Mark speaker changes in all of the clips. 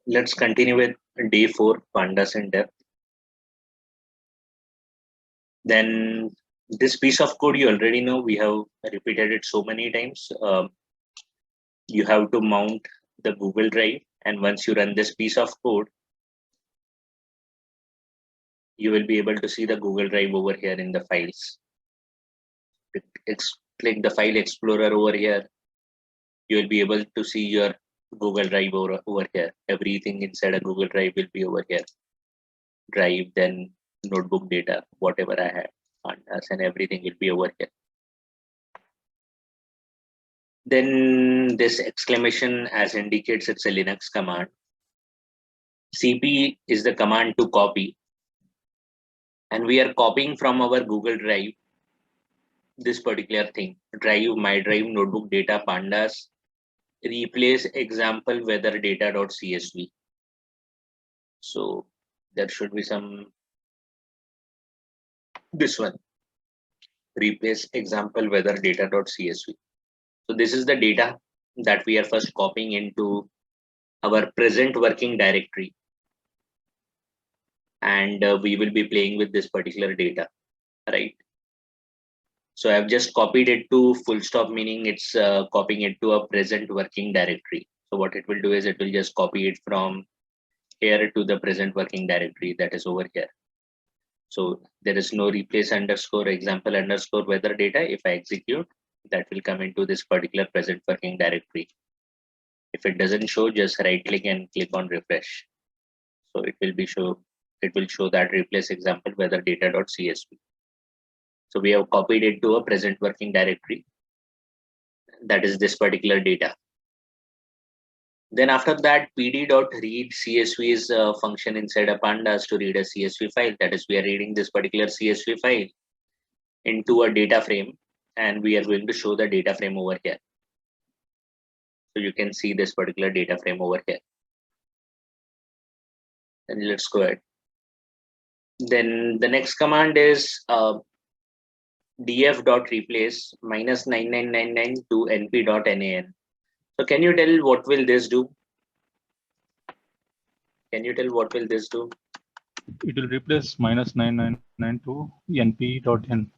Speaker 1: Let's continue with day 4, Pandas in depth. Then this piece of code you already know, we have repeated it so many times. You have to mount the Google Drive, and once you run this piece of code, you will be able to see the Google Drive over here in the files. Click the file explorer over here. You will be able to see your Google Drive over here. Everything inside a Google Drive will be over here. Drive, then notebook data, whatever I have, Pandas, and everything will be over here. Then this exclamation as indicates it's a Linux command. CP is the command to copy. And we are copying from our Google Drive this particular thing. Drive, my drive, notebook data, Pandas, replace example weather data.csv. So there should be some, this one, replace example weather data.csv. So this is the data that we are first copying into our present working directory. And we will be playing with this particular data, right? So I've just copied it to full stop, meaning it's copying it to a present working directory. So what it will do is it will just copy it from here to the present working directory that is over here. So there is no replace underscore example underscore weather data. If I execute, that will come into this particular present working directory. If it doesn't show, just right click and click on refresh. So it will show that replace example weather data.csv. So we have copied it to a present working directory. That is this particular data. Then after that, pd.read CSV is a function inside a Pandas to read a CSV file. That is, we are reading this particular CSV file into a data frame, and we are going to show the data frame over here. So you can see this particular data frame over here. And let's go ahead. Then the next command is df.replace -9999 to np.nan. So can you tell what will this do? Can you tell what will this do?
Speaker 2: It will replace -999 to np.nan.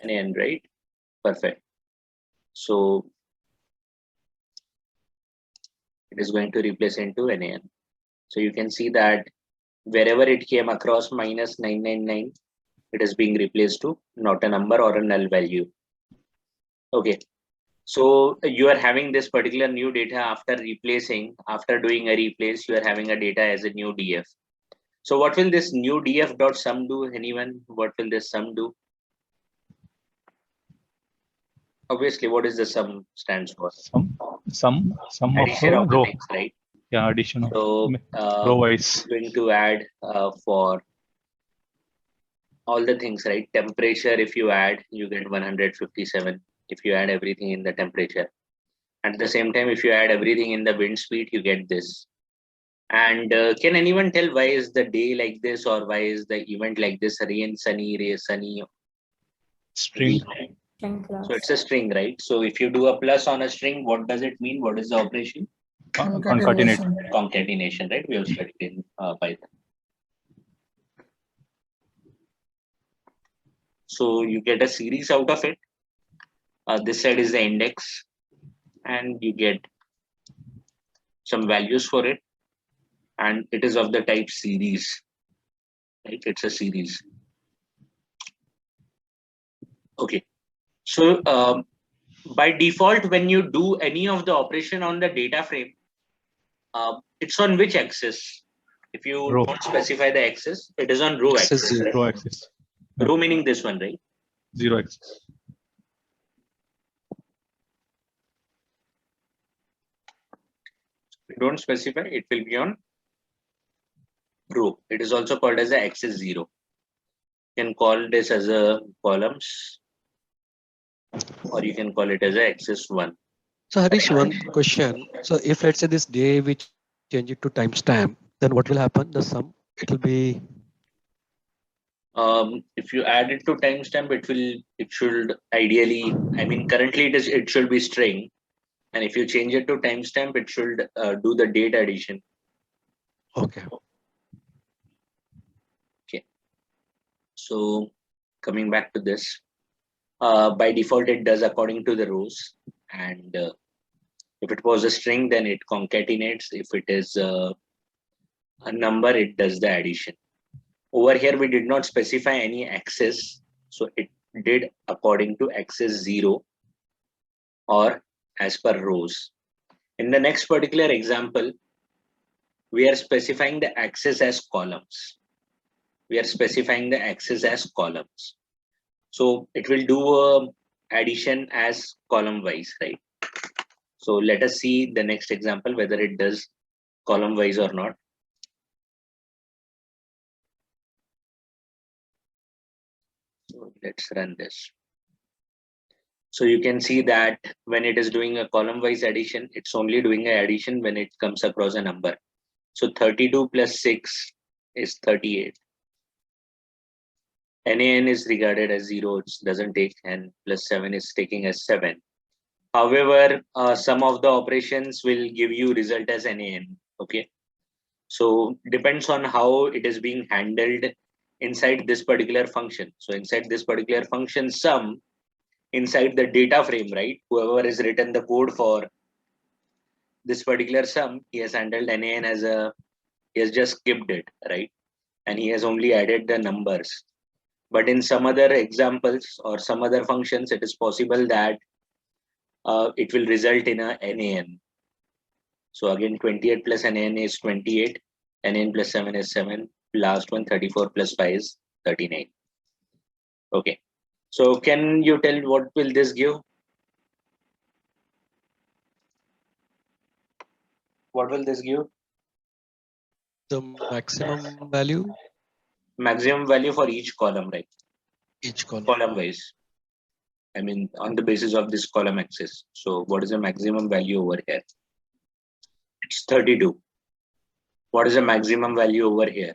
Speaker 1: Nan, right? Perfect. So it is going to replace into nan. So you can see that wherever it came across -999, it is being replaced to not a number or a null value. Okay. So you are having this particular new data after doing a replace, you are having a data as a new df. So what will this new df.sum do? Anyone? What will this sum do? Obviously, what is the sum stands for?
Speaker 2: Sum
Speaker 1: addition of
Speaker 2: row.
Speaker 1: things, right?
Speaker 2: Yeah, addition of
Speaker 1: row wise. Going to add for all the things, right? Temperature, if you add, you get 157. If you add everything in the temperature. At the same time, if you add everything in the wind speed, you get this. And can anyone tell why is the day like this, or why is the event like this? Rain, sunny, ray, sunny.
Speaker 2: String.
Speaker 1: So it's a string, right? So if you do a plus on a string, what does it mean? What is the operation? Concatenation, right? We have studied in Python. So you get a series out of it. This side is the index, and you get some values for it, and it is of the type series, right? It's a series. Okay. So by default, when you do any of the operation on the data frame, it's on which axis? If you don't specify the axis, it is on row axis.
Speaker 2: Right? Row axis.
Speaker 1: Row meaning this one, right?
Speaker 2: 0 axis.
Speaker 1: If you don't specify, it will be on row. It is also called as the axis 0. You can call this as a columns, or you can call it as a axis 1.
Speaker 3: So Harish, one question. So if let's say this day we change it to timestamp, then what will happen? The sum, it will be.
Speaker 1: If you add it to timestamp, it should ideally, I mean, currently it should be string. And if you change it to timestamp, it should do the date addition.
Speaker 3: Okay.
Speaker 1: So coming back to this, by default, it does according to the rows. And if it was a string, then it concatenates. If it is a number, it does the addition. Over here, we did not specify any access. So it did according to access 0 or as per rows. In the next particular example, we are specifying the access as columns. We are specifying the access as columns. So it will do addition as column wise, right? So let us see the next example, whether it does column wise or not. So let's run this. So you can see that when it is doing a column wise addition, it's only doing an addition when it comes across a number. So 32 plus 6 is 38. NaN is regarded as 0, it doesn't take, and plus 7 is taking as 7. However, some of the operations will give you result as NaN. Okay. So depends on how it is being handled inside this particular function. So inside this particular function, sum, inside the data frame, right? Whoever has written the code for this particular sum, he has handled NaN as he has just skipped it, right? And he has only added the numbers. But in some other examples or some other functions, it is possible that it will result in a NaN. So again, 28 plus NaN is 28. NaN plus 7 is 7. Last one, 34 plus 5 is 39. Okay. So can you tell what will this give? What will this give?
Speaker 3: The maximum value?
Speaker 1: Maximum value for each column, right?
Speaker 3: Each column.
Speaker 1: Column wise. I mean, on the basis of this column axis. So what is the maximum value over here? It's 32. What is the maximum value over here?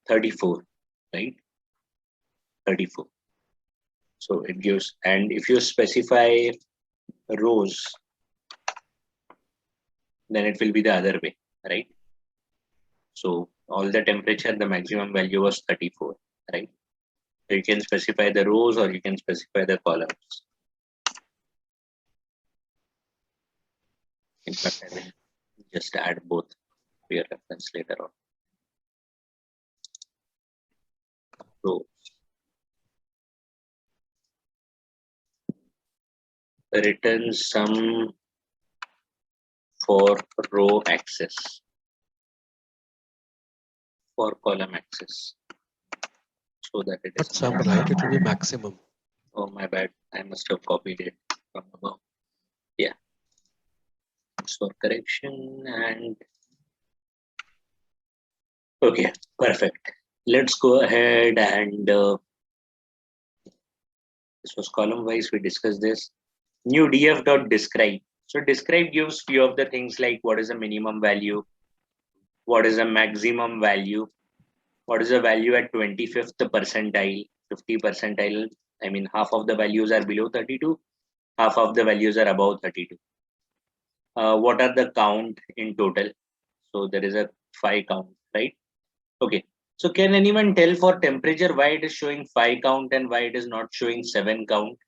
Speaker 1: 34, right? 34. So it gives, and if you specify rows, then it will be the other way, right? So all the temperature, the maximum value was 34, right? So you can specify the rows or you can specify the columns. In fact, I will just add both for your reference later on. So return sum for row access, for column access, so that it is
Speaker 3: Not sum, right? It will be maximum.
Speaker 1: Oh, my bad. I must have copied it from above. Yeah. Thanks for correction. And okay, perfect. Let's go ahead and this was column wise. We discussed this. New df.describe. So describe gives few of the things like what is the minimum value, what is the maximum value, what is the value at 25th percentile, 50 percentile. I mean, half of the values are below 32, half of the values are above 32. What are the count in total? So there is a 5 count, right? Okay. So can anyone tell for temperature why it is showing 5 count and why it is not showing 7 count?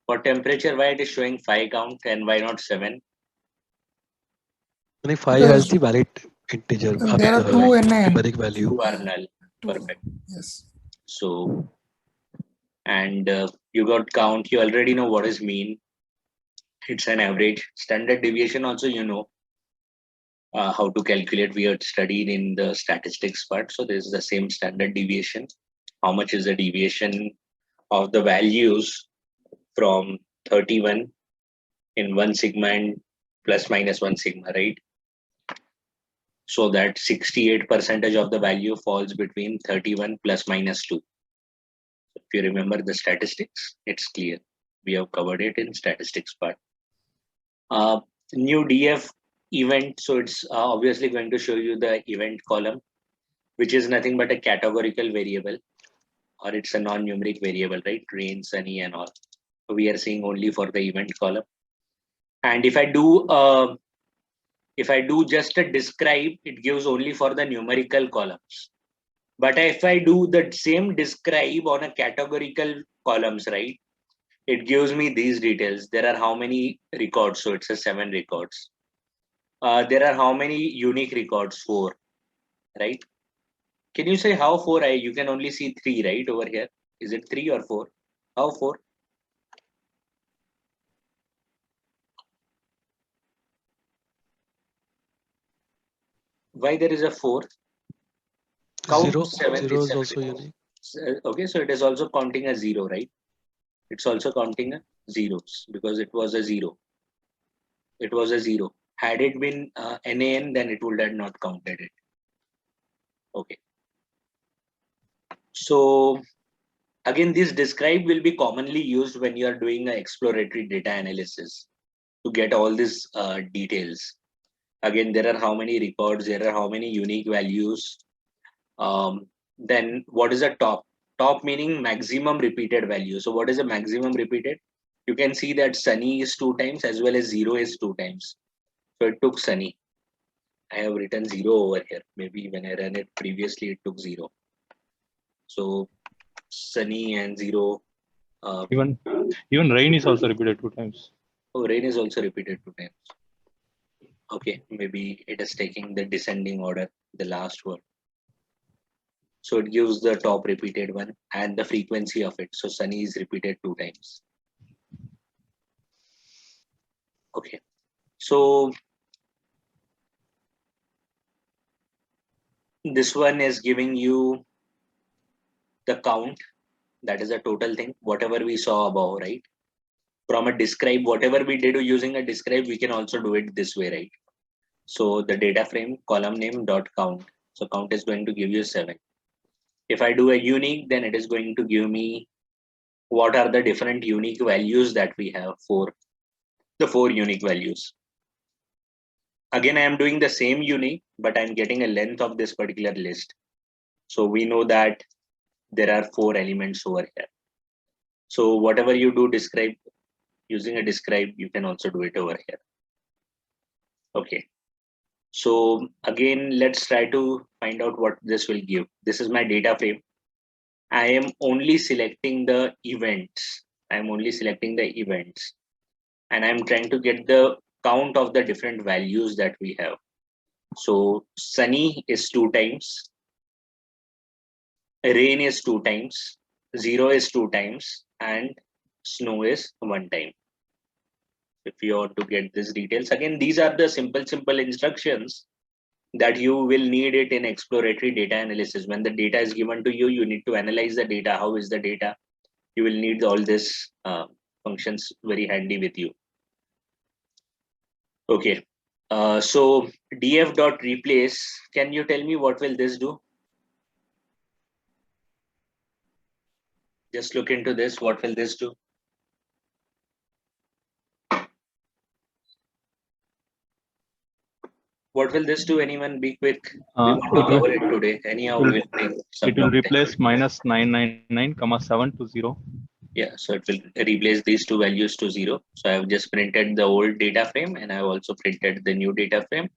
Speaker 1: For temperature, why it is showing 5 count and why not 7?
Speaker 3: Only 5
Speaker 4: Because
Speaker 3: has the valid integer.
Speaker 4: there are two NaN.
Speaker 3: Numeric value.
Speaker 1: 2 are null.
Speaker 4: Two.
Speaker 1: Perfect.
Speaker 4: Yes.
Speaker 1: So, and you got count, you already know what is mean. It's an average. Standard deviation also, you know how to calculate. We had studied in the statistics part. So this is the same standard deviation. How much is the deviation of the values from 31 in 1 sigma and plus minus 1 sigma, right? So that 68% of the value falls between 31 plus minus 2. If you remember the statistics, it's clear. We have covered it in statistics part. New df event. So it's obviously going to show you the event column, which is nothing but a categorical variable, or it's a non-numeric variable, right? Rain, sunny, and all. we are seeing only for the event column. And if I do just a describe, it gives only for the numerical columns. But if I do the same describe on a categorical columns, right, it gives me these details. There are how many records? So it's a 7 records. There are how many unique records? 4, right? Can you say how 4? You can only see 3, right, over here. Is it 3 or 4? How 4? Why there is a 4? Count
Speaker 3: Zero.
Speaker 1: 7.
Speaker 3: Zero
Speaker 1: It's
Speaker 3: is
Speaker 1: 7
Speaker 3: also
Speaker 1: records.
Speaker 3: unique.
Speaker 1: Okay, so it is also counting a 0, right? It's also counting a zeros because it was a 0. It was a 0. Had it been NaN, then it would have not counted it. Okay. So again, this describe will be commonly used when you are doing an exploratory data analysis to get all these details. Again, there are how many records, there are how many unique values. Then what is a top? Top meaning maximum repeated value. So what is a maximum repeated? You can see that Sunny is 2 times as well as 0 is 2 times. So it took Sunny. I have written 0 over here. Maybe when I ran it previously, it took 0. So Sunny and 0.
Speaker 2: Even rain is also repeated 2 times.
Speaker 1: Oh, rain is also repeated 2 times. Okay, maybe it is taking the descending order, the last word. So it gives the top repeated one and the frequency of it. So Sunny is repeated 2 times. Okay, so this one is giving you the count. That is a total thing, whatever we saw above, right? From a describe, whatever we did using a describe, we can also do it this way, right? So the data frame column name dot count. So count is going to give you 7. If I do a unique, then it is going to give me what are the different unique values that we have for the 4 unique values. Again, I am doing the same unique, but I'm getting a length of this particular list. So we know that there are 4 elements over here. So whatever you do describe using a describe, you can also do it over here. Okay. So again, let's try to find out what this will give. This is my data frame. I am only selecting the events. I'm only selecting the events. And I'm trying to get the count of the different values that we have. So Sunny is 2 times. Rain is 2 times. 0 is 2 times. And snow is 1 time. If you want to get these details, again, these are the simple instructions that you will need it in exploratory data analysis. When the data is given to you, you need to analyze the data. How is the data? You will need all this functions very handy with you. Okay. So df.replace, can you tell me what will this do? Just look into this. What will this do? What will this do? Anyone be quick? We want to cover it today. Anyhow, we will take some
Speaker 2: It will
Speaker 1: time.
Speaker 2: replace minus 999, 7 to 0.
Speaker 1: Yeah, so it will replace these 2 values to 0. So I have just printed the old data frame and I have also printed the new data frame.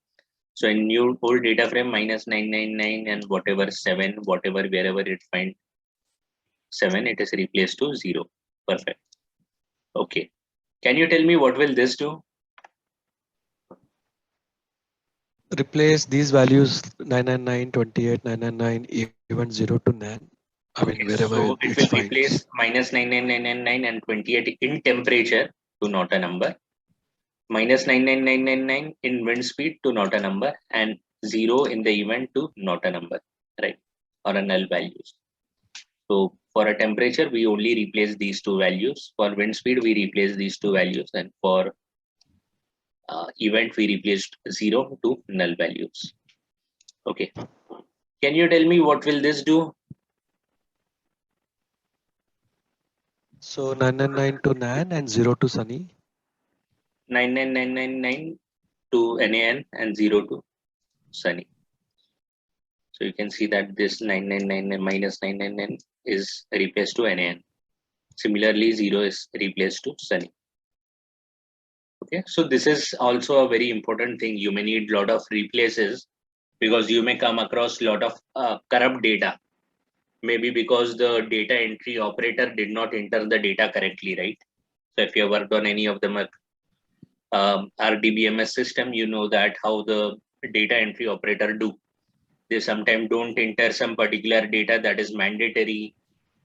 Speaker 1: So in new old data frame minus 999 and whatever 7, whatever wherever it find 7, it is replaced to 0. Perfect. Okay. Can you tell me what will this do?
Speaker 3: Replace these values 999, 28, 999, even 0 to NaN. I mean,
Speaker 1: Okay,
Speaker 3: wherever
Speaker 1: so it
Speaker 3: it
Speaker 1: will
Speaker 3: finds.
Speaker 1: replace minus 99999 and 28 in temperature to not a number. Minus 99999 in wind speed to not a number, and 0 in the event to not a number, right? Or a null values. So for a temperature, we only replace these 2 values. For wind speed, we replace these 2 values, and for event, we replaced 0 to null values. Okay. Can you tell me what will this do?
Speaker 3: So 999 to NaN and 0 to Sunny.
Speaker 1: 99999 to NaN and 0 to Sunny. So you can see that this 999 minus 999 is replaced to NaN. Similarly, 0 is replaced to sunny. Okay, so this is also a very important thing. You may need a lot of replaces because you may come across a lot of corrupt data. Maybe because the data entry operator did not enter the data correctly, right? So if you have worked on any of the RDBMS system, you know that how the data entry operator do. They sometimes don't enter some particular data that is mandatory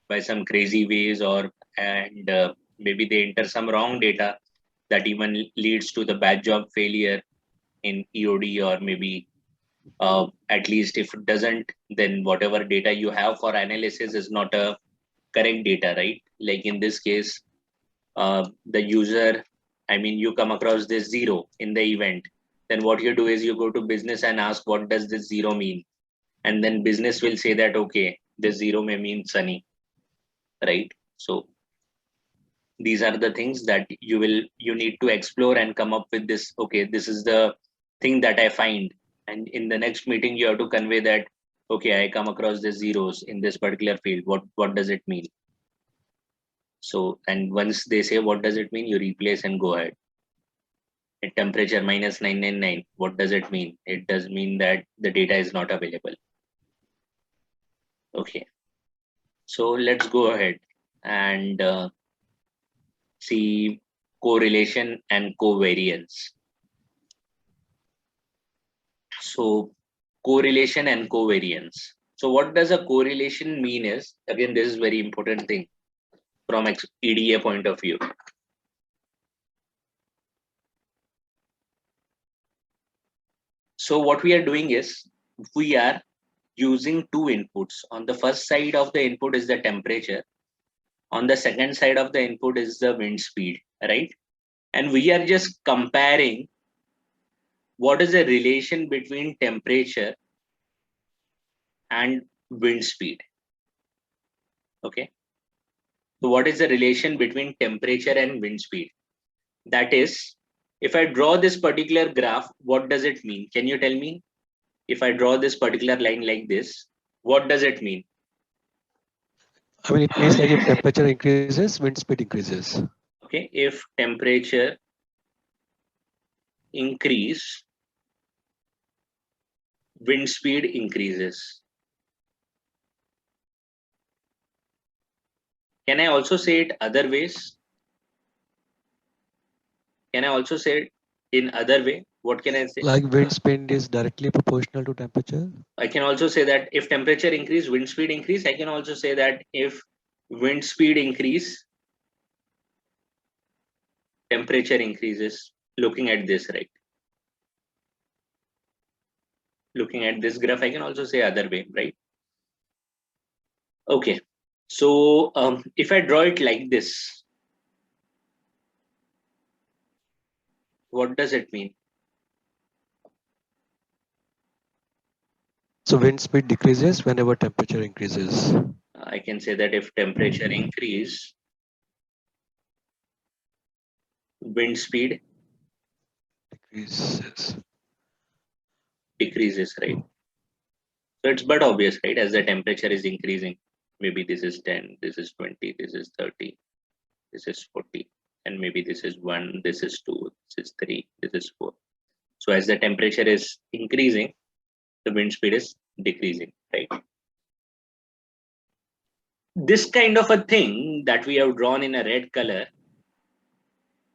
Speaker 1: by some crazy ways, or and maybe they enter some wrong data that even leads to the batch job failure in EOD, or maybe at least if it doesn't, then whatever data you have for analysis is not a correct data, right? Like in this case, the user, I mean, you come across this 0 in the event, then what you do is you go to business and ask, what does this 0 mean? And then business will say that, okay, this 0 may mean sunny, right? So these are the things that you need to explore and come up with this. Okay, this is the thing that I find, and in the next meeting you have to convey that, okay, I come across the zeros in this particular field, what does it mean? So, and once they say what does it mean, you replace and go ahead. At temperature minus 999, what does it mean? It does mean that the data is not available. Okay, so let's go ahead and see correlation and covariance. So correlation and covariance. So what does a correlation mean is, again, this is very important thing from EDA point of view. So what we are doing is we are using two inputs. On the first side of the input is the temperature. On the second side of the input is the wind speed, right? And we are just comparing what is the relation between temperature and wind speed. Okay. So what is the relation between temperature and wind speed? That is, if I draw this particular graph, what does it mean? Can you tell me? If I draw this particular line like this, what does it mean?
Speaker 3: I mean, it means like if temperature increases, wind speed increases.
Speaker 1: Okay, if temperature increase, wind speed increases. Can I also say it other ways? Can I also say it in other way? What can I say?
Speaker 3: Like wind speed is directly proportional to temperature.
Speaker 1: I can also say that if temperature increase, wind speed increase. I can also say that if wind speed increase, temperature increases. Looking at this, right? Looking at this graph, I can also say other way, right? Okay, so if I draw it like this, what does it mean?
Speaker 3: So wind speed decreases whenever temperature increases.
Speaker 1: I can say that if temperature increase, wind speed
Speaker 3: Decreases.
Speaker 1: decreases, right? So it's but obvious, right? As the temperature is increasing, maybe this is 10, this is 20, this is 30, this is 40, and maybe this is 1, this is 2, this is 3, this is 4. So as the temperature is increasing, the wind speed is decreasing, right? This kind of a thing that we have drawn in a red color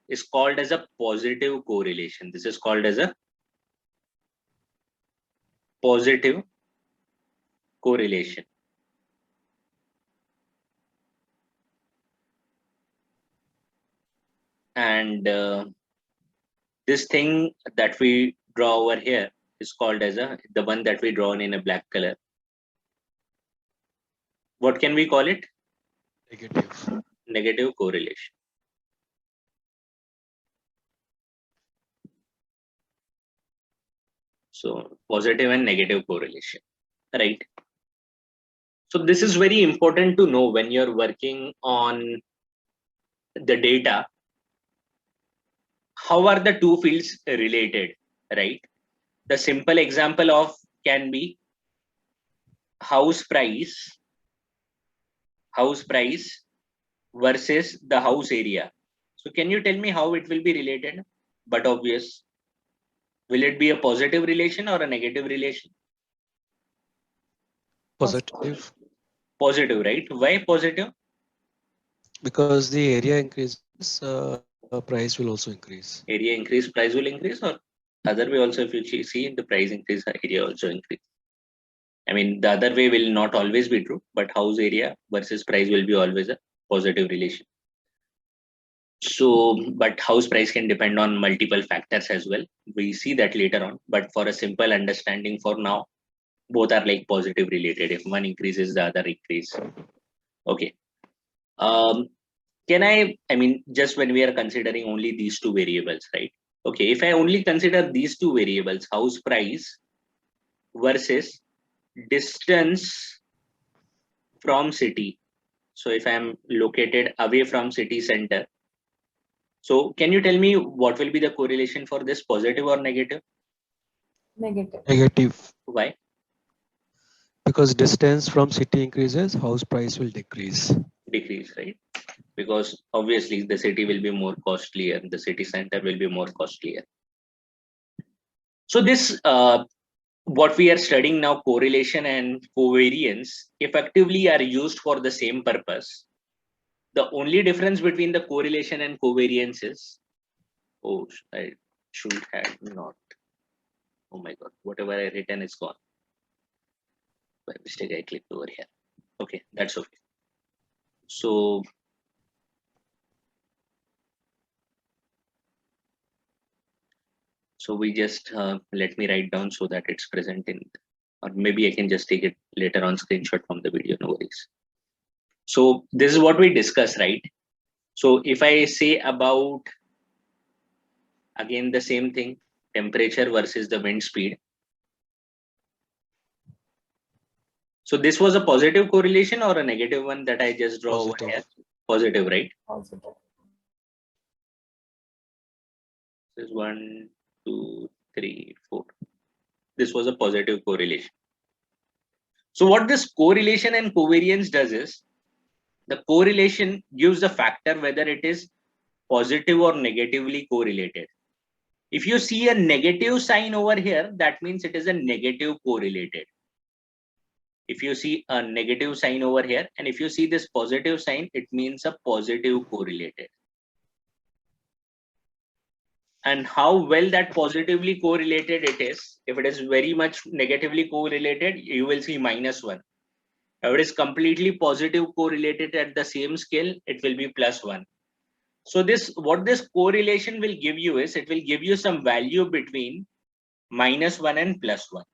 Speaker 1: is called as a positive correlation. This is called as a positive correlation. And this thing that we draw over here is called as the one that we drawn in a black color. What can we call it?
Speaker 3: Negative.
Speaker 1: Negative correlation. So positive and negative correlation, right? So this is very important to know when you're working on the data. How are the two fields related, right? The simple example of can be house price versus the house area. So can you tell me how it will be related? But obvious. Will it be a positive relation or a negative relation?
Speaker 3: Positive,
Speaker 1: Positive, right? Why positive?
Speaker 3: because the area increases, price will also increase.
Speaker 1: Area increase, price will increase, or other way also, if you see the price increase, area also increase. I mean, the other way will not always be true, but house area versus price will be always a positive relation. So, but house price can depend on multiple factors as well. We see that later on, but for a simple understanding for now, both are like positive related. If one increases, the other increase. Okay. Can I mean, just when we are considering only these two variables, right? Okay, if I only consider these two variables, house price versus distance from city. So if I'm located away from city center, so can you tell me what will be the correlation for this, positive or negative?
Speaker 4: Negative.
Speaker 3: Negative,
Speaker 1: Why?
Speaker 3: because distance from city increases, house price will decrease.
Speaker 1: Decrease, right? Because obviously the city will be more costlier, the city center will be more costlier. So this what we are studying now, correlation and covariance, effectively are used for the same purpose. The only difference between the correlation and covariance is, oh, I should have not. Oh my God, whatever I written is gone. By mistake, I clicked over here. Okay, that's okay. So we just let me write down so that it's present in, or maybe I can just take it later on screenshot from the video, no worries. So this is what we discussed, right? So if I say about, again, the same thing, temperature versus the wind speed. So this was a positive correlation or a negative one that I just draw over here? Positive, right?
Speaker 4: Positive.
Speaker 1: This is 1, 2, 3, 4. This was a positive correlation. So what this correlation and covariance does is, the correlation gives the factor whether it is positive or negatively correlated. If you see a negative sign over here, that means it is a negative correlated. If you see a negative sign over here, and if you see this positive sign, it means a positive correlated. And how well that positively correlated it is, if it is very much negatively correlated, you will see -1. If it is completely positive correlated at the same scale, it will be +1. So this, what this correlation will give you is, it will give you some value between -1 and +1,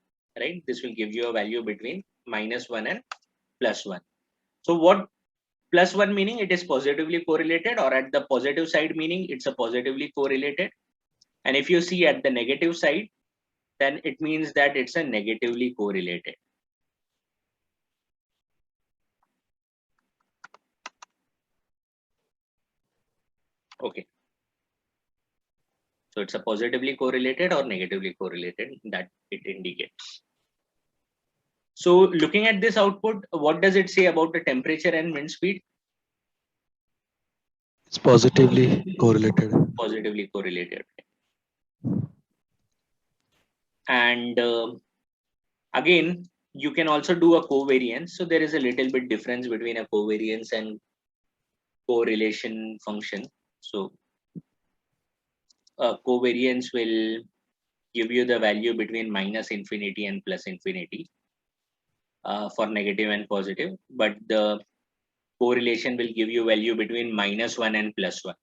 Speaker 1: right? This will give you a value between -1 and +1. So what +1 meaning, it is positively correlated, or at the positive side meaning it's a positively correlated. And if you see at the negative side, then it means that it's a negatively correlated. Okay. So it's a positively correlated or negatively correlated that it indicates. So looking at this output, what does it say about the temperature and wind speed?
Speaker 3: It's positively correlated.
Speaker 1: Positively correlated. And again, you can also do a covariance. So there is a little bit difference between a covariance and correlation function. So covariance will give you the value between -infinity and +infinity for negative and positive, but the correlation will give you value between -1 and +1.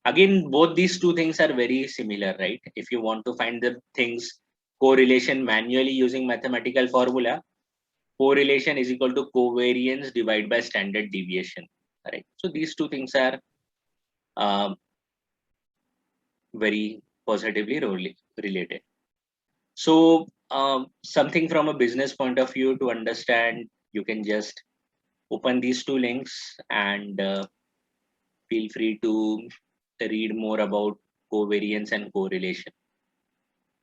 Speaker 1: Again, both these two things are very similar, right? If you want to find the things, correlation manually using mathematical formula, correlation is equal to covariance divided by standard deviation, right? So these two things are very positively related. So something from a business point of view to understand, you can just open these two links and feel free to read more about covariance and correlation.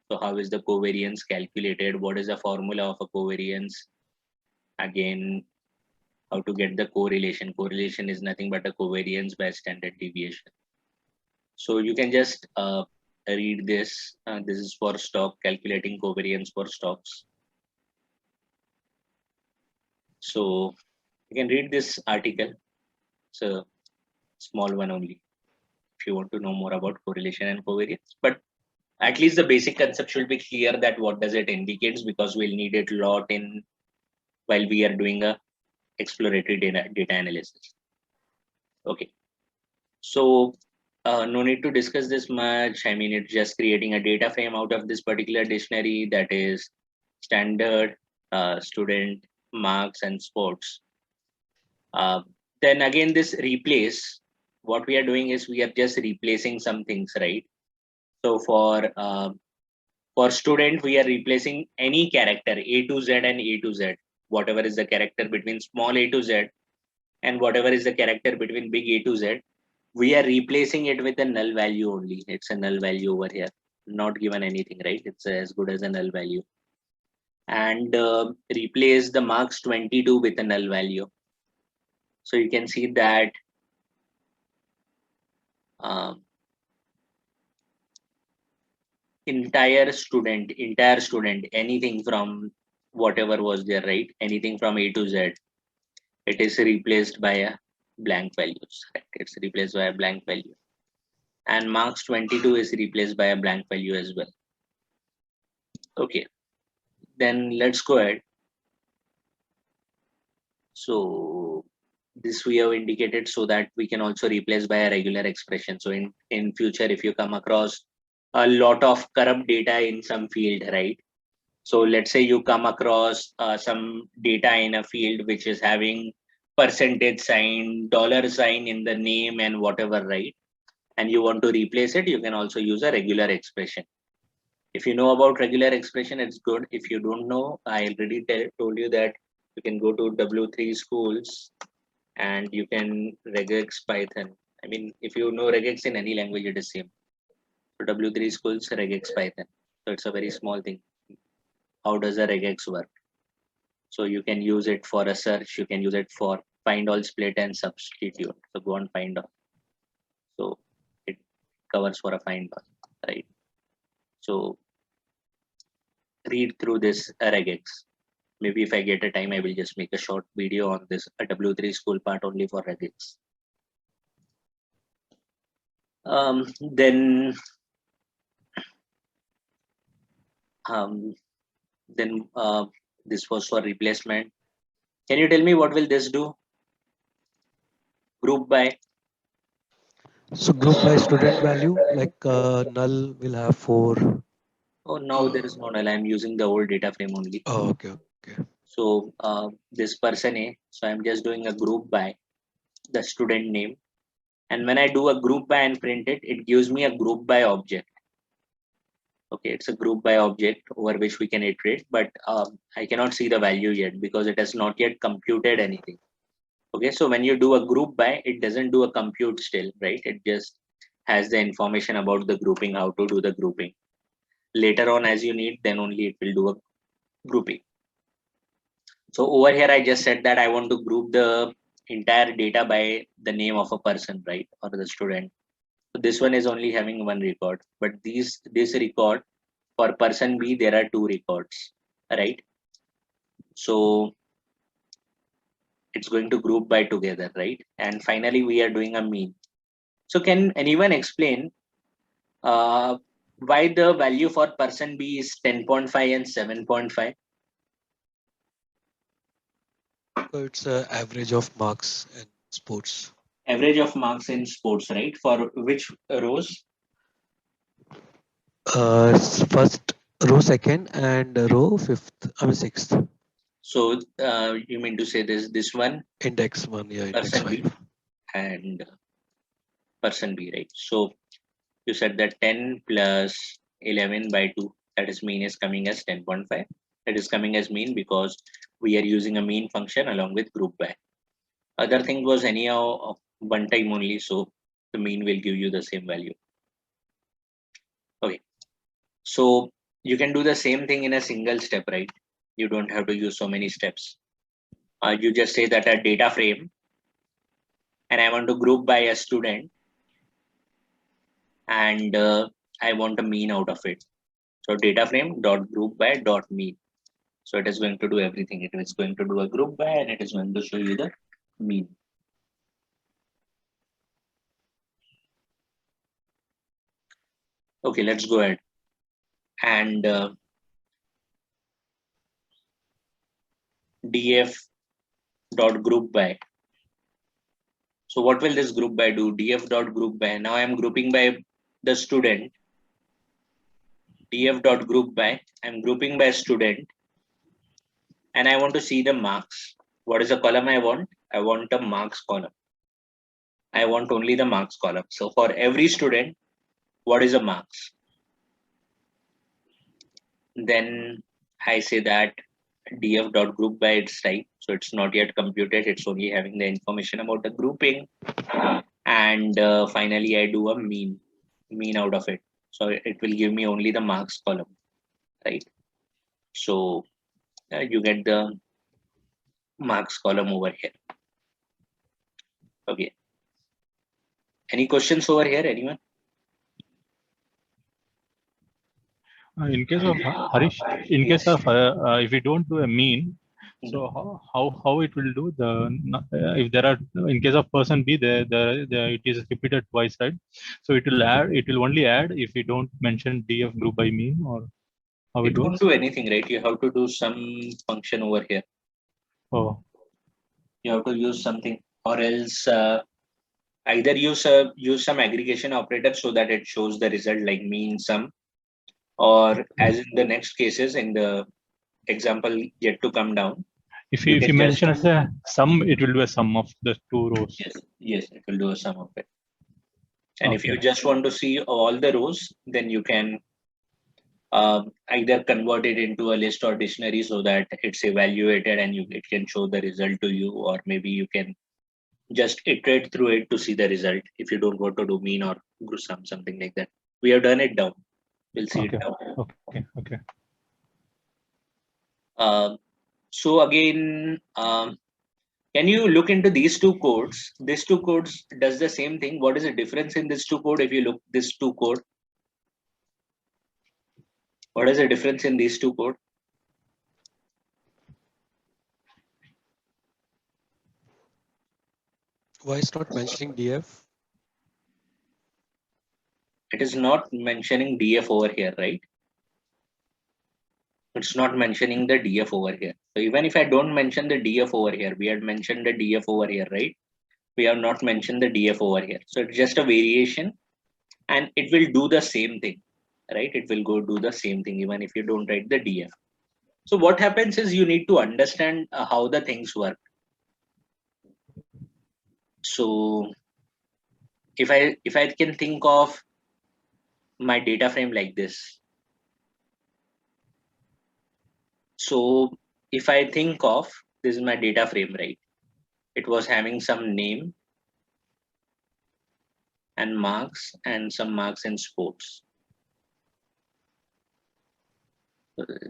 Speaker 1: So how is the covariance calculated? What is the formula of a covariance? Again, how to get the correlation. Correlation is nothing but a covariance by standard deviation. So you can just read this. This is for stock, calculating covariance for stocks. So you can read this article. It's a small one only if you want to know more about correlation and covariance. But at least the basic concept should be clear that what does it indicates, because we'll need it a lot in while we are doing a exploratory data analysis. Okay, so no need to discuss this much. I mean, it's just creating a data frame out of this particular dictionary, that is standard, student, marks, and sports. Then again, this replace, what we are doing is we are just replacing some things, right? So for student, we are replacing any character A to Z and A to Z, whatever is the character between small a to Z and whatever is the character between big A to Z. We are replacing it with a null value only. It's a null value over here, not given anything, right? It's as good as a null value. And replace the marks 22 with a null value. So you can see that entire student, anything from whatever was there, right? Anything from A to Z, it is replaced by a blank values, right? It's replaced by a blank value. And marks 22 is replaced by a blank value as well. Okay, then let's go ahead. So this we have indicated so that we can also replace by a regular expression. So in future, if you come across a lot of corrupt data in some field, right? So let's say you come across some data in a field which is having percentage sign, dollar sign in the name and whatever, right? And you want to replace it, you can also use a regular expression. If you know about regular expression, it's good. If you don't know, I already told you that you can go to W3 schools and you can regex Python. I mean, if you know regex in any language, it is same. So W3 schools regex Python. So it's a very small thing. How does a regex work? So you can use it for a search. You can use it for find all, split, and substitute. So go on find all. So it covers for a find all, right? So read through this regex. Maybe if I get a time, I will just make a short video on this a W3 school part only for regex. Then this was for replacement. Can you tell me what will this do? Group by.
Speaker 3: So group by student value, like null will have 4.
Speaker 1: Oh, now there is no null. I'm using the old data frame only.
Speaker 3: Oh, okay.
Speaker 1: So this person A. So I'm just doing a group by the student name. And when I do a group by and print it, it gives me a group by object. Okay, it's a group by object over which we can iterate, but I cannot see the value yet because it has not yet computed anything. Okay, so when you do a group by, it doesn't do a compute still, right? It just has the information about the grouping, how to do the grouping. Later on, as you need, then only it will do a grouping. So over here, I just said that I want to group the entire data by the name of a person, right? Or the student. So this one is only having one record, but this record for person B, there are 2 records, right? So it's going to group by together, right? And finally, we are doing a mean. So can anyone explain why the value for person B is 10.5 and 7.5?
Speaker 3: So it's average of marks in sports.
Speaker 1: Average of marks in sports, right? For which rows?
Speaker 3: First row second and row fifth. I mean sixth.
Speaker 1: So you mean to say this one?
Speaker 3: Index 1, yeah, index
Speaker 1: Person B
Speaker 3: 5.
Speaker 1: and person B, right? So you said that 10 plus 11 by 2, that is mean, is coming as 10.5. That is coming as mean because we are using a mean function along with group by. Other thing was anyhow of one time only, so the mean will give you the same value. Okay, so you can do the same thing in a single step, right? You don't have to use so many steps. You just say that a data frame, and I want to group by a student, and I want a mean out of it. So data frame dot group by dot mean. So it is going to do everything. It is going to do a group by, and it is going to show you the mean. Okay, let's go ahead. And df dot group by. So what will this group by do? Df dot group by. Now I am grouping by the student. Df dot group by. I'm grouping by student, and I want to see the marks. What is the column I want? I want a marks column. I want only the marks column. So for every student, what is the marks? Then I say that df dot group by its type. So it's not yet computed. It's only having the information about the grouping. And finally, I do a mean out of it. So it will give me only the marks column, right? So you get the marks column over here. Okay. Any questions over here, anyone?
Speaker 2: In case of Harish, in case of if we don't do a mean, so how it will do the if there are in case of person B there it is repeated twice, right? So it will only add if we don't mention df group by mean, or how
Speaker 1: It
Speaker 2: it
Speaker 1: won't
Speaker 2: works?
Speaker 1: do anything, right? You have to do some function over here.
Speaker 2: Oh,
Speaker 1: You have to use something, or else either use some aggregation operator so that it shows the result like mean, sum, or as in the next cases in the example yet to come down,
Speaker 2: if
Speaker 1: you
Speaker 2: you
Speaker 1: can just
Speaker 2: mention as a sum, it will do a sum of the two rows.
Speaker 1: yes, it will do a sum of it. And if you
Speaker 2: Okay.
Speaker 1: just want to see all the rows, then you can either convert it into a list or dictionary so that it's evaluated and it can show the result to you, or maybe you can just iterate through it to see the result if you don't want to do mean or group sum, something like that. We have done it down. We'll see
Speaker 2: Okay.
Speaker 1: it down.
Speaker 2: Okay.
Speaker 1: So again, can you look into these two codes? These two codes does the same thing. What is the difference in this two code? If you look this two code, what is the difference in these two code?
Speaker 3: Why it's not mentioning DF?
Speaker 1: It is not mentioning DF over here, right? It's not mentioning the DF over here. So even if I don't mention the DF over here, we had mentioned the DF over here, right? We have not mentioned the DF over here. So it's just a variation, and it will do the same thing, right? It will go do the same thing even if you don't write the DF. So what happens is you need to understand how the things work. So if I can think of my data frame like this. So if I think of this is my data frame, right? It was having some name and marks and some marks in sports.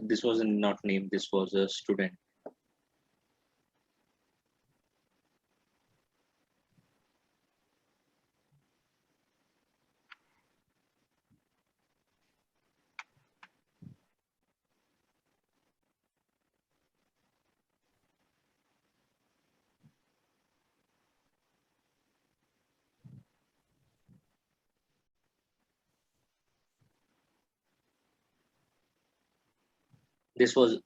Speaker 1: This was not name, this was a student. This was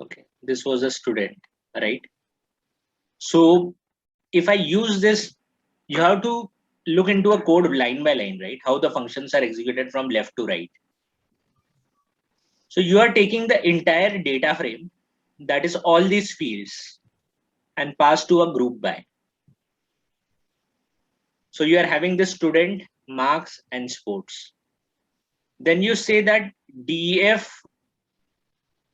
Speaker 1: okay. This was a student, right? So if I use this, you have to look into a code line by line, right? How the functions are executed from left to right. So you are taking the entire data frame, that is all these fields, and pass to a group by. So you are having the student, marks, and sports. Then you say that df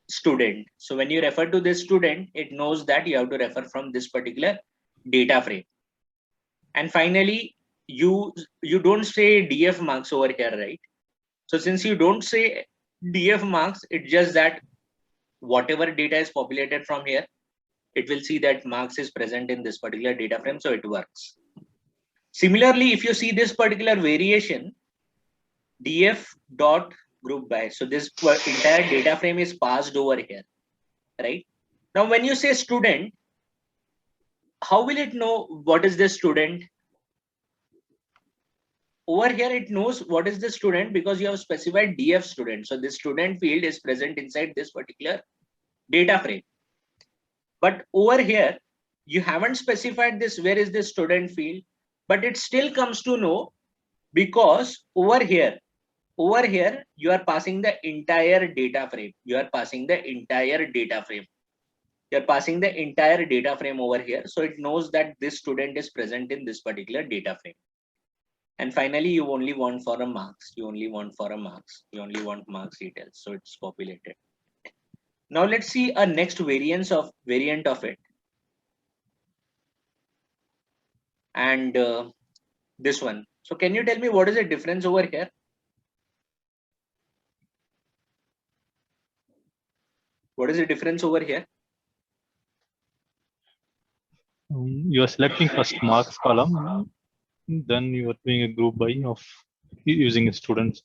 Speaker 1: student. So when you refer to this student, it knows that you have to refer from this particular data frame. And finally, you don't say df marks over here, right? So since you don't say df marks, it's just that whatever data is populated from here, it will see that marks is present in this particular data frame, so it works. Similarly, if you see this particular variation, df dot group by, so this entire data frame is passed over here, right? Now, when you say student, how will it know what is the student? Over here, it knows what is the student because you have specified df student. So this student field is present inside this particular data frame. But over here, you haven't specified this, where is the student field, but it still comes to know because over here, you are passing the entire data frame. You are passing the entire data frame. You're passing the entire data frame over here. So it knows that this student is present in this particular data frame. And finally, you only want for a marks. You only want for a marks. You only want marks details. So it's populated. Now let's see a next variant of it. And this one. So can you tell me what is the difference over here? What is the difference over here?
Speaker 2: You are selecting first marks column, then you are doing a group by of using students.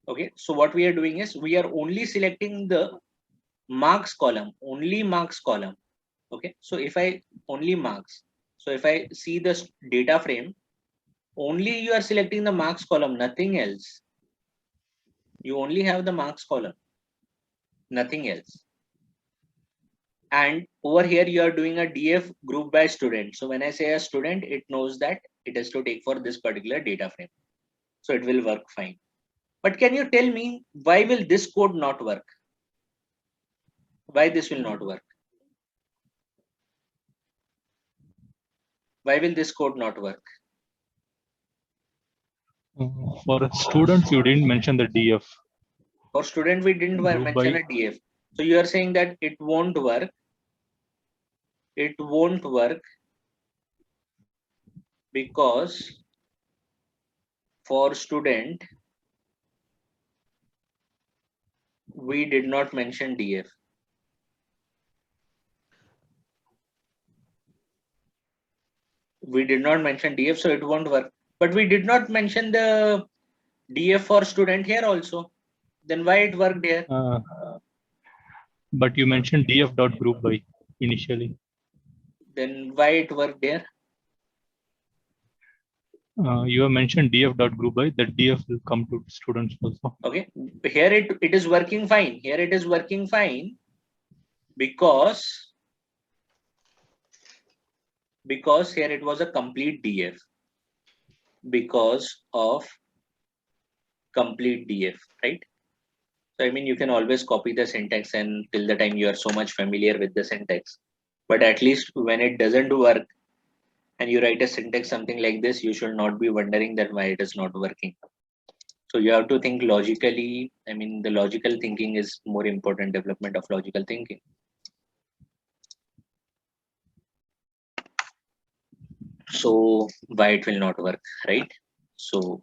Speaker 1: Okay, so what we are doing is we are only selecting the marks column, only marks column. Okay, so if I only marks, so if I see the data frame, only you are selecting the marks column, nothing else. You only have the marks column, nothing else. And over here, you are doing a df group by student. So when I say a student, it knows that it has to take for this particular data frame. So it will work fine. But can you tell me why will this code not work? Why this will not work? Why will this code not work?
Speaker 2: For students, you didn't mention the DF.
Speaker 1: For student, we didn't mention a df. So you are saying that it won't work. It won't work because for student, we did not mention df. We did not mention df, so it won't work. But we did not mention the df for student here also. Then why it worked here?
Speaker 2: But you mentioned df dot group by initially.
Speaker 1: Then why it worked there?
Speaker 2: You have mentioned df dot group by, that df will come to students also.
Speaker 1: Okay, here it is working fine. Here it is working fine because here it was a complete df. Because of complete df, right? So I mean, you can always copy the syntax, and till the time you are so much familiar with the syntax, but at least when it doesn't work and you write a syntax something like this, you should not be wondering that why it is not working. So you have to think logically. I mean, the logical thinking is more important, development of logical thinking. So why it will not work, right? So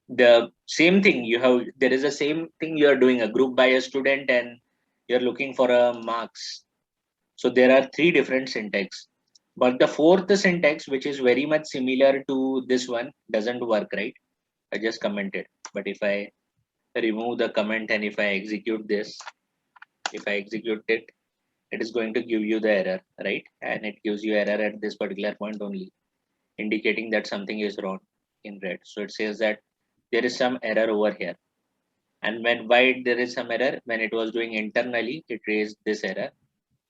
Speaker 1: the same thing you have, there is a same thing you are doing a group by a student and you're looking for a marks. So there are three different syntax, but the fourth syntax, which is very much similar to this one, doesn't work, right? I just commented, but if I remove the comment and if I execute this, if I execute it, it is going to give you the error, right? And it gives you error at this particular point only, indicating that something is wrong in red. So it says that there is some error over here. And why there is some error, when it was doing internally, it raised this error,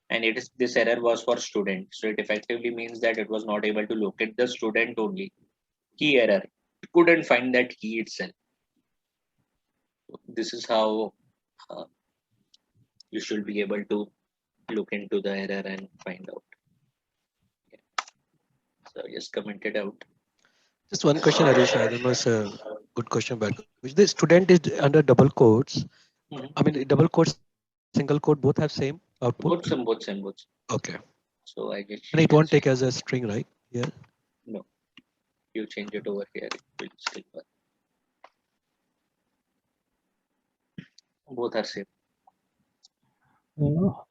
Speaker 1: and this error was for student. So it effectively means that it was not able to locate the student only. Key error, it couldn't find that key itself. This is how you should be able to look into the error and find out. Okay. So just comment it out.
Speaker 3: Just one question, Harish. I don't know, it's a good question, bad question. The student is under double quotes. I mean, double quotes, single quote, both have same output?
Speaker 1: Both same.
Speaker 3: Okay.
Speaker 1: So I just...
Speaker 3: And it won't take as a string, right? Yeah.
Speaker 1: No. You change it over here, it will still work. Both are same.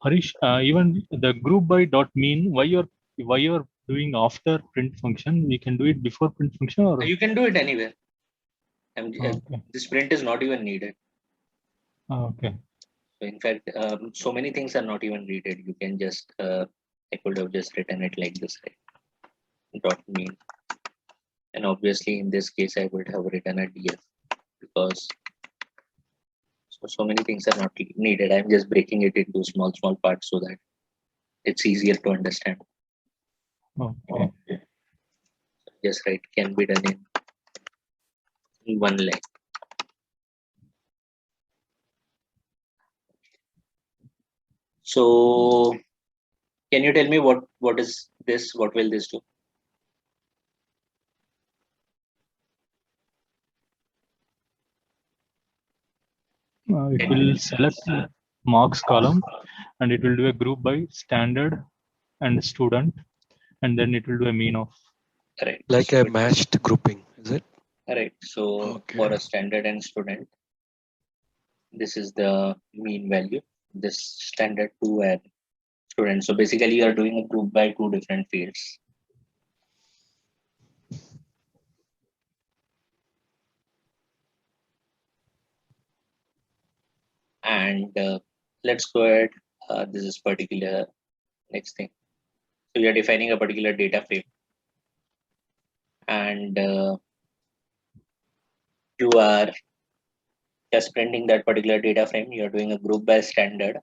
Speaker 2: Harish, even the group by dot mean, why you're doing after print function? We can do it before print function, or
Speaker 1: You can do it anywhere.
Speaker 2: okay.
Speaker 1: This print is not even needed.
Speaker 2: Okay.
Speaker 1: So in fact, so many things are not even needed. You can just, I could have just written it like this, right? Dot mean. And obviously in this case, I would have written a df because so many things are not needed. I'm just breaking it into small parts so that it's easier to understand.
Speaker 2: Okay.
Speaker 1: Just right can be done in one line. So can you tell me what is this? What will this do?
Speaker 2: It will select marks column, and it will do a group by standard and student, and then it will do a mean of.
Speaker 1: Right.
Speaker 3: Like
Speaker 1: So
Speaker 3: a matched grouping, is it?
Speaker 1: right. So
Speaker 3: Okay.
Speaker 1: for a standard and student, this is the mean value. This standard 2 and student. So basically, you are doing a group by 2 different fields. And let's go ahead. This is particular next thing. So you are defining a particular data frame, and you are just printing that particular data frame. You are doing a group by standard.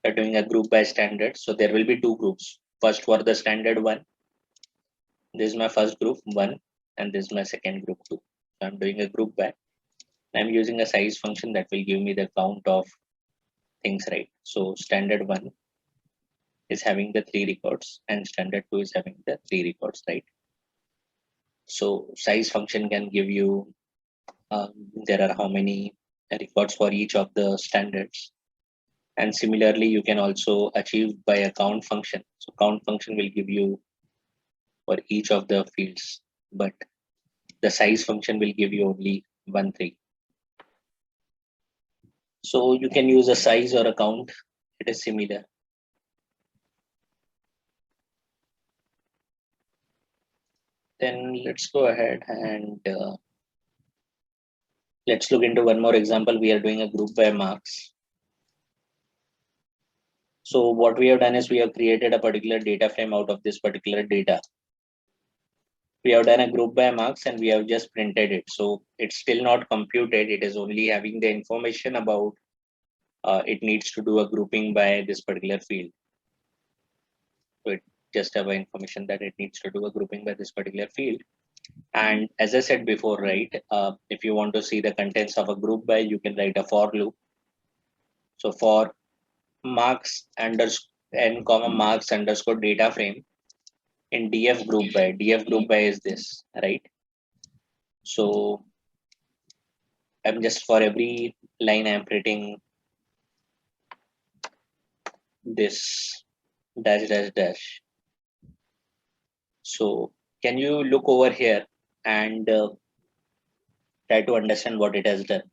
Speaker 1: You're doing a group by standard. So there will be 2 groups. First for the standard 1. This is my first group 1, and this is my second group 2. So I'm doing a group by. I'm using a size function that will give me the count of things, right? So standard 1 is having the 3 records and standard 2 is having the 3 records, right? So size function can give you there are how many records for each of the standards, and similarly you can also achieve by a count function. So count function will give you for each of the fields, but the size function will give you only 1 3. So you can use a size or a count. It is similar. Then let's go ahead and let's look into one more example. We are doing a group by marks. So what we have done is we have created a particular data frame out of this particular data. We have done a group by marks and we have just printed it. So it's still not computed. It is only having the information about it needs to do a grouping by this particular field. So it just have information that it needs to do a grouping by this particular field. And as I said before, right, if you want to see the contents of a group by, you can write a for loop. So for marks underscore n comma marks underscore data frame in df group by is this, right? So I'm just for every line I'm printing this dash dash dash. So can you look over here and try to understand what it has done?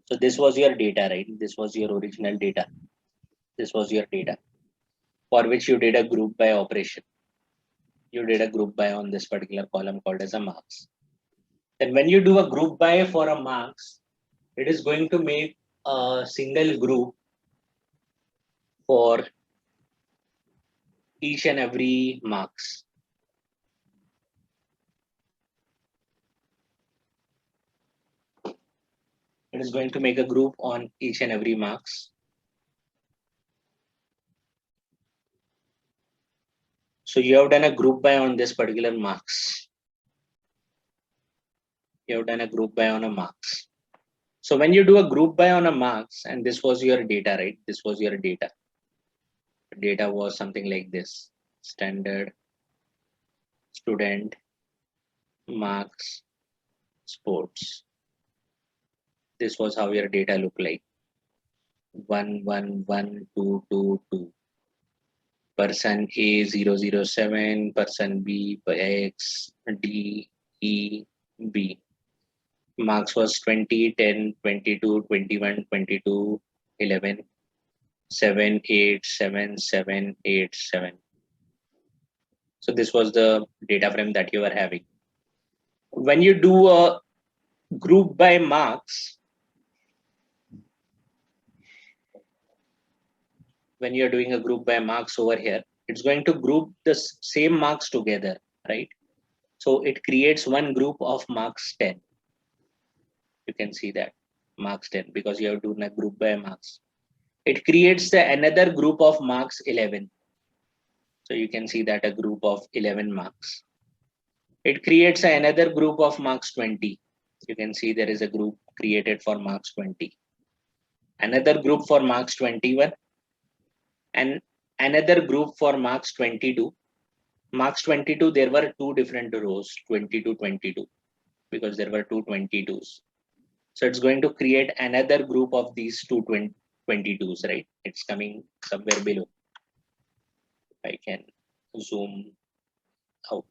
Speaker 1: So this was your data, right? This was your original data. This was your data for which you did a group by operation. You did a group by on this particular column called as a marks. Then when you do a group by for a marks, it is going to make a single group for each and every marks. It is going to make a group on each and every marks. So you have done a group by on this particular marks. You have done a group by on a marks. So when you do a group by on a marks, and this was your data, right? This was your data. Data was something like this: standard, student, marks, sports. This was how your data looked like. 1 1 1 2 2 2. Person A 007, person B X D E B. Marks was 20, 10, 22, 21, 22, 11. 7, 8, 7, 7, 8, 7. So this was the data frame that you were having. When you do a group by marks, when you're doing a group by marks over here, it's going to group the same marks together, right? So it creates one group of marks 10. You can see that marks 10 because you have done a group by marks. It creates another group of marks 11. So you can see that a group of 11 marks. It creates another group of marks 20. You can see there is a group created for marks 20. Another group for marks 21 and another group for marks 22. Marks 22, there were two different rows, 22, 22, because there were two 22s. So it's going to create another group of these two 22s, right? It's coming somewhere below. I can zoom out.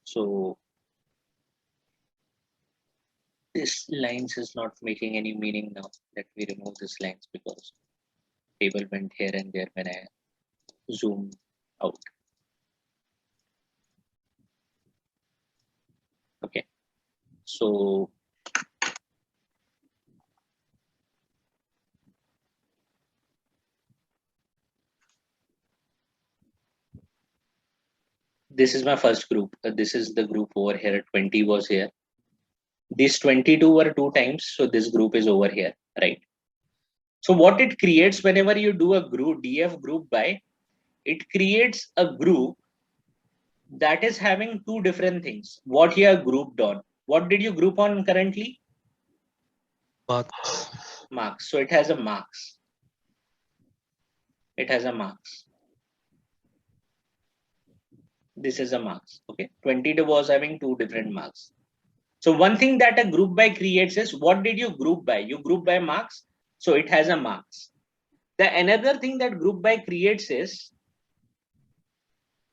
Speaker 1: So this lines is not making any meaning now. Let me remove this lines because table went here and there when I zoom out. Okay, so this is my first group. This is the group over here. 20 was here. These 22 were two times, so this group is over here, right? So what it creates whenever you do a group df group by, it creates a group that is having two different things. What you are grouped on? What did you group on currently?
Speaker 3: Marks.
Speaker 1: Marks. So it has a marks. It has a marks. This is a marks. Okay. 22 was having two different marks. So one thing that a group by creates is what did you group by? You group by marks. So it has a marks. The another thing that group by creates is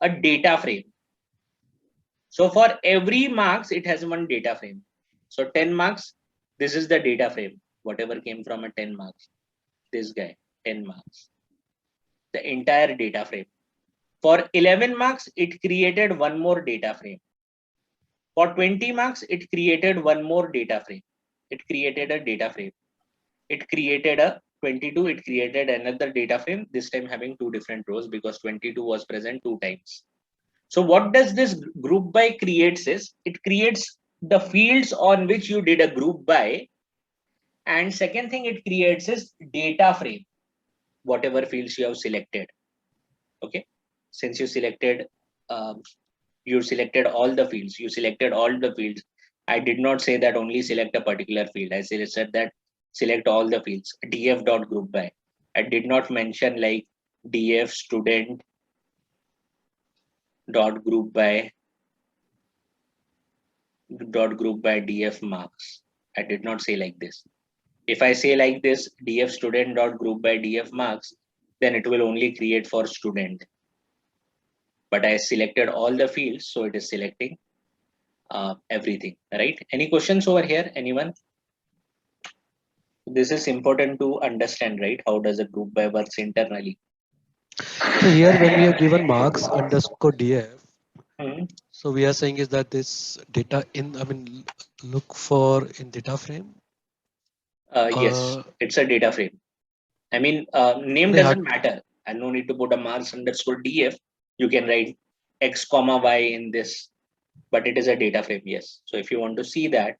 Speaker 1: a data frame. So for every marks, it has one data frame. So 10 marks, this is the data frame. Whatever came from a 10 marks, this guy, 10 marks. The entire data frame. For 11 marks, it created one more data frame. For 20 marks, it created one more data frame. It created a data frame. It created a 22, it created another data frame, this time having two different rows because 22 was present two times. So what does this group by creates is, it creates the fields on which you did a group by. And second thing it creates is data frame, whatever fields you have selected. Okay, since you selected all the fields, you selected all the fields. I did not say that only select a particular field. I said that select all the fields, df dot group by. I did not mention like df student dot group by df marks. I did not say like this. If I say like this, df student dot group by df marks, then it will only create for student. But I selected all the fields, so it is selecting everything, right? Any questions over here, anyone? This is important to understand, right? How does a group by works internally?
Speaker 3: So here when we have given marks underscore df,
Speaker 1: Hmm.
Speaker 3: so we are saying is that this data in, I mean, look for in data frame.
Speaker 1: Yes, it's a data frame. I mean, name doesn't matter. I no need to put a marks underscore df. You can write x comma y in this, but it is a data frame. Yes. So if you want to see that,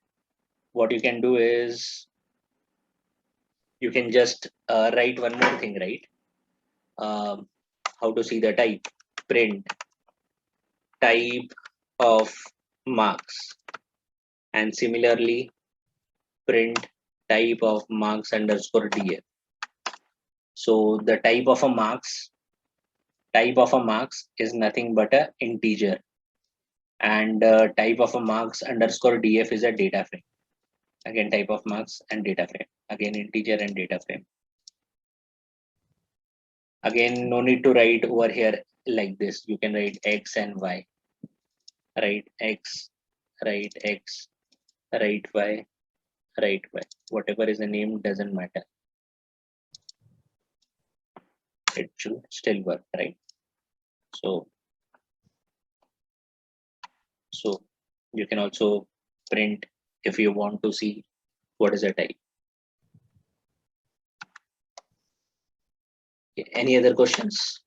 Speaker 1: what you can do is you can just write one more thing, right? How to see the type? Print type of marks, and similarly print type of marks underscore df. So the type of a marks is nothing but a integer, and type of a marks underscore df is a data frame. Again, type of marks and data frame, again integer and data frame. Again, no need to write over here like this. You can write X and Y. Write X, write X, write Y, write Y. Whatever is the name doesn't matter. It should still work, right? So you can also print if you want to see what is the type. Okay, any other questions?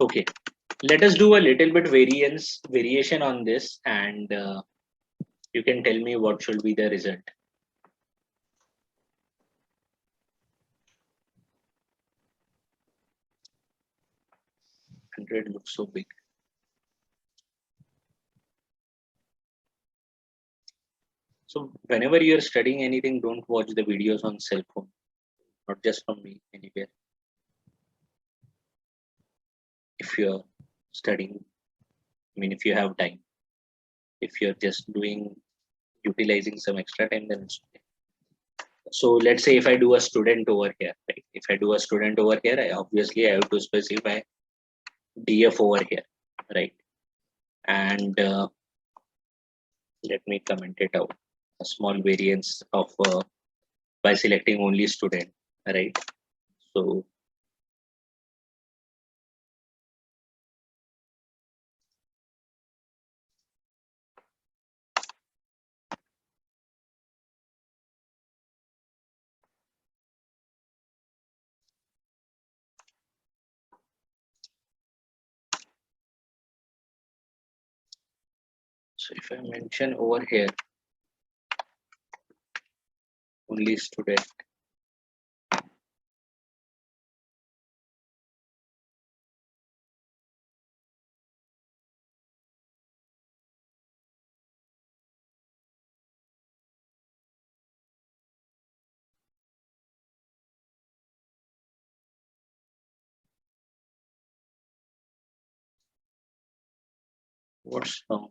Speaker 1: Okay, let us do a little bit variation on this, and you can tell me what should be the result. 100 looks so big. So whenever you're studying anything, don't watch the videos on cell phone, not just from me, anywhere. If you're studying, I mean, if you have time, if you're just utilizing some extra time, then it's okay. So let's say if I do a student over here, right? If I do a student over here, obviously I have to specify DF over here, right? And let me comment it out. A small variance of by selecting only student, right? So if I mention over here only student, what's wrong?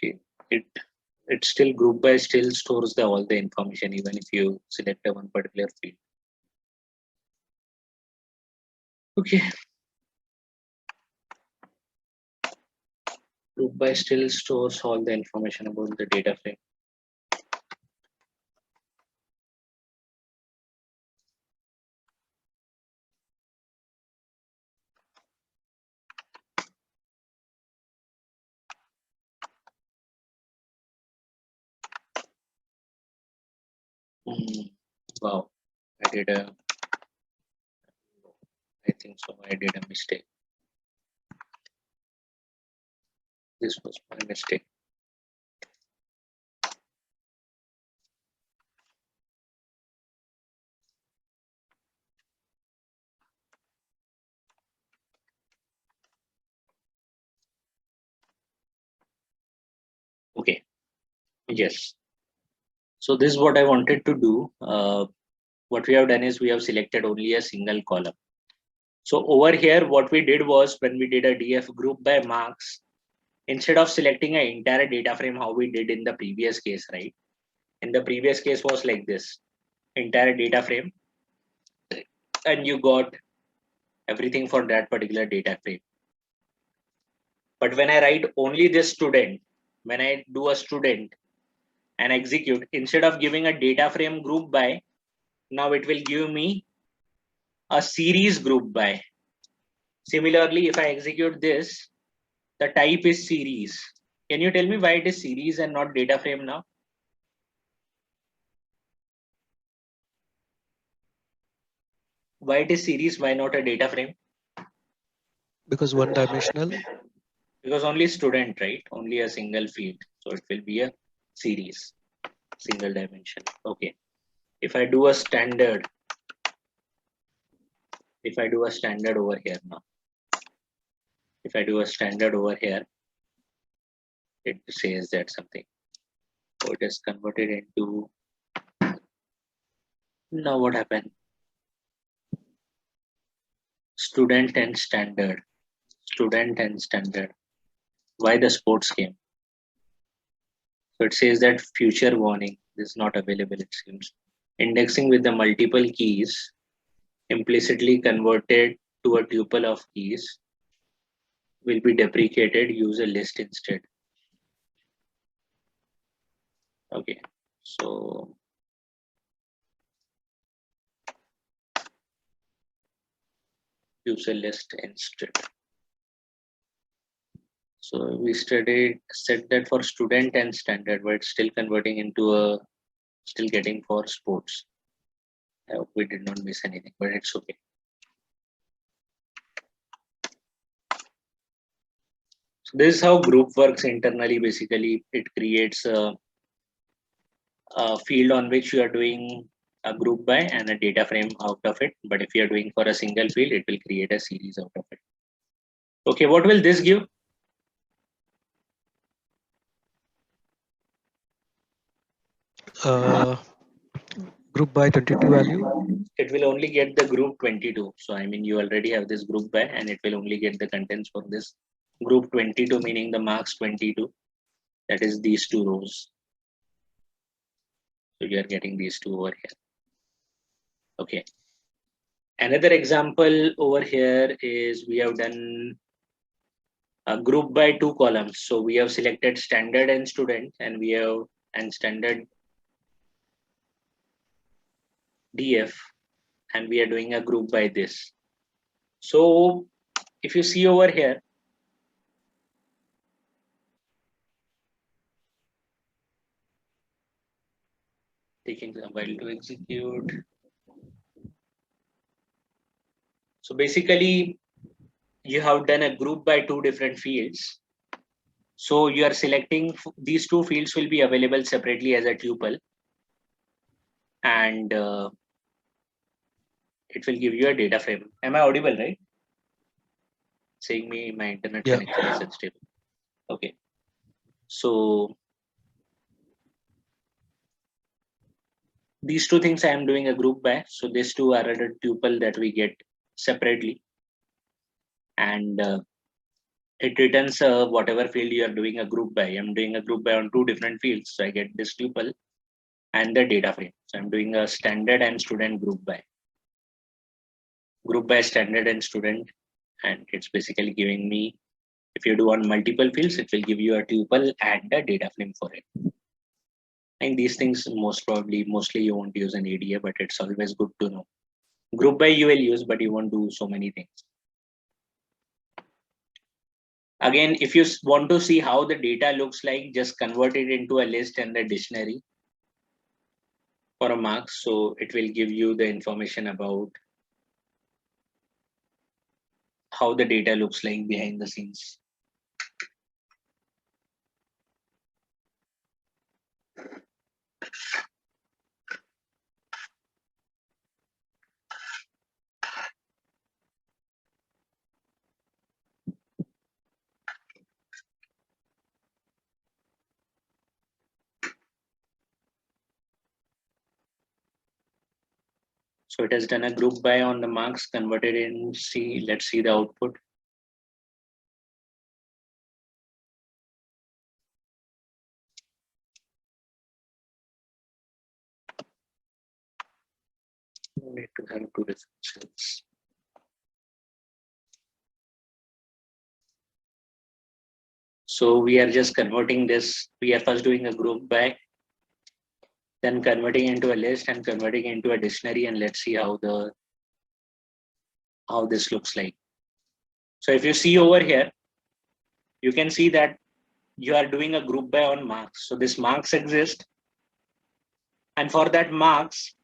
Speaker 1: Okay, it still group by still stores all the information even if you select a one particular field. Okay, group by still stores all the information about the data frame. Wow, I think so. I did a mistake. This was my mistake. Okay, yes. So this is what I wanted to do. What we have done is we have selected only a single column. So over here, what we did was when we did a DF group by marks, instead of selecting an entire data frame, how we did in the previous case, right? In the previous case was like this, entire data frame, and you got everything for that particular data frame. But when I write only this student, when I do a student and execute, instead of giving a data frame group by, now it will give me a series group by. Similarly, if I execute this, the type is series. Can you tell me why it is series and not data frame now? Why it is series, why not a data frame?
Speaker 3: Because one dimensional.
Speaker 1: Because only student, right? Only a single field. So it will be a series, single dimension. Okay. If I do a standard, over here now, if I do a standard over here, it says that something. So it is converted into, now what happened? Student and standard. Why the sports came? So it says that future warning is not available, it seems. Indexing with the multiple keys implicitly converted to a tuple of keys will be deprecated. Use a list instead. Okay, so use a list instead. So we said that for student and standard, but it's still converting into still getting for sports. I hope we did not miss anything, but it's okay. So this is how group works internally. Basically, it creates a field on which you are doing a group by and a data frame out of it. But if you are doing for a single field, it will create a series out of it. Okay, what will this give?
Speaker 3: Group by 22 value.
Speaker 1: It will only get the group 22. So I mean, you already have this group by, and it will only get the contents for this group 22, meaning the marks 22. That is these two rows. So you are getting these two over here. Okay. Another example over here is we have done a group by 2 columns. So we have selected standard and student, and we have standard DF, and we are doing a group by this. So if you see over here, taking a while to execute. So basically, you have done a group by 2 different fields. So you are selecting these 2 fields will be available separately as a tuple, and it will give you a data frame. Am I audible, right? Saying me my internet connection is unstable. Okay. So these 2 things I am doing a group by. So these 2 are a tuple that we get separately, and it returns whatever field you are doing a group by. I'm doing a group by on 2 different fields. So I get this tuple and the data frame. So I'm doing a standard and student group by. Group by standard and student. And it's basically giving me, if you do on multiple fields, it will give you a tuple and a data frame for it. And these things mostly you won't use an ADA, but it's always good to know. Group by you will use, but you won't do so many things. Again, if you want to see how the data looks like, just convert it into a list and a dictionary for a marks. So it will give you the information about how the data looks like behind the scenes. So it has done a group by on the marks, converted in C. Let's see the output. Need to have 2 different cells. So we are just converting this. We are first doing a group by, then converting into a list and converting into a dictionary, and let's see how this looks like. So if you see over here, you can see that you are doing a group by on marks. So this marks exist, and for that marks,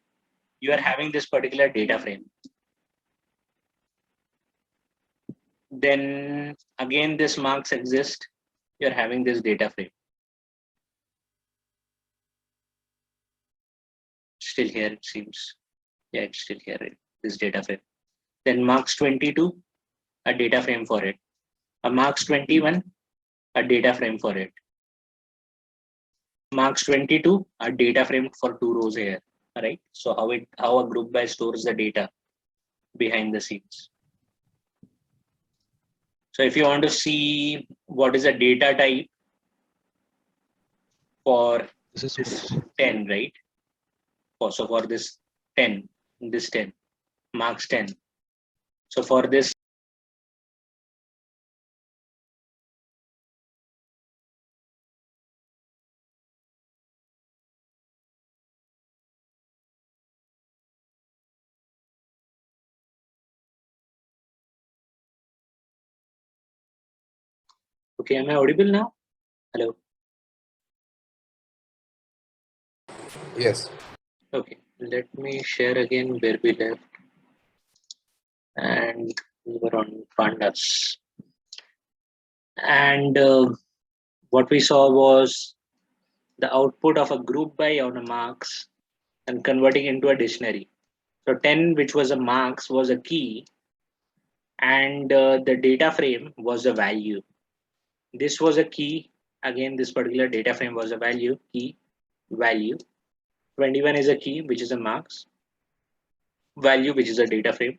Speaker 1: you are having this particular data frame. then again this marks exist. You're having this data frame. Still here, it seems. Yeah, it's still here, this data frame. Then marks 22, a data frame for it. A marks 21, a data frame for it. Marks 22, a data frame for 2 rows here. All right. So how a group by stores the data behind the scenes. So if you want to see what is a data type for this 10, right? So for this 10, marks 10. So for this, okay, am I audible now? Hello.
Speaker 5: Yes.
Speaker 1: Okay, let me share again where we left. And we were on Pandas. And what we saw was the output of a group by on a marks and converting into a dictionary. So 10, which was a marks, was a key, and the data frame was a value. This was a key. Again, this particular data frame was a value, key, value. 21 is a key, which is a marks, value, which is a data frame.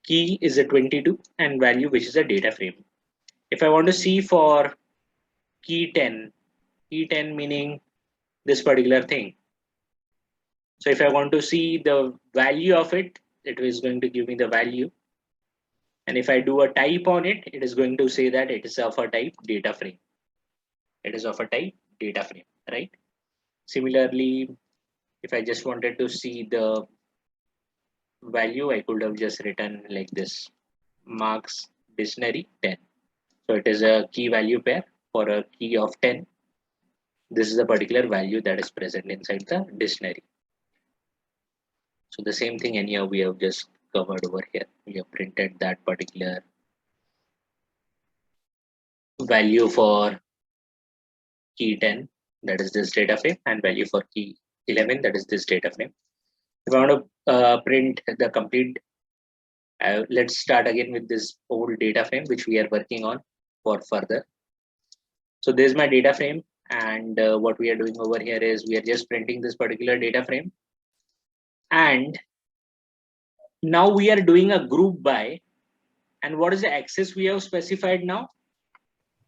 Speaker 1: Key is a 22, and value, which is a data frame. If I want to see for key 10 meaning this particular thing. So if I want to see the value of it, it is going to give me the value. And if I do a type on it, it is going to say that it is of a type data frame. It is of a type data frame, right? Similarly, if I just wanted to see the value, I could have just written like this, marks dictionary 10. So it is a key value pair for a key of 10. This is the particular value that is present inside the dictionary. So the same thing anyhow we have just covered over here. We have printed that particular value for key 10, that is this data frame, and value for key 11, that is this data frame. If I want to print the complete, let's start again with this old data frame which we are working on for further. So this is my data frame, and what we are doing over here is we are just printing this particular data frame, and now we are doing a group by, and what is the axis we have specified now?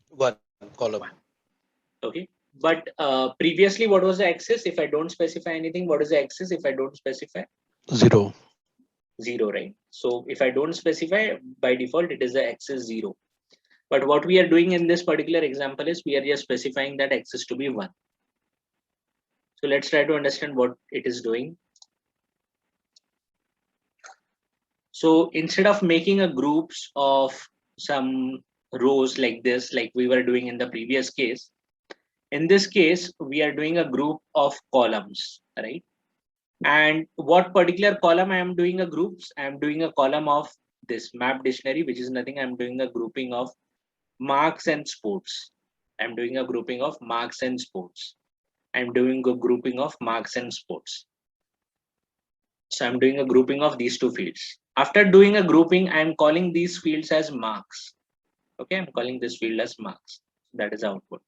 Speaker 3: One column.
Speaker 1: Okay, but previously what was the axis? If I don't specify anything, what is the axis if I don't specify?
Speaker 3: 0.
Speaker 1: 0, right? So if I don't specify, by default it is the axis 0. But what we are doing in this particular example is we are just specifying that axis to be 1. So let's try to understand what it is doing. So instead of making a groups of some rows like this, like we were doing in the previous case, in this case we are doing a group of columns, right? And what particular column I am doing a groups? I am doing a column of this map dictionary, which is nothing. I'm doing a grouping of marks and sports. I'm doing a grouping of marks and sports. I'm doing a grouping of marks and sports. So I'm doing a grouping of these two fields. After doing a grouping, I'm calling these fields as marks. Okay, I'm calling this field as marks. That is output.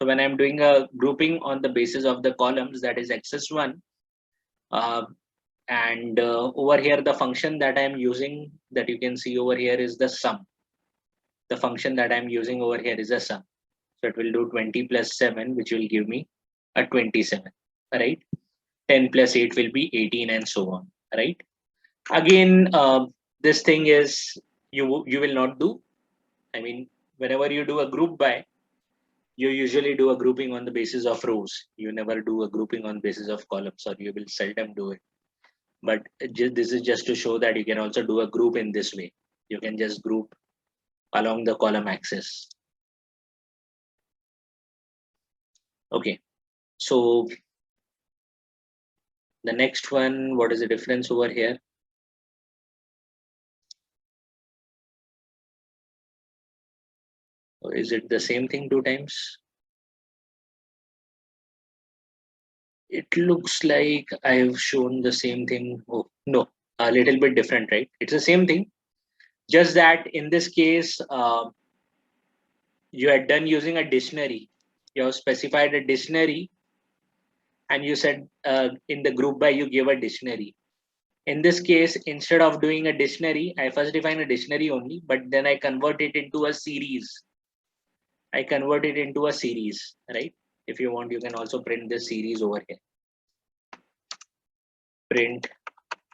Speaker 1: So when I'm doing a grouping on the basis of the columns, that is axis 1. And over here, the function that I'm using that you can see over here is the sum. The function that I'm using over here is a sum. So it will do 20 plus 7, which will give me a 27, right? 10 plus 8 will be 18 and so on, right? Again, this thing is you will not do. I mean, whenever you do a group by, you usually do a grouping on the basis of rows. You never do a grouping on basis of columns, or you will seldom do it. But this is just to show that you can also do a group in this way. You can just group along the column axis. Okay, so the next one, what is the difference over here? Or is it the same thing 2 times? It looks like I've shown the same thing. Oh, no, a little bit different, right? It's the same thing. Just that in this case, you had done using a dictionary. You have specified a dictionary and you said in the group by you gave a dictionary. In this case, instead of doing a dictionary, I first define a dictionary only, but then I convert it into a series. I convert it into a series, right? If you want, you can also print this series over here. Print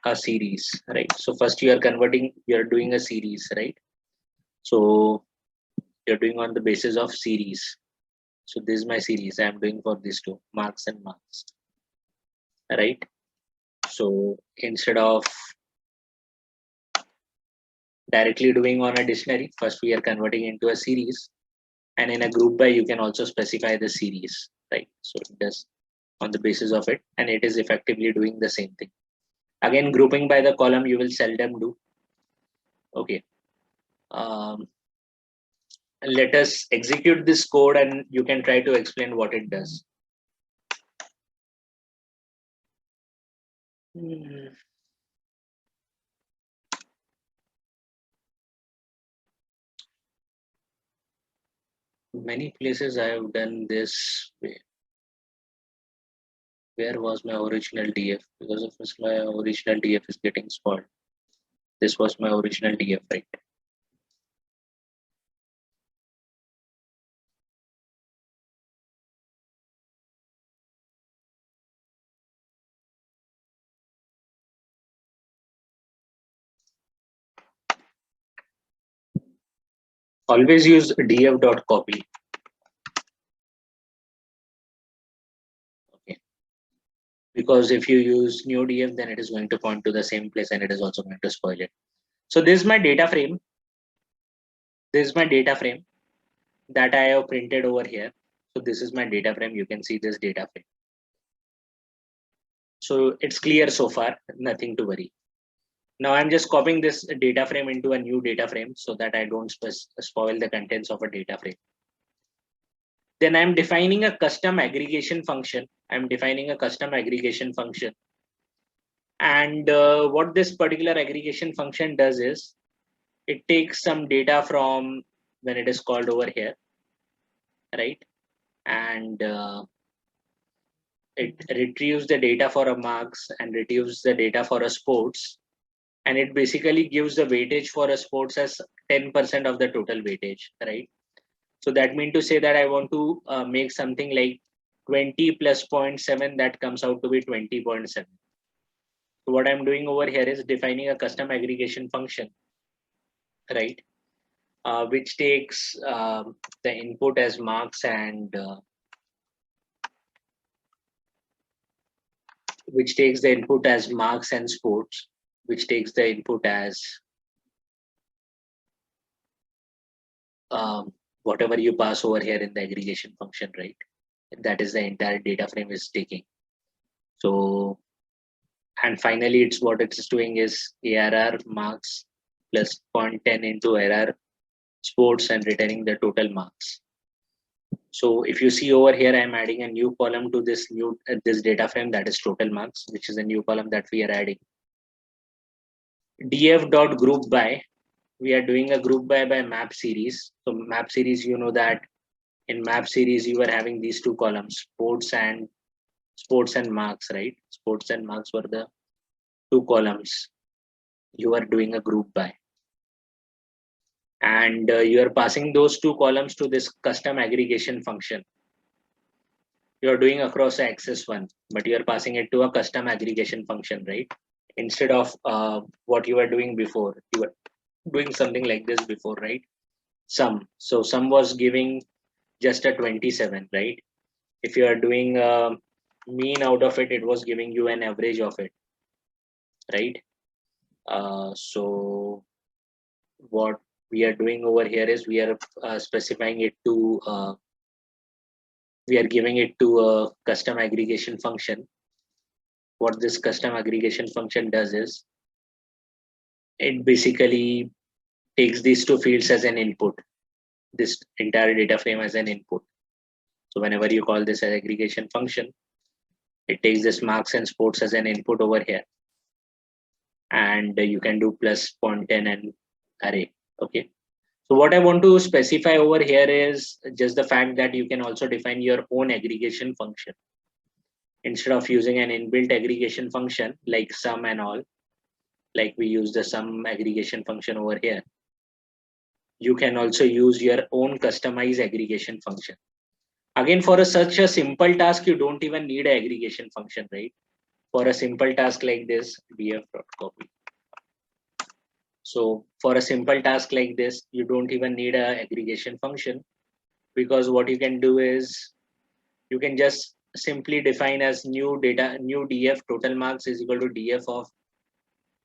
Speaker 1: a series, right? So first you are converting, you are doing a series, right? So you're doing on the basis of series. So this is my series I'm doing for these two, marks and marks, right? So instead of directly doing on a dictionary, first we are converting into a series, and in a group by you can also specify the series, right? So it does on the basis of it, and it is effectively doing the same thing. Again, grouping by the column you will seldom do. Okay. Let us execute this code and you can try to explain what it does. Many places I have done this way. Where was my original DF? Because of this, my original DF is getting spoiled. This was my original DF, right? Always use df.copy. Okay. Because if you use new df, then it is going to point to the same place and it is also going to spoil it. So this is my data frame. This is my data frame that I have printed over here. So this is my data frame. You can see this data frame. So it's clear so far, nothing to worry. Now I'm just copying this data frame into a new data frame so that I don't spoil the contents of a data frame. Then I'm defining a custom aggregation function. I'm defining a custom aggregation function. And what this particular aggregation function does is it takes some data from when it is called over here, right? And it retrieves the data for a marks and retrieves the data for a sports. And it basically gives the weightage for a sports as 10% of the total weightage, right? So that means to say that I want to make something like 20 plus 0.7, that comes out to be 20.7. So what I'm doing over here is defining a custom aggregation function, right? Which takes the input as marks and which takes the input as marks and sports, which takes the input as whatever you pass over here in the aggregation function, right? That is the entire data frame is taking. So, and finally, it's what it's doing is ARR marks plus 0.10 into ARR sports and returning the total marks. So if you see over here, I'm adding a new column to this new this data frame, that is total marks, which is a new column that we are adding. df.group by, we are doing a group by map series. So map series, you know that in map series you were having these two columns, sports and marks, right? Sports and marks were the two columns you are doing a group by, and you are passing those two columns to this custom aggregation function. You are doing across axis one, but you are passing it to a custom aggregation function, right? Instead of what you were doing before, you were doing something like this before, right? Sum. So sum was giving just a 27, right? If you are doing a mean out of it, it was giving you an average of it, right? So what we are doing over here is we are specifying it to we are giving it to a custom aggregation function. What this custom aggregation function does is it basically takes these two fields as an input. this entire data frame as an input. So whenever you call this as aggregation function, it takes this marks and sports as an input over here. And you can do plus .10 and array. Okay. So what I want to specify over here is just the fact that you can also define your own aggregation function. Instead of using an inbuilt aggregation function like sum and all, like we use the sum aggregation function over here, you can also use your own customized aggregation function. Again, for such a simple task, you don't even need an aggregation function, right? For a simple task like this, df.copy. So for a simple task like this, you don't even need an aggregation function, because what you can do is you can just simply define as new df total marks is equal to df of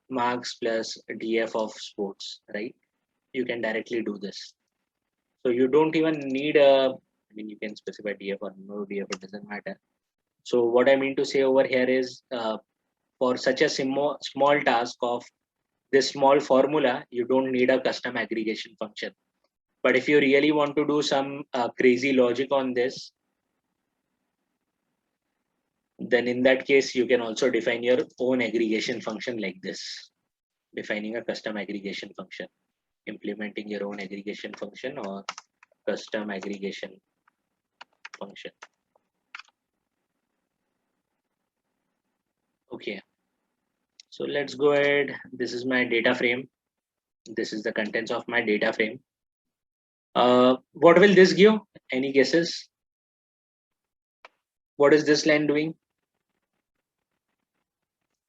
Speaker 1: marks plus df of sports, right? You can directly do this. So you don't even need you can specify df or no df, it doesn't matter. So what I mean to say over here is for such a small task of this small formula, you don't need a custom aggregation function. But if you really want to do some crazy logic on this, then in that case, you can also define your own aggregation function like this, defining a custom aggregation function, implementing your own aggregation function or custom aggregation function. Okay. So let's go ahead. This is my data frame. This is the contents of my data frame. What will this give? Any guesses? What is this line doing?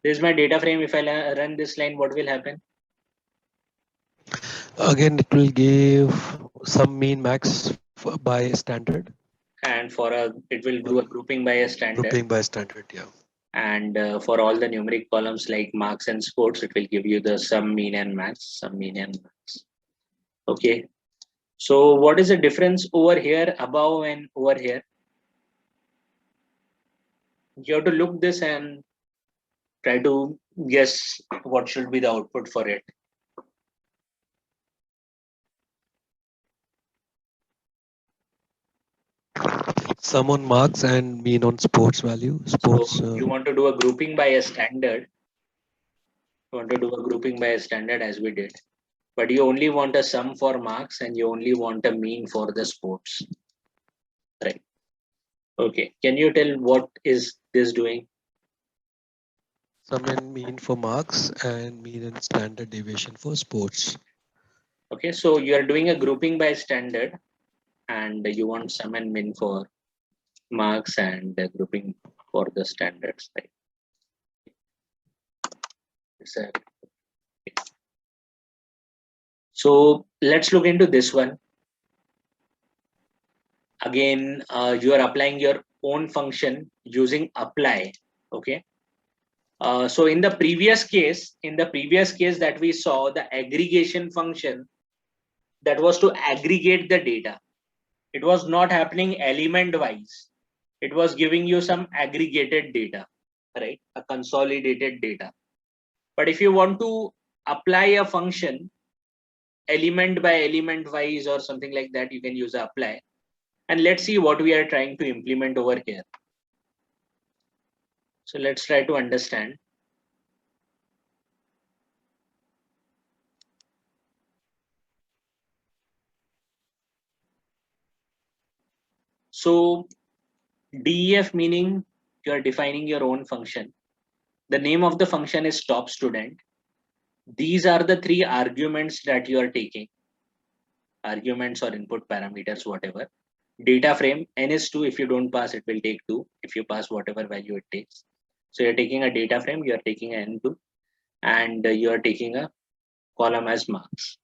Speaker 1: This is my data frame. If I run this line, what will happen?
Speaker 3: Again, it will give some mean max by standard.
Speaker 1: And it will do a grouping by a standard.
Speaker 3: Grouping by standard, yeah.
Speaker 1: And for all the numeric columns like marks and sports, it will give you the sum, mean, and max. Sum, mean, and max. Okay. So what is the difference over here, above and over here? You have to look this and try to guess what should be the output for it.
Speaker 3: Sum on marks and mean on sports value. Sports.
Speaker 1: So you want to do a grouping by a standard. You want to do a grouping by a standard as we did. But you only want a sum for marks and you only want a mean for the sports. Right. Okay. Can you tell what is this doing?
Speaker 3: Sum and mean for marks and mean and standard deviation for sports.
Speaker 1: Okay. So you are doing a grouping by standard and you want sum and min for marks and grouping for the standards, right? So let's look into this one. Again, you are applying your own function using apply. Okay. So in the previous case that we saw, the aggregation function that was to aggregate the data. It was not happening element wise. It was giving you some aggregated data, right? A consolidated data. But if you want to apply a function element by element wise or something like that, you can use apply. And let's see what we are trying to implement over here. So let's try to understand. So DEF meaning you are defining your own function. The name of the function is top student. These are the three arguments that you are taking. Arguments or input parameters, whatever. Data frame, n is 2. If you don't pass, it will take 2. If you pass, whatever value it takes. So you're taking a data frame, you are taking an n2, and you are taking a column as marks.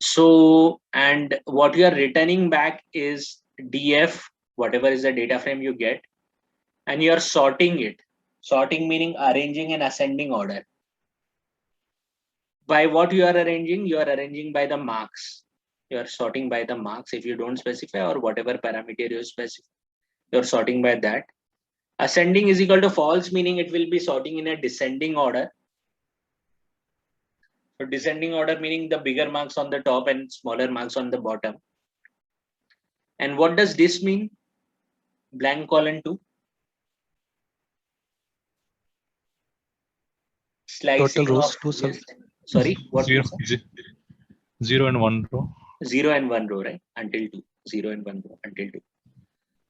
Speaker 1: So, and what you are returning back is df, whatever is the data frame you get, and you are sorting it. Sorting meaning arranging in ascending order. By what you are arranging? You are arranging by the marks. You are sorting by the marks. If you don't specify or whatever parameter you specify, you're sorting by that. Ascending is equal to false, meaning it will be sorting in a descending order. So descending order meaning the bigger marks on the top and smaller marks on the bottom. And what does this mean? Blank colon 2. Slicing
Speaker 3: Total rows,
Speaker 1: of,
Speaker 3: two cell.
Speaker 1: yes. Sorry, what?
Speaker 2: Zero, 0 and 1 row.
Speaker 1: 0 and 1 row, right? Until 2. 0 and 1 row until 2.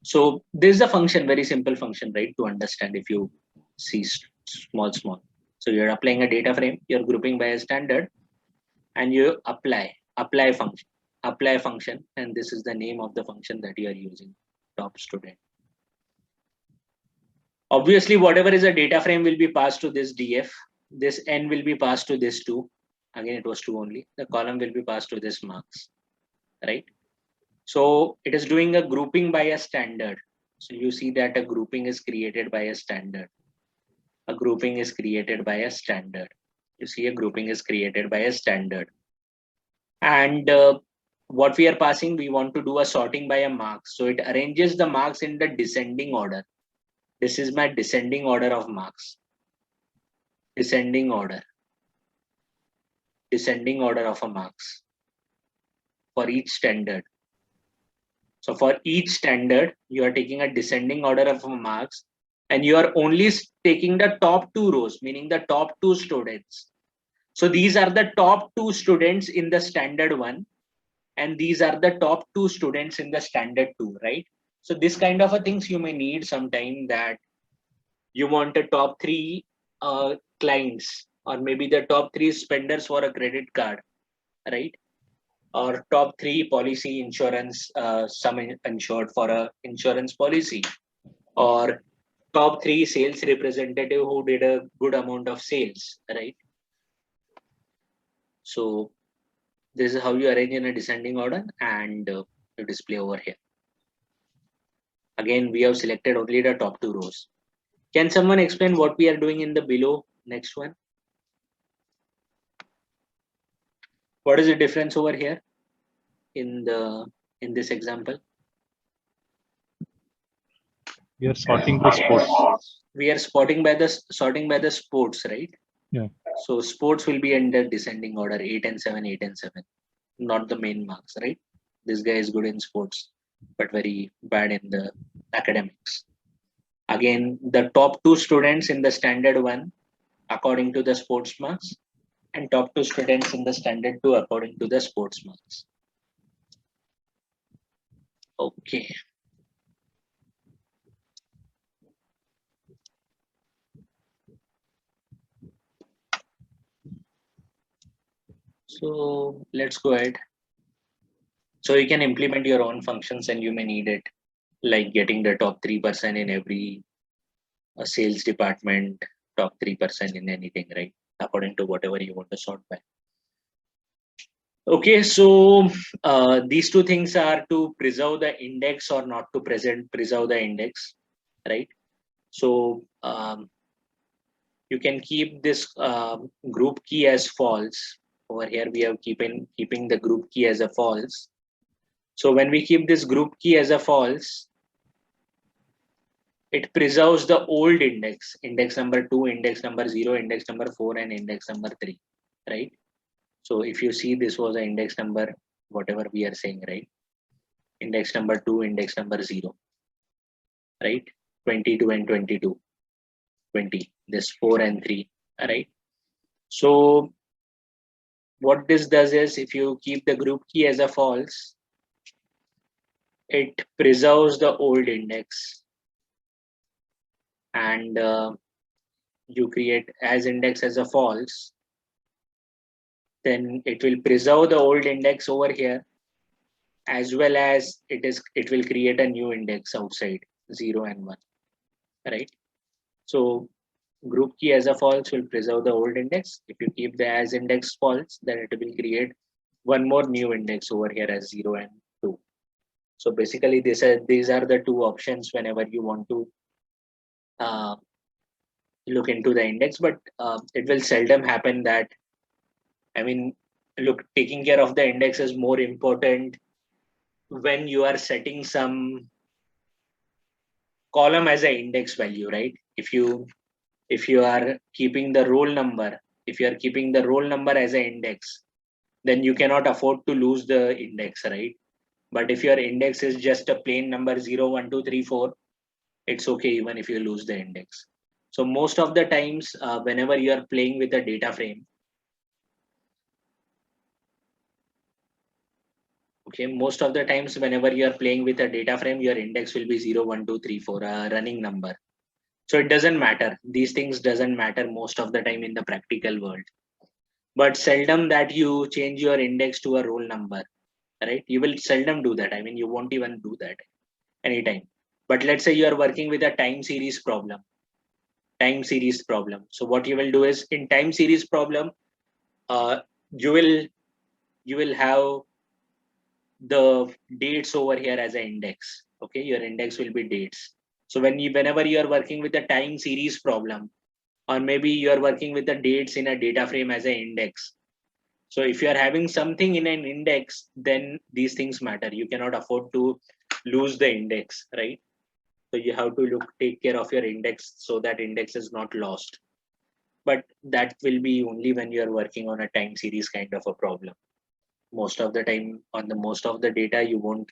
Speaker 1: So this is a function, very simple function, right? To understand if you see small. So you're applying a data frame, you're grouping by a standard, and you apply function, and this is the name of the function that you are using, top student. Obviously, whatever is a data frame will be passed to this df. This n will be passed to this 2. Again, it was 2 only. The column will be passed to this marks, right? So it is doing a grouping by a standard. So you see that a grouping is created by a standard. A grouping is created by a standard. You see a grouping is created by a standard. And what we are passing, we want to do a sorting by a marks. So it arranges the marks in the descending order. This is my descending order of marks. Descending order of a marks for each standard. So for each standard, you are taking a descending order of marks, and you are only taking the top 2 rows, meaning the top 2 students. So these are the top 2 students in the standard 1, and these are the top 2 students in the standard 2, right? So this kind of a things you may need sometime, that you want a top 3 clients, or maybe the top 3 spenders for a credit card, right? Or top 3 policy insurance, some insured for a insurance policy, or top 3 sales representative who did a good amount of sales, right? So this is how you arrange in a descending order, and you display over here. Again, we have selected only the top 2 rows. Can someone explain what we are doing in the below next one? What is the difference over here in this example?
Speaker 2: We are sorting by sports.
Speaker 1: We are sorting by the sports, right?
Speaker 2: Yeah.
Speaker 1: So sports will be under descending order, 8 and 7, 8 and 7, not the main marks, right? This guy is good in sports, but very bad in the academics. Again, the top 2 students in the standard 1 according to the sports marks, and top 2 students in the standard 2 according to the sports marks. Okay. So let's go ahead. So you can implement your own functions, and you may need it, like getting the top 3% in every sales department, top 3% in anything, right? According to whatever you want to sort by. Okay, so these 2 things are to preserve the index or not to preserve the index, right? So you can keep this group key as false. Over here we have keeping the group key as a false. So when we keep this group key as a false, it preserves the old index number 2, index number 0, index number 4, and index number 3, right? So if you see, this was the index number, whatever we are saying, right? Index number 2, index number 0, right? 22 and 22, 20, this 4 and 3, right? So what this does is, if you keep the group key as a false, it preserves the old index, and you create as index as a false, then it will preserve the old index over here, as well as it will create a new index outside 0 and 1, right? So group key as a false will preserve the old index. If you keep the as index false, then it will create one more new index over here as 0 and 2. So basically these are the 2 options whenever you want to look into the index, but it will seldom happen that, I mean, look, taking care of the index is more important when you are setting some column as an index value, right? If you are keeping the roll number if you are keeping the roll number as an index, then you cannot afford to lose the index, right? But if your index is just a plain number 0, 1, 2, 3, 4, it's okay even if you lose the index. So most of the times, whenever you are playing with a data frame, okay, most of the times whenever you are playing with a data frame, your index will be 0, 1, 2, 3, 4, a running number. So it doesn't matter. These things doesn't matter most of the time in the practical world. But seldom that you change your index to a roll number, right? You will seldom do that. I mean, you won't even do that anytime. But let's say you are working with a time series problem. So what you will do is in time series problem, you will have the dates over here as an index. Okay, your index will be dates. So whenever you are working with a time series problem, or maybe you are working with the dates in a data frame as an index. So if you are having something in an index, then these things matter. You cannot afford to lose the index, right? So you have to take care of your index so that index is not lost. But that will be only when you are working on a time series kind of a problem. Most of the time, on the most of the data, you won't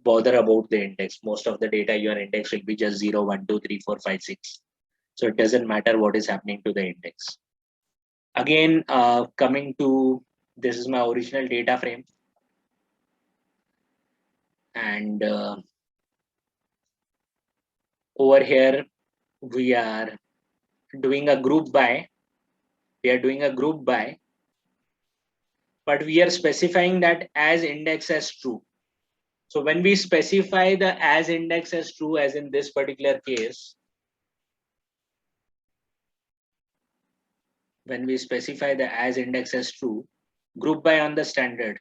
Speaker 1: bother about the index. Most of the data, your index will be just 0, 1, 2, 3, 4, 5, 6. So it doesn't matter what is happening to the index. Again, coming to, this is my original data frame. And over here, we are doing a group by. But we are specifying that as index as true. So when we specify the as index as true, as in this particular case, when we specify the as index as true, group by on the standard.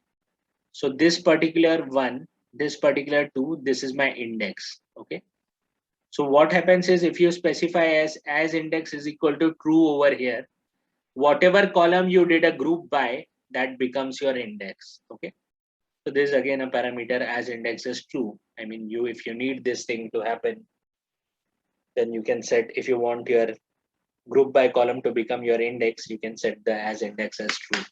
Speaker 1: So this particular one, this particular two, this is my index. Okay. So what happens is if you specify as index is equal to true over here, whatever column you did a group by, that becomes your index. Okay. So this is again a parameter as index is true. I mean, if you need this thing to happen, then you can set, if you want your group by column to become your index, you can set the as index as true.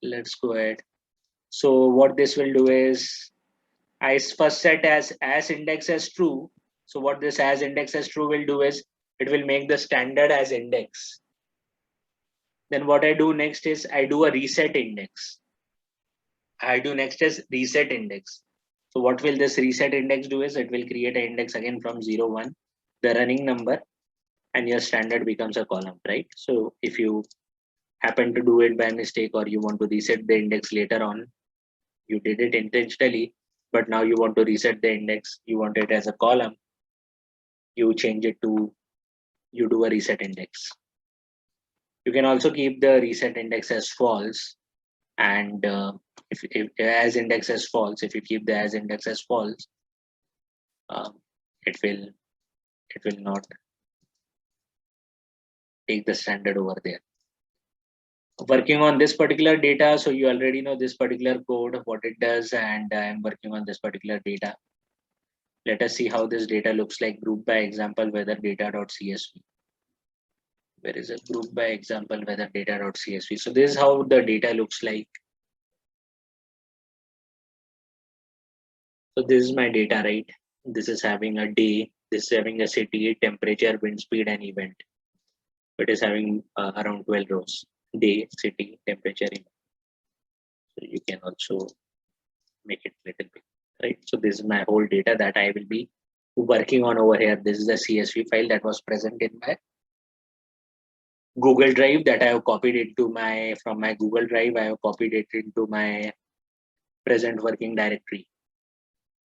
Speaker 1: Let's go ahead. So what this will do is I first set as index as true. So what this as index as true will do is it will make the standard as index. Then what I do next is I do a reset index. So what will this reset index do is it will create an index again from 0, 1, the running number, and your standard becomes a column, right? So if you happen to do it by mistake or you want to reset the index later on, you did it intentionally, but now you want to reset the index, you want it as a column, you change it to, you do a reset index. You can also keep the reset index as false, and if as index as false, if you keep the as index as false, it will not take the standard over there. Working on this particular data, so you already know this particular code, what it does, and I'm working on this particular data. Let us see how this data looks like. Group by example weather data.csv. Where is a group by example weather data.csv? So this is how the data looks like. So this is my data, right? This is having a day, this is having a city, temperature, wind speed, and event. It is having around 12 rows. Day, city, temperature, event. So you can also make it a little bit, right? So this is my whole data that I will be working on over here. This is the CSV file that was present in my Google Drive that I have copied into from my Google Drive. I have copied it into my present working directory.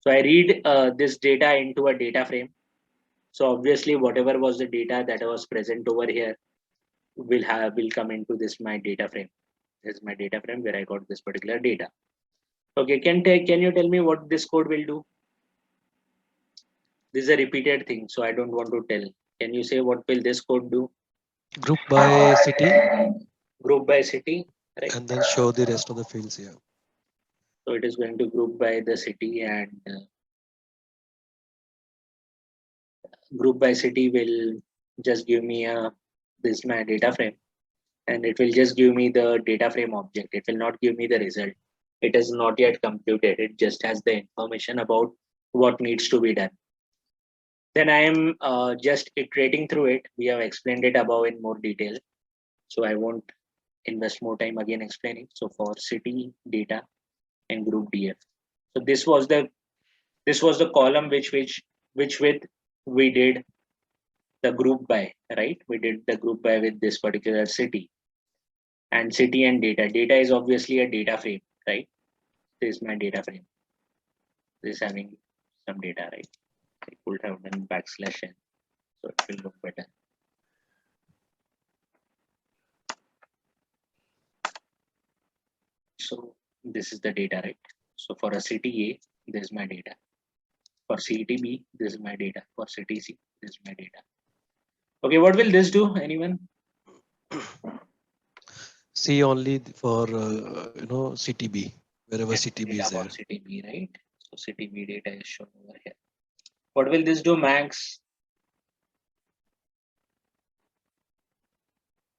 Speaker 1: So I read this data into a data frame. So obviously whatever was the data that was present over here will come into this my data frame. This is my data frame where I got this particular data. Okay, can you tell me what this code will do? This is a repeated thing, so I don't want to tell. Can you say what will this code do?
Speaker 3: Group by city.
Speaker 1: Group by city, right?
Speaker 3: And then show the rest of the fields here.
Speaker 1: So it is going to group by the city and group by city will just give me this my data frame, and it will just give me the data frame object. It will not give me the result. It is not yet computed. It just has the information about what needs to be done. Then I am just iterating through it. We have explained it above in more detail, so I won't invest more time again explaining. So for city, data, and group DF. So this was the column which with we did the group by, right? We did the group by with this particular city, and city and data. Data is obviously a data frame, right? This is my data frame. This is having some data, right? I could have done \n, so it will look better. So this is the data, right? So for a city A, this is my data. For city B, this is my data. For city C, this is my data. Okay, what will this do? Anyone?
Speaker 3: See only for CTB, wherever
Speaker 1: Yeah,
Speaker 3: CTB
Speaker 1: data
Speaker 3: is there.
Speaker 1: for city B, right? So city B data is shown over here. What will this do, Max?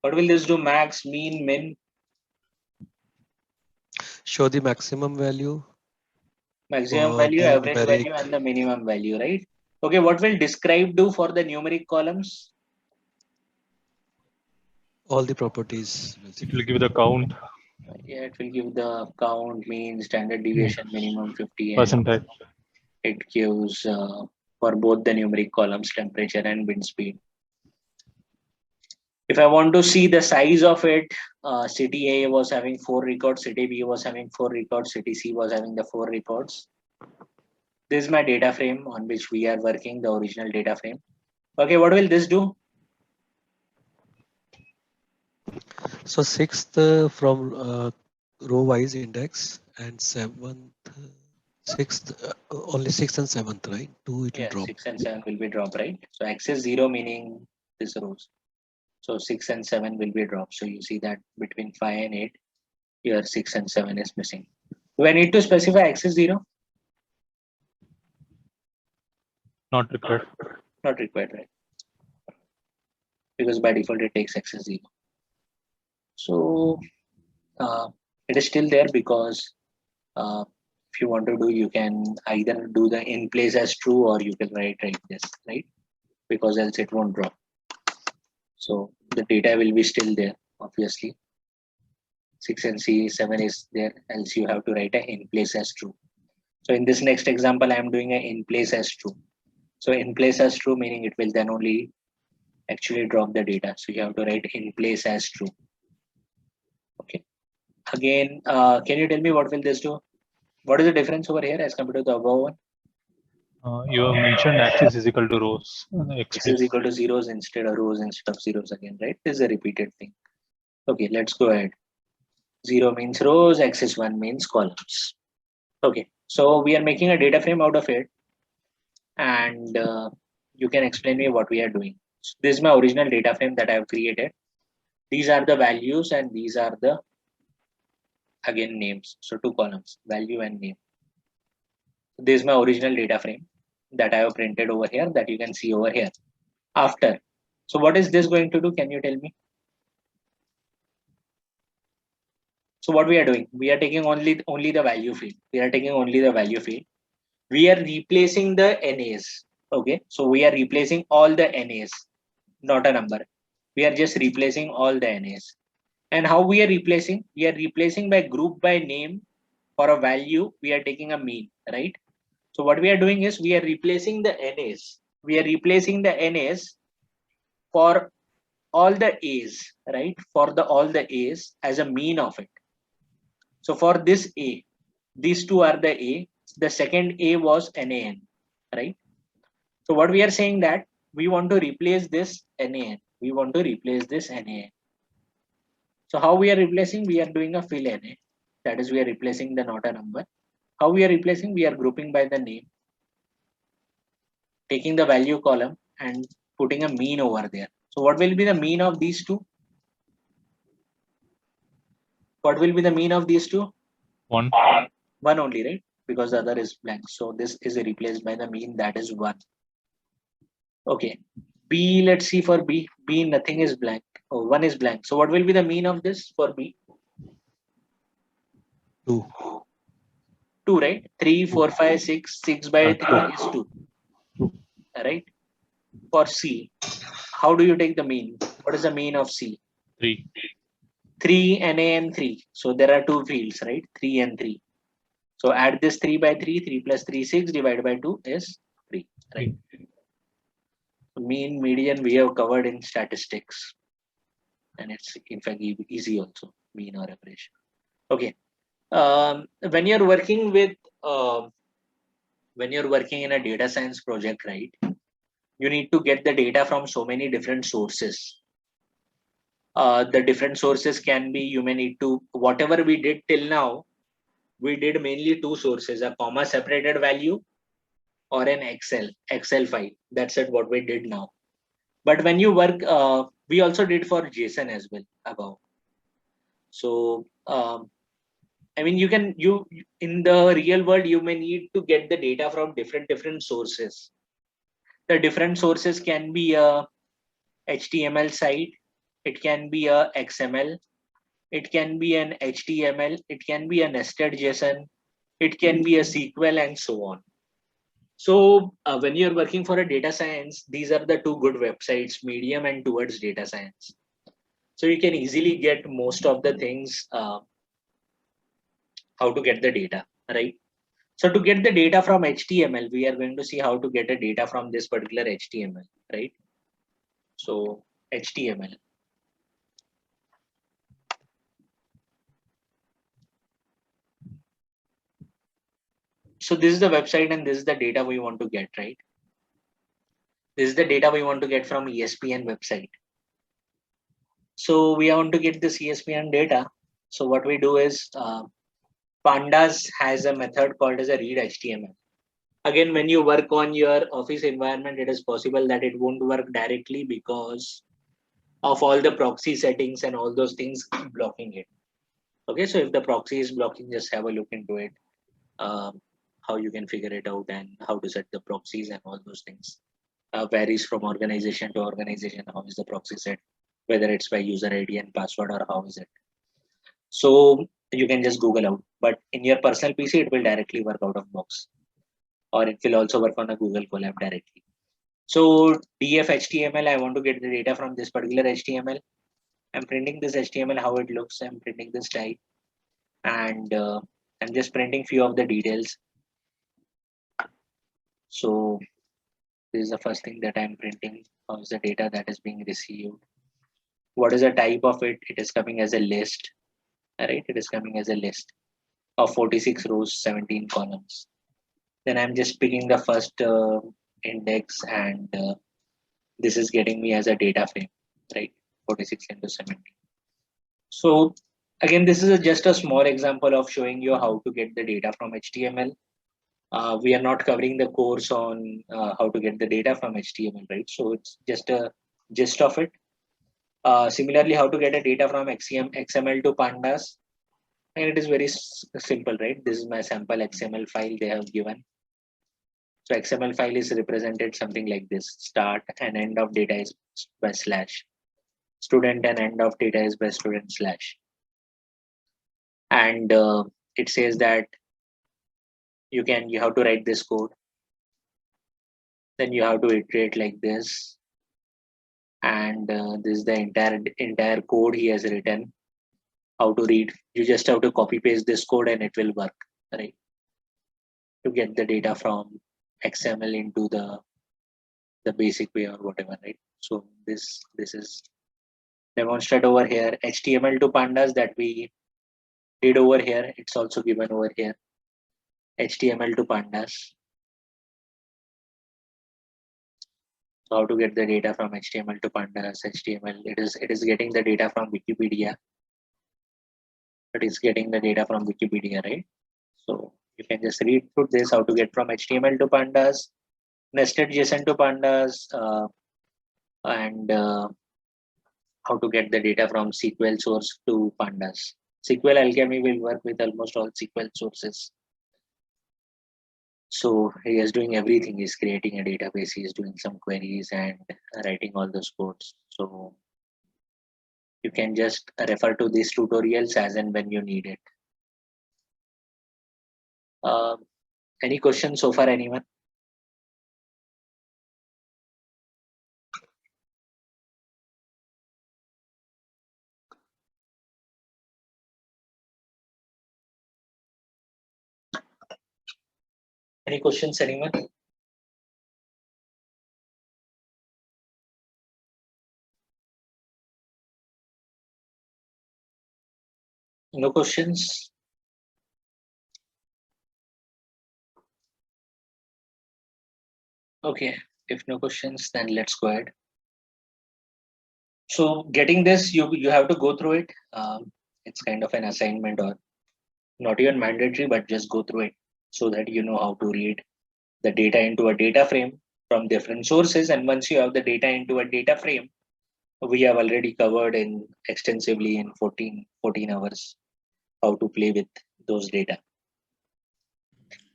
Speaker 1: What will this do, Max, mean, min?
Speaker 3: Show the maximum value.
Speaker 1: Maximum
Speaker 3: For
Speaker 1: value,
Speaker 3: the
Speaker 1: average
Speaker 3: numeric.
Speaker 1: value, and the minimum value, right? Okay, what will describe do for the numeric columns?
Speaker 3: All the properties.
Speaker 2: It will give the count,
Speaker 1: Yeah, it will give the count, mean, standard deviation, minimum 50, and
Speaker 2: percentage.
Speaker 1: it gives for both the numeric columns temperature and wind speed. If I want to see the size of it, city A was having 4 records, city B was having 4 records, city C was having the 4 records. This is my data frame on which we are working, the original data frame. Okay, what will this do?
Speaker 3: So sixth from row wise index, and only sixth and seventh, right? 2 it will
Speaker 1: Yeah,
Speaker 3: drop.
Speaker 1: 6 and 7 will be dropped, right? So axis 0 meaning this rows. So 6 and 7 will be dropped. So you see that between 5 and 8, here 6 and 7 is missing. Do I need to specify axis 0?
Speaker 2: Not required.
Speaker 1: Not required, right? Because by default it takes axis 0. So it is still there because if you want to do, you can either do the in place as true, or you can write this, right? Because else it won't drop. So the data will be still there, obviously. 6 and 7 is there, else you have to write a in place as true. So in this next example, I am doing a in place as true. So in place as true meaning it will then only actually drop the data. So you have to write in place as true. Okay. Again, can you tell me what will this do? What is the difference over here as compared to the above one?
Speaker 2: You have mentioned axis is equal to rows.
Speaker 1: X is equal to zeros instead of rows instead of zeros again, right? This is a repeated thing. Okay, let's go ahead. 0 means rows, axis 1 means columns. Okay, so we are making a data frame out of it, and you can explain me what we are doing. So this is my original data frame that I have created. These are the values, and these are the again names. So 2 columns, value and name. This is my original data frame that I have printed over here, that you can see over here. After, so what is this going to do? Can you tell me? So what we are doing, we are taking only the value field. We are taking only the value field. We are replacing the NAs. Okay, so we are replacing all the NAs, not a number. We are just replacing all the NAs. And how we are replacing? We are replacing by group by name. For a value, we are taking a mean, right? So what we are doing is we are replacing the NAs. We are replacing the NAs for all the A's, right? For the all the A's as a mean of it. So for this A, these two are the A. The second A was NAN, right? So what we are saying that we want to replace this NAN. We want to replace this NAN. So how we are replacing? We are doing a fill NA. That is, we are replacing the not a number. How we are replacing? We are grouping by the name, taking the value column and putting a mean over there. So what will be the mean of these two? What will be the mean of these two?
Speaker 2: 1.
Speaker 1: One only, right? Because the other is blank. So this is replaced by the mean, that is 1. Okay. B, let's see for B. B, nothing is blank. Oh, one is blank. So what will be the mean of this for B?
Speaker 3: 2.
Speaker 1: 2, right? 3, 4, 5, 6. 6 by 3 is 2. Right? For C, how do you take the mean? What is the mean of C?
Speaker 2: 3.
Speaker 1: 3, NA, and 3. So there are two fields, right? 3 and 3. So add this 3 by 3. 3 plus 3, 6. Divided by 2 is 3. Right? Mean, median, we have covered in statistics. And it's in fact easy also, mean or average. Okay. When you're working with when you're working in a data science project, right, you need to get the data from so many different sources. The different sources can be, you may need to, whatever we did till now, we did mainly two sources, a comma separated value or an Excel file. That's it, what we did now. But when you work, we also did for JSON as well above. So I mean, you in the real world, you may need to get the data from different sources. The different sources can be a HTML site, it can be a XML, it can be an HTML, it can be a nested JSON, it can be a SQL, and so on. So when you're working for a data science, these are the two good websites, Medium and Towards Data Science. So you can easily get most of the things, how to get the data, right? So to get the data from HTML, we are going to see how to get the data from this particular HTML, right? So HTML. So this is the website and this is the data we want to get, right? This is the data we want to get from ESPN website. So we want to get this ESPN data. So what we do is Pandas has a method called as a read HTML. Again, when you work on your office environment, it is possible that it won't work directly because of all the proxy settings and all those things blocking it. Okay, so if the proxy is blocking, just have a look into it, how you can figure it out and how to set the proxies and all those things. Varies from organization to organization, how is the proxy set, whether it's by user ID and password or how is it. So you can just Google out, but in your personal PC, it will directly work out of box, or it will also work on a Google Colab directly. So df HTML, I want to get the data from this particular HTML. I'm printing this HTML, how it looks. I'm printing this type, and I'm just printing few of the details. So this is the first thing that I'm printing. How is the data that is being received? What is the type of it? It is coming as a list. Right? It is coming as a list of 46 rows, 17 columns. Then I'm just picking the first index, and this is getting me as a data frame, right? 46 into 17. So again, this is just a small example of showing you how to get the data from HTML. We are not covering the course on how to get the data from HTML, right? So it's just a gist of it. Similarly, how to get a data from XML to Pandas. And it is very simple, right? This is my sample XML file they have given. So XML file is represented something like this. Start and end of data is by slash. Student and end of data is by student slash. And it says that you have to write this code. Then you have to iterate like this. And this is the entire code he has written. How to read. You just have to copy paste this code and it will work, right? To get the data from XML into the basic way or whatever, right? So this is demonstrated over here. HTML to Pandas that we did over here. It's also given over here. HTML to Pandas. So how to get the data from HTML to Pandas? HTML. It is getting the data from Wikipedia. It is getting the data from Wikipedia, right? So you can just read through this. How to get from HTML to Pandas, nested JSON to Pandas, and how to get the data from SQL source to Pandas. SQL Alchemy will work with almost all SQL sources. So he is doing everything. He's creating a database. He's doing some queries and writing all those codes. So you can just refer to these tutorials as and when you need it. Any questions so far, anyone? Any questions, anyone? No questions? Okay, if no questions, then let's go ahead. So getting this, you have to go through it. It's kind of an assignment, or not even mandatory, but just go through it so that you know how to read the data into a data frame from different sources. And once you have the data into a data frame, we have already covered in extensively in 14 hours how to play with those data.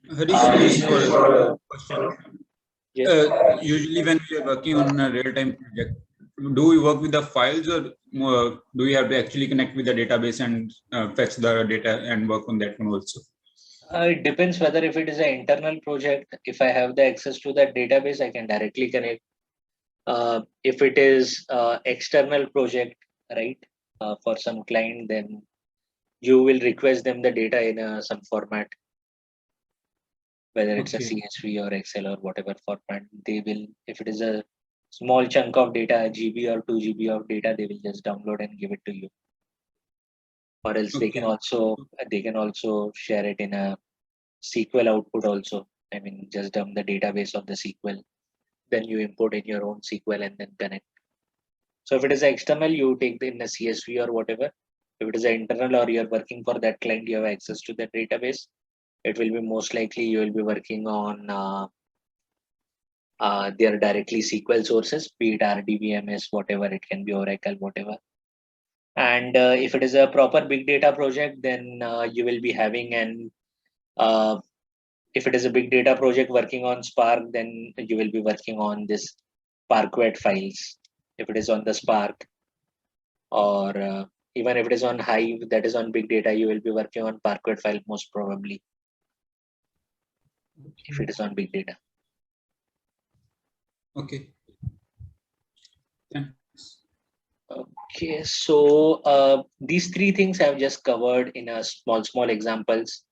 Speaker 6: Harish, just for a question.
Speaker 1: Yes.
Speaker 6: Usually when we are working on a real-time project, do we work with the files, or do we have to actually connect with the database and fetch the data and work on that one also?
Speaker 1: It depends whether if it is an internal project, if I have the access to that database, I can directly connect. If it is external project, right, for some client, then you will request them the data in some format, whether it's a CSV or Excel or whatever format. They will, if it is a small chunk of data, a GB or 2 GB of data, they will just download and give it to you. Or else they can also share it in a SQL output also. I mean, just dump the database of the SQL, then you import in your own SQL and then connect. So if it is external, you take it in a CSV or whatever. If it is internal or you're working for that client, you have access to the database. It will be most likely you will be working on their directly SQL sources, be it RDBMS, whatever it can be, Oracle, whatever. And if it is a proper big data project, then you will be having an if it is a big data project working on Spark, then you will be working on this Parquet files. If it is on the Spark, or even if it is on Hive, that is on big data, you will be working on Parquet file most probably. If it is on big data.
Speaker 6: Okay. Thanks.
Speaker 1: Okay, so these three things I've just covered in a small examples.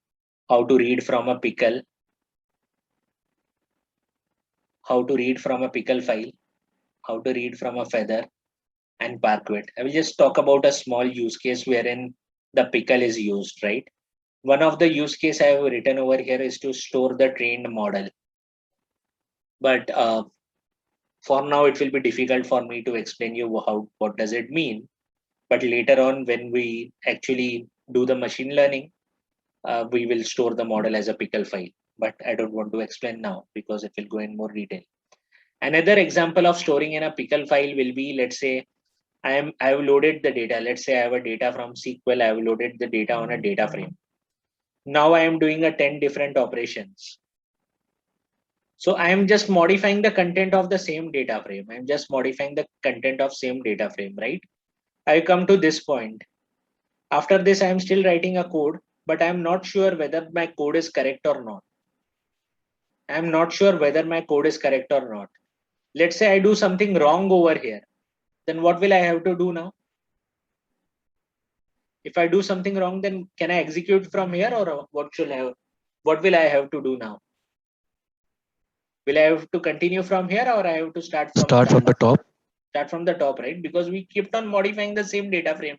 Speaker 1: How to read from a pickle, how to read from a pickle file, how to read from a feather, and Parquet. I will just talk about a small use case wherein the pickle is used, right? One of the use case I have written over here is to store the trained model. But for now, it will be difficult for me to explain you what does it mean. But later on, when we actually do the machine learning, we will store the model as a pickle file. But I don't want to explain now because it will go in more detail. Another example of storing in a pickle file will be, let's say, I have loaded the data. Let's say I have a data from SQL. I have loaded the data on a data frame. Now I am doing a 10 different operations. So I am just modifying the content of the same data frame. I'm just modifying the content of same data frame, right? I come to this point. After this, I am still writing a code, but I'm not sure whether my code is correct or not. I'm not sure whether my code is correct or not. Let's say I do something wrong over here. Then what will I have to do now? If I do something wrong, then can I execute from here, or what will I have to do now? Will I have to continue from here, or I have to start from
Speaker 3: the top?
Speaker 1: Start from the top, right? Because we kept on modifying the same data frame.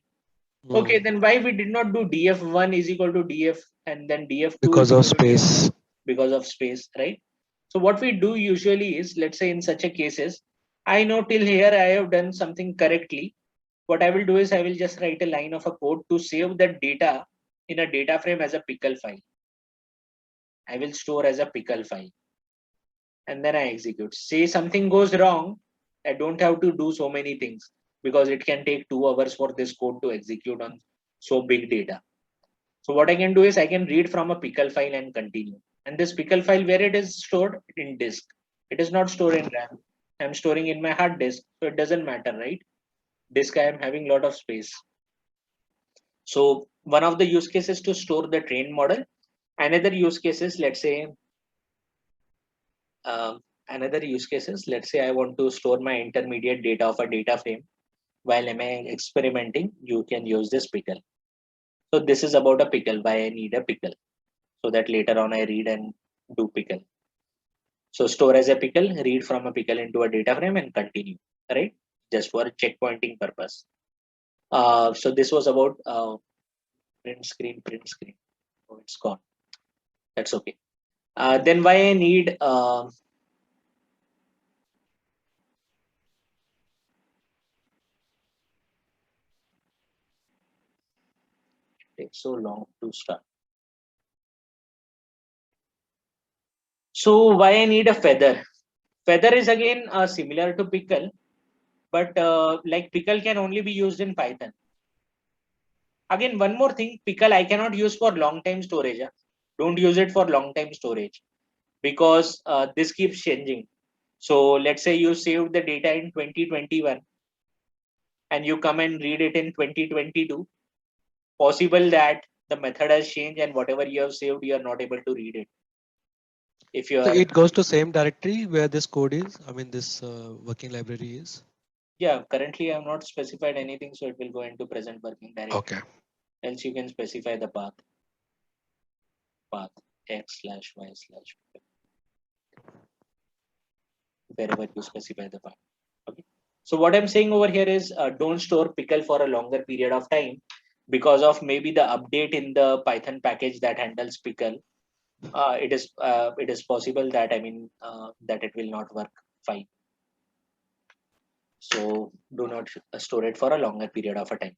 Speaker 1: Okay, then why we did not do df1 is equal to df and then df2
Speaker 3: Because
Speaker 1: is
Speaker 3: of
Speaker 1: equal to
Speaker 3: space.
Speaker 1: because of space, right? So what we do usually is, let's say in such a cases, I know till here I have done something correctly. What I will do is I will just write a line of a code to save the data in a data frame as a pickle file. I will store as a pickle file. And then I execute. Say something goes wrong, I don't have to do so many things because it can take 2 hours for this code to execute on so big data. So what I can do is I can read from a pickle file and continue. And this pickle file, where it is stored? In disk. It is not stored in RAM. I'm storing in my hard disk, so it doesn't matter, right? Disk, I am having a lot of space. So one of the use cases to store the trained model. Another use cases, let's say, let's say I want to store my intermediate data of a data frame. While am I experimenting, you can use this pickle. So this is about a pickle, why I need a pickle. So that later on I read and do pickle. So store as a pickle, read from a pickle into a data frame and continue, right? Just for checkpointing purpose. So this was about print screen. Oh, it's gone. That's okay. Then why I need it takes so long to start. So why I need a feather? Feather is again similar to pickle, but like pickle can only be used in Python. Again, one more thing, pickle I cannot use for long time storage. Don't use it for long time storage because this keeps changing. So let's say you saved the data in 2021 and you come and read it in 2022. Possible that the method has changed and whatever you have saved, you are not able to read it. If you
Speaker 3: So
Speaker 1: are,
Speaker 3: it goes to same directory where this code is. I mean, this working library is.
Speaker 1: yeah, currently I have not specified anything, so it will go into present working directory.
Speaker 3: Okay.
Speaker 1: Else you can specify the path x/y/, wherever you specify the path. Okay. So what I'm saying over here is don't store pickle for a longer period of time because of maybe the update in the Python package that handles pickle. It is possible that that it will not work fine. So do not store it for a longer period of a time.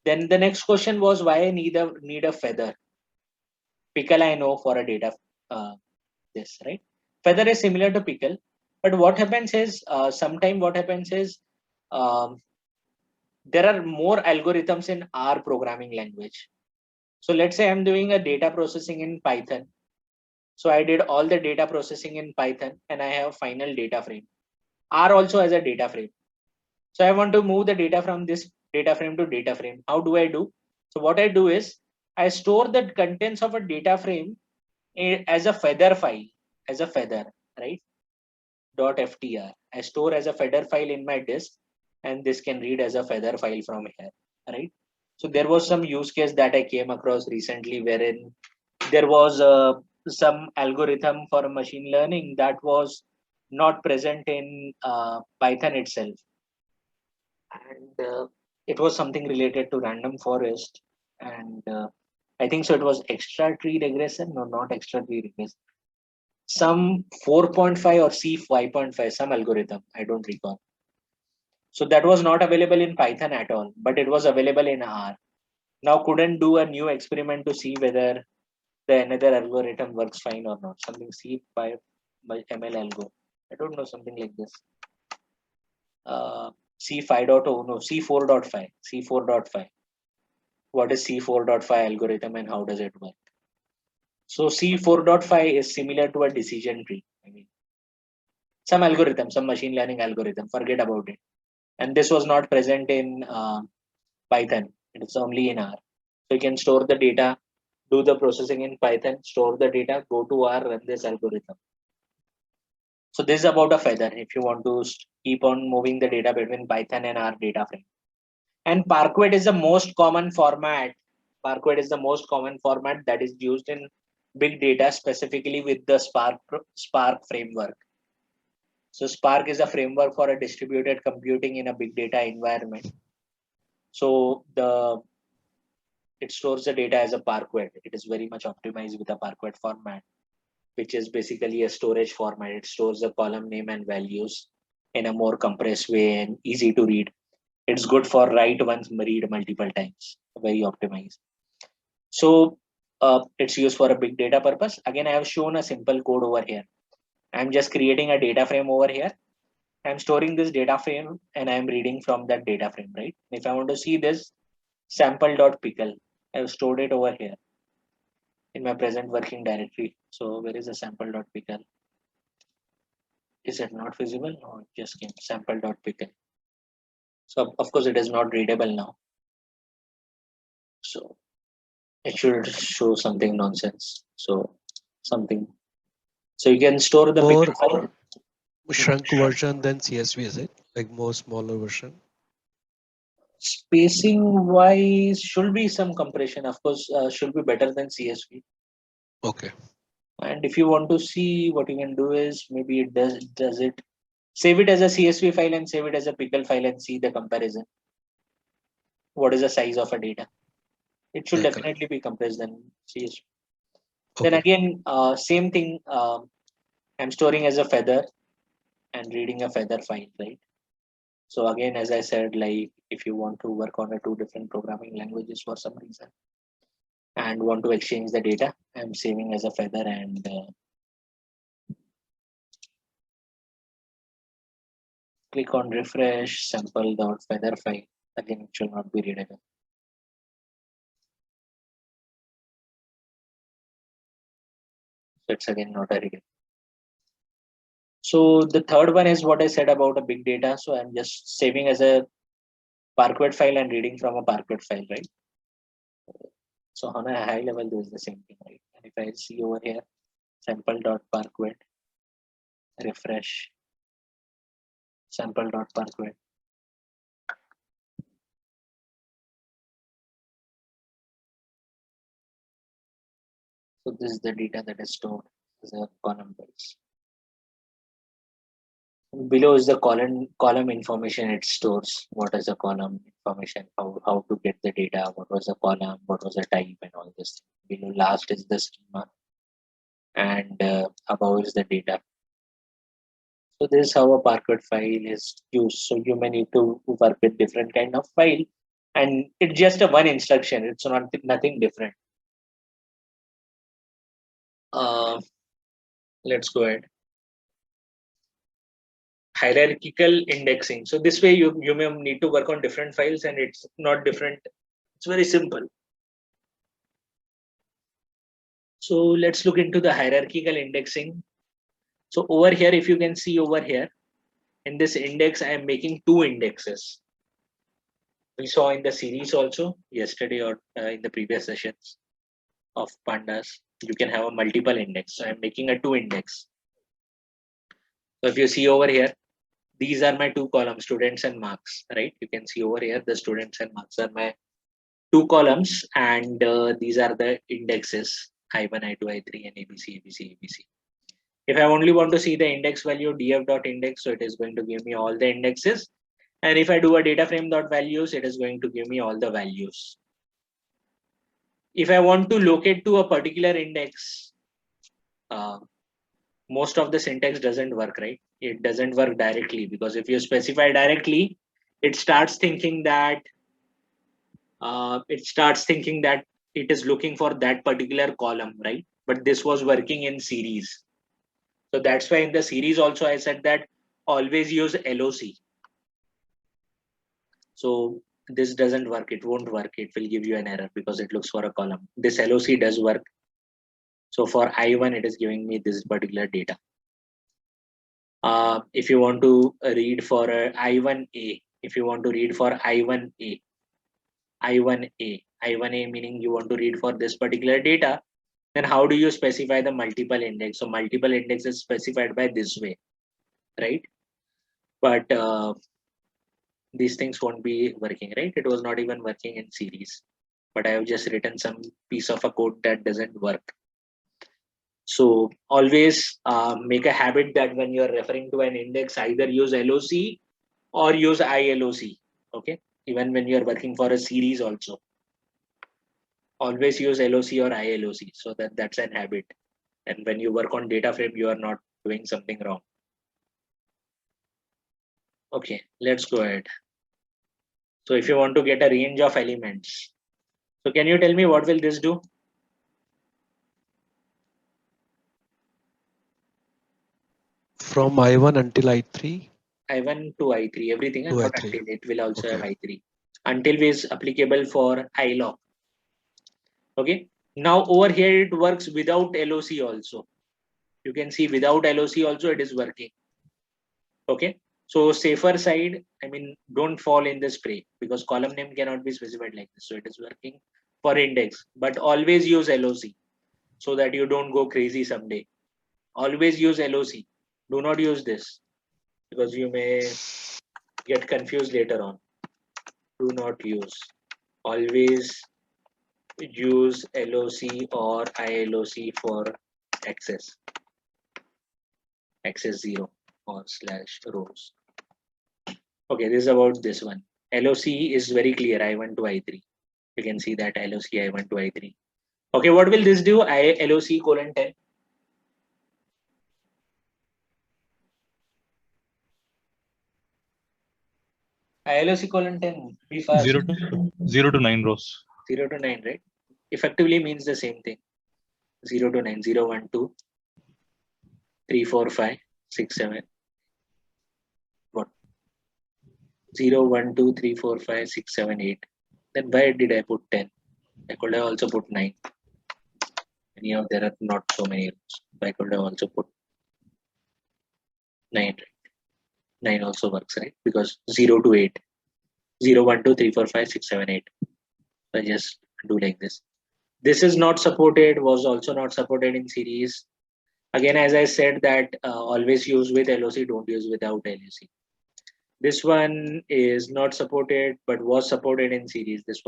Speaker 1: Then the next question was why I need a feather. Pickle I know for a data this, right? Feather is similar to pickle, but what happens is sometimes what happens is um, there are more algorithms in R programming language. So let's say I'm doing a data processing in Python. So I did all the data processing in Python and I have final data frame. R also has a data frame. So I want to move the data from this data frame to data frame. How do I do? So what I do is I store the contents of a data frame as a feather file, right? .ftr. I store as a feather file in my disk, and this can read as a feather file from here, right? So there was some use case that I came across recently wherein there was some algorithm for machine learning that was not present in Python itself, and it was something related to random forest, and I think so. It was extra tree regression, no, not extra tree regression. Some 4.5 or C5.5, some algorithm, I don't recall. So that was not available in Python at all, but it was available in R. Now couldn't do a new experiment to see whether the another algorithm works fine or not. Something C5 by ML algo. I don't know, something like this. C5.0, no, C4.5. C4.5. What is C4.5 algorithm and how does it work? So C4.5 is similar to a decision tree. I mean, some algorithm, some machine learning algorithm, forget about it. And this was not present in Python. It's only in R. So you can store the data, do the processing in Python, store the data, go to R, run this algorithm. So this is about a feather if you want to keep on moving the data between Python and R data frame. And Parquet is the most common format. Parquet is the most common format that is used in big data, specifically with the Spark framework. So Spark is a framework for a distributed computing in a big data environment. So it stores the data as a Parquet. It is very much optimized with a Parquet format, which is basically a storage format. It stores the column name and values in a more compressed way and easy to read. It's good for write once, read multiple times. Very optimized. So it's used for a big data purpose. Again, I have shown a simple code over here. I'm just creating a data frame over here. I'm storing this data frame and I'm reading from that data frame, right? If I want to see this sample.pickle, I've stored it over here. in my present working directory. So where is the sample.pickle? Is it not visible? No, it just came sample.pickle. So of course it is not readable now. So it should show something nonsense. So something. So you can store the
Speaker 3: More
Speaker 1: pickle file.
Speaker 3: shrunk version than CSV, is it? Like more smaller version?
Speaker 1: Spacing wise should be some compression. Of course, should be better than CSV.
Speaker 3: Okay.
Speaker 1: And if you want to see, what you can do is maybe it does it. Save it as a CSV file and save it as a pickle file and see the comparison. What is the size of a data? It should
Speaker 3: Yeah, correct.
Speaker 1: definitely be compressed than CSV. Then
Speaker 3: Okay.
Speaker 1: again, same thing. I'm storing as a feather and reading a feather file, right? So again, as I said, like if you want to work on a 2 different programming languages for some reason and want to exchange the data, I'm saving as a feather and click on refresh sample.feather file. Again, it should not be readable. So it's again not a readable. So the third one is what I said about a big data. So I'm just saving as a Parquet file and reading from a Parquet file, right? So on a high level, there is the same thing, right? And if I see over here, sample.parquet, refresh, sample.parquet. So this is the data that is stored as a column base. Below is the column information it stores. What is the column information? How to get the data? What was the column? What was the type? And all this. Below last is the schema, and above is the data. So this is how a Parquet file is used. So you may need to work with different kind of file, and it's just a one instruction. It's not nothing different. Let's go ahead. Hierarchical indexing. So this way you may need to work on different files, and it's not different. It's very simple. So let's look into the hierarchical indexing. So over here, if you can see over here, in this index, I am making 2 indexes. We saw in the series also yesterday or in the previous sessions of Pandas, you can have a multiple index. So I'm making a 2 index. So if you see over here, these are my 2 columns, students and marks, right? You can see over here, the students and marks are my 2 columns, and these are the indexes, I1, I2, I3, and ABC, ABC, ABC. If I only want to see the index value, df.index, so it is going to give me all the indexes. And if I do a data frame.values, it is going to give me all the values. If I want to locate to a particular index, most of the syntax doesn't work, right? It doesn't work directly, because if you specify directly, it starts thinking that it is looking for that particular column, right? But this was working in series. So that's why in the series also I said that always use LOC. So this doesn't work. It won't work. It will give you an error because it looks for a column. This LOC does work. So for I1, it is giving me this particular data. If you want to read for I1A, if you want to read for I1A, I1A meaning you want to read for this particular data, then how do you specify the multiple index? So multiple index is specified by this way, right? But these things won't be working, right? It was not even working in series, but I have just written some piece of a code that doesn't work. So always make a habit that when you're referring to an index, either use LOC or use ILOC. Okay, even when you're working for a series also, always use LOC or ILOC. So that's an habit. And when you work on data frame, you are not doing something wrong. Okay, let's go ahead. So if you want to get a range of elements, so can you tell me what will this do?
Speaker 3: From I1 until I3?
Speaker 1: I1 to I3, everything, and
Speaker 3: To
Speaker 1: not
Speaker 3: I3.
Speaker 1: until, it will also have
Speaker 3: Okay.
Speaker 1: I3. Until is applicable for iloc. Okay, Now over here it works without LOC also. You can see without LOC also it is working. Okay. So safer side, I mean, don't fall in the spray because column name cannot be specified like this. So it is working for index, but always use LOC so that you don't go crazy someday. Always use LOC. Do not use this because you may get confused later on. Do not use. Always use LOC or ILOC for access 0 or slash rows. Okay, this is about this one. LOC is very clear, I1 to I3. You can see that LOC I1 to I3. Okay, what will this do? LOC colon 10. LOC colon 10. Be fast.
Speaker 2: 0 to 9 rows.
Speaker 1: 0 to 9, right? Effectively means the same thing. 0 to 9. 0, 1, 2, 3, 4, 5, 6, 7. What? 0, 1, 2, 3, 4, 5, 6, 7, 8. Then why did I put 10? I could have also put 9. Anyhow, there are not so many rows. I could have also put 9, right? 9 also works, right? Because 0 to 8. 0, 1, 2, 3, 4, 5, 6, 7, 8. So I just do like this. This is not supported, was also not supported in series. Again, as I said that always use with LOC, don't use without LOC. This one is not supported, but was supported in series. This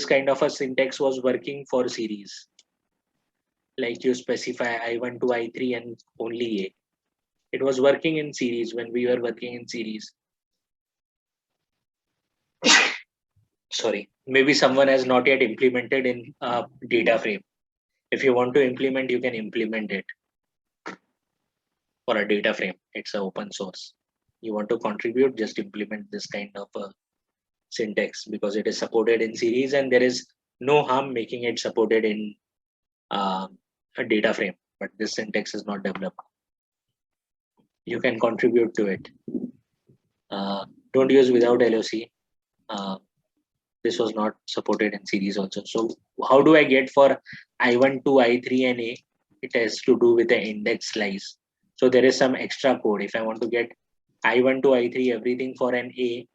Speaker 1: kind of a syntax was working for series. Like you specify I1 to I3 and only A. It was working in series when we were working in series. Sorry, maybe someone has not yet implemented in data frame. If you want to implement, you can implement it for a data frame. It's an open source. You want to contribute, just implement this kind of a syntax because it is supported in series and there is no harm making it supported in a data frame, but this syntax is not developed. You can contribute to it. Don't use without LOC. This was not supported in series also. So how do I get for I1 to I3 and A? It has to do with the index slice. So there is some extra code. If I want to get I1 to I3, everything for an A,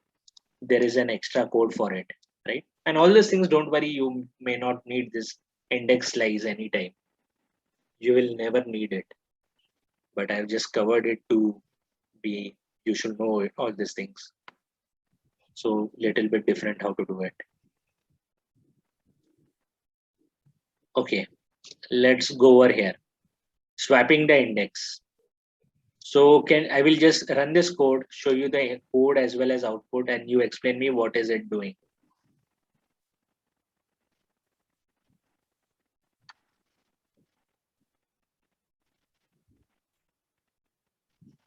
Speaker 1: there is an extra code for it, right? And all these things, don't worry, you may not need this index slice anytime. You will never need it. But I've just covered it to be, you should know all these things. So little bit different how to do it. Okay, let's go over here. Swapping the index. So I will just run this code, show you the code as well as output, and you explain me what is it doing.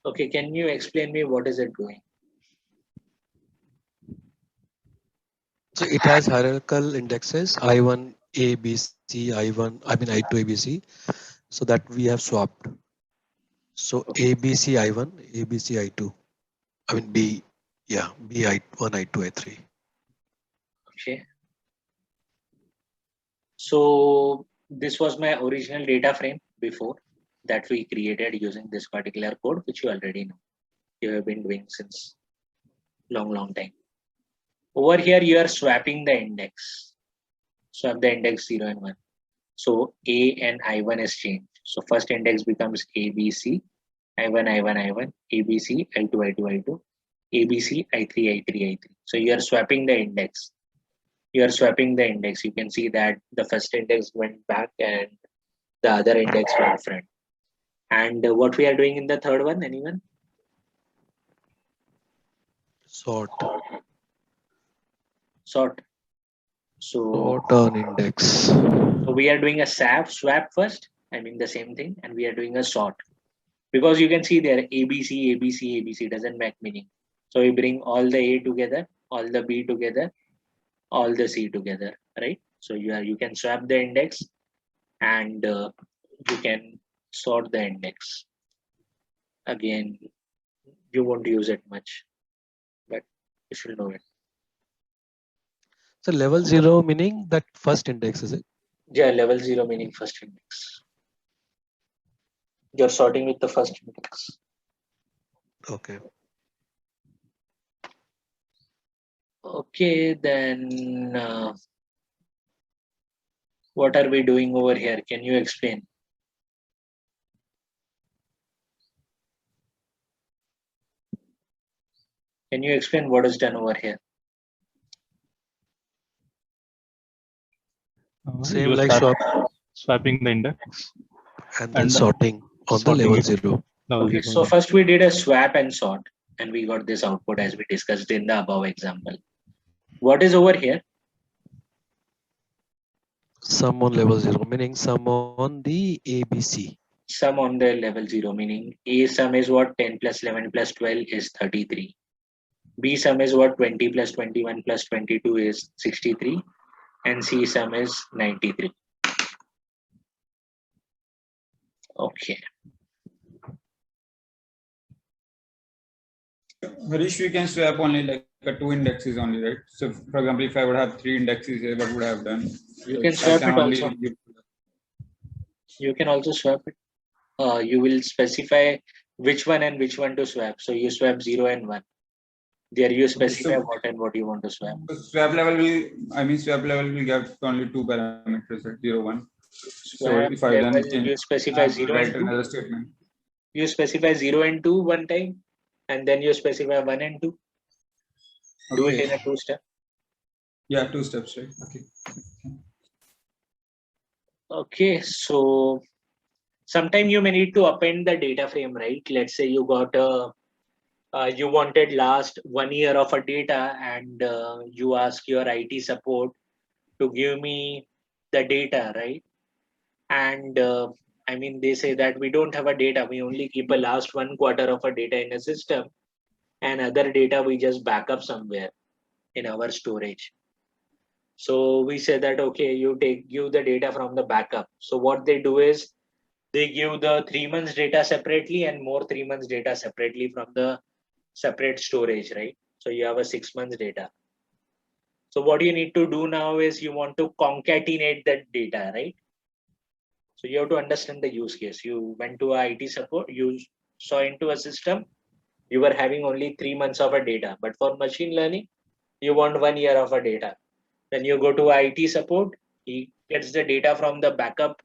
Speaker 1: Okay, can you explain me what is it doing?
Speaker 3: So it has hierarchical indexes I1 ABC I1 I2 ABC, so that we have swapped. So ABC I1 ABC I2 B I1 I2 I3.
Speaker 1: Okay. So this was my original data frame before that we created using this particular code, which you already know. You have been doing since long time. Over here, you are swapping the index. Swap the index 0 and 1. So A and I1 is changed. So first index becomes ABC, I1, I1, I1, ABC, I2, I2, I2, ABC, I3, I3, I3. So you are swapping the index. You are swapping the index. You can see that the first index went back and the other index went front. And what we are doing in the third one, anyone?
Speaker 3: Sort
Speaker 1: So
Speaker 3: on index.
Speaker 1: So we are doing a swap first, I mean the same thing, and we are doing a sort. Because you can see there ABC, ABC, ABC doesn't make meaning. So we bring all the A together, all the B together, all the C together, right? So you can swap the index and you can sort the index. Again, you won't use it much, but you should know it.
Speaker 3: So level 0 meaning that first index, is it?
Speaker 1: Yeah, level 0 meaning first index. You're sorting with the first index.
Speaker 3: Okay.
Speaker 1: Okay, then what are we doing over here? Can you explain? Can you explain what is done over here?
Speaker 3: Same
Speaker 2: You
Speaker 3: like
Speaker 2: start
Speaker 3: swap
Speaker 2: swapping the index
Speaker 3: and then
Speaker 2: and
Speaker 3: sorting on the
Speaker 2: sorting
Speaker 3: level
Speaker 2: it.
Speaker 3: 0.
Speaker 2: Level
Speaker 1: Okay,
Speaker 2: 0,
Speaker 1: so
Speaker 2: yeah.
Speaker 1: first we did a swap and sort, and we got this output as we discussed in the above example. What is over here?
Speaker 3: Sum on level 0, meaning sum on the ABC.
Speaker 1: Sum on the level 0, meaning A sum is what? 10 plus 11 plus 12 is 33. B sum is what? 20 plus 21 plus 22 is 63. And C sum is 93. Okay.
Speaker 6: Harish, we can swap only like two indexes only, right? So, for example, if I would have 3 indexes here, what would I have done?
Speaker 1: You
Speaker 6: So
Speaker 1: can
Speaker 6: I
Speaker 1: swap
Speaker 6: can
Speaker 1: it
Speaker 6: only
Speaker 1: also.
Speaker 6: give-
Speaker 1: You can also swap it. You will specify which one and which one to swap. So you swap 0 and 1. There you specify
Speaker 6: so-
Speaker 1: what and what you want to swap.
Speaker 6: So swap level will get only 2 parameters at 0, 1. So
Speaker 1: Swap
Speaker 6: if I then
Speaker 1: level,
Speaker 6: change,
Speaker 1: you specify 0
Speaker 6: write
Speaker 1: and 2.
Speaker 6: another statement.
Speaker 1: You specify 0 and 2 one time, and then you specify 1 and 2. Do it
Speaker 6: Okay.
Speaker 1: in a 2-step.
Speaker 6: Yeah, 2 steps, right? Okay.
Speaker 1: Okay, so sometime you may need to append the data frame, right? Let's say you got a you wanted last 1 year of a data, and you ask your IT support to give me the data, right? And I mean, they say that we don't have a data. We only keep a last 1 quarter of a data in a system, and other data we just back up somewhere in our storage. So we say that, okay, you give the data from the backup. So what they do is they give the 3 months data separately and more 3 months data separately from the separate storage, right? So you have a 6 months data. So what you need to do now is you want to concatenate that data, right? So you have to understand the use case. You went to IT support, you saw into a system, you were having only 3 months of a data, but for machine learning, you want 1 year of a data. Then you go to IT support, he gets the data from the backup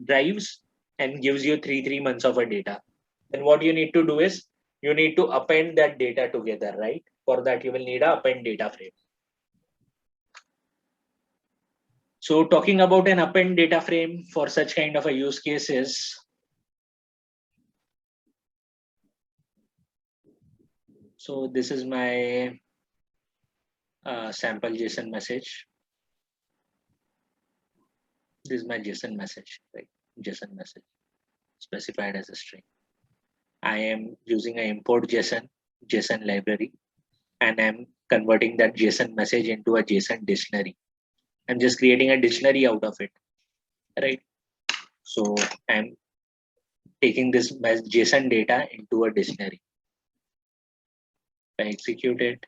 Speaker 1: drives and gives you 3 months of a data. Then what you need to do is you need to append that data together, right? For that, you will need a append data frame. So talking about an append data frame for such kind of a use cases. So this is my sample JSON message. This is my JSON message, right? JSON message specified as a string. I am using an import JSON library, and I'm converting that JSON message into a JSON dictionary. I'm just creating a dictionary out of it, right? So I'm taking this JSON data into a dictionary. If I execute it,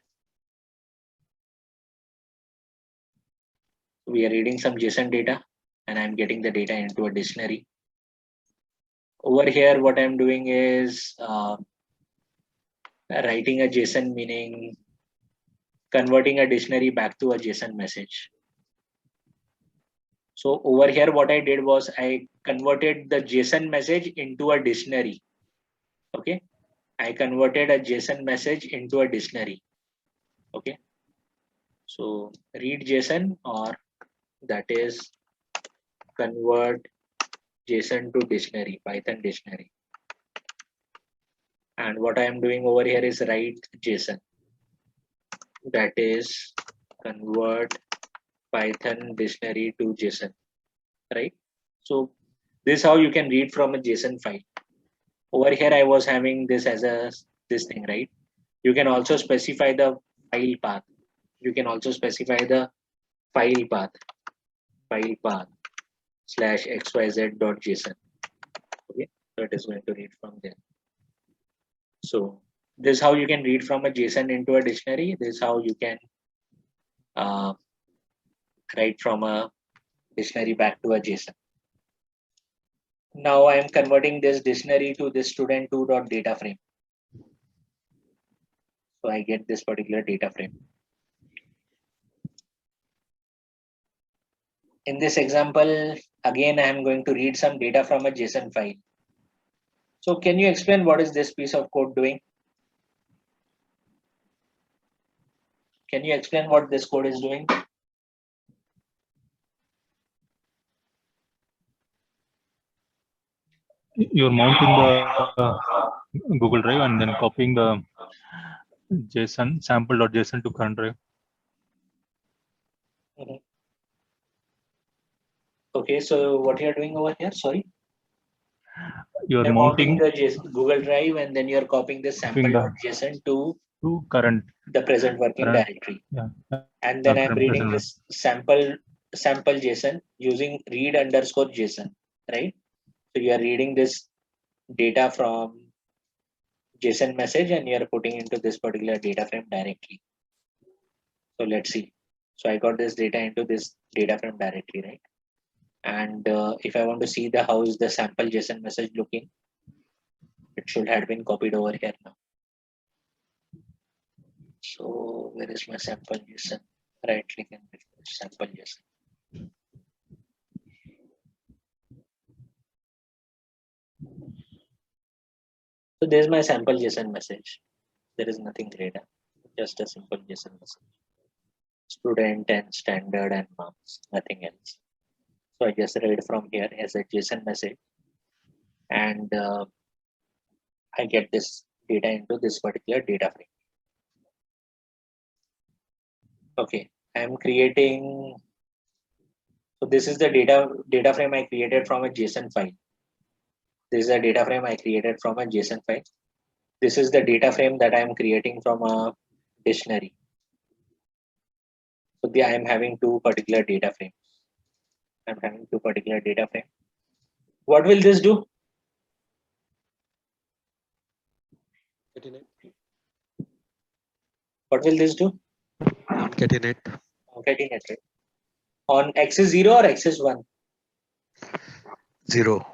Speaker 1: we are reading some JSON data, and I'm getting the data into a dictionary. Over here, what I'm doing is writing a JSON, meaning converting a dictionary back to a JSON message. So over here, what I did was I converted the JSON message into a dictionary. Okay. I converted a JSON message into a dictionary. Okay. So read JSON, or that is convert JSON to dictionary, Python dictionary. And what I am doing over here is write JSON. That is convert Python dictionary to JSON, right? So this is how you can read from a JSON file. Over here, I was having this as this thing, right? You can also specify the file path. You can also specify the file path /xyz.json. Okay, so it is going to read from there. So this is how you can read from a JSON into a dictionary. This is how you can write from a dictionary back to a JSON. Now I am converting this dictionary to this student2.data frame. So I get this particular data frame. In this example, again, I am going to read some data from a JSON file. So can you explain what is this piece of code doing? Can you explain what this code is doing?
Speaker 2: You're mounting the Google Drive and then copying the JSON sample.json to current drive.
Speaker 1: Okay, so what you're doing over here? Sorry.
Speaker 2: You're
Speaker 1: You're mounting
Speaker 2: mounting
Speaker 1: the Google Drive and then you're copying this sample.json to
Speaker 2: current
Speaker 1: the present working directory.
Speaker 2: Yeah.
Speaker 1: And then I'm reading
Speaker 2: present
Speaker 1: this sample JSON using read_JSON, right? So you are reading this data from JSON message and you are putting into this particular data frame directly. So let's see. So I got this data into this data frame directly, right? And if I want to see how is the sample JSON message looking, it should have been copied over here now. So where is my sample JSON? Right click and sample JSON. So there's my sample JSON message. There is nothing greater, just a simple JSON message. Student and standard and marks, nothing else. So I just read from here as a JSON message, and I get this data into this particular data frame. Okay, I'm creating. So this is the data frame I created from a JSON file. This is a data frame I created from a JSON file. This is the data frame that I am creating from a dictionary. So I am having two particular data frames. I'm having two particular data frames. What will this do? What will this do?
Speaker 3: Concatenate.
Speaker 1: Concatenate, right? On axis 0 or axis 1?
Speaker 3: 0.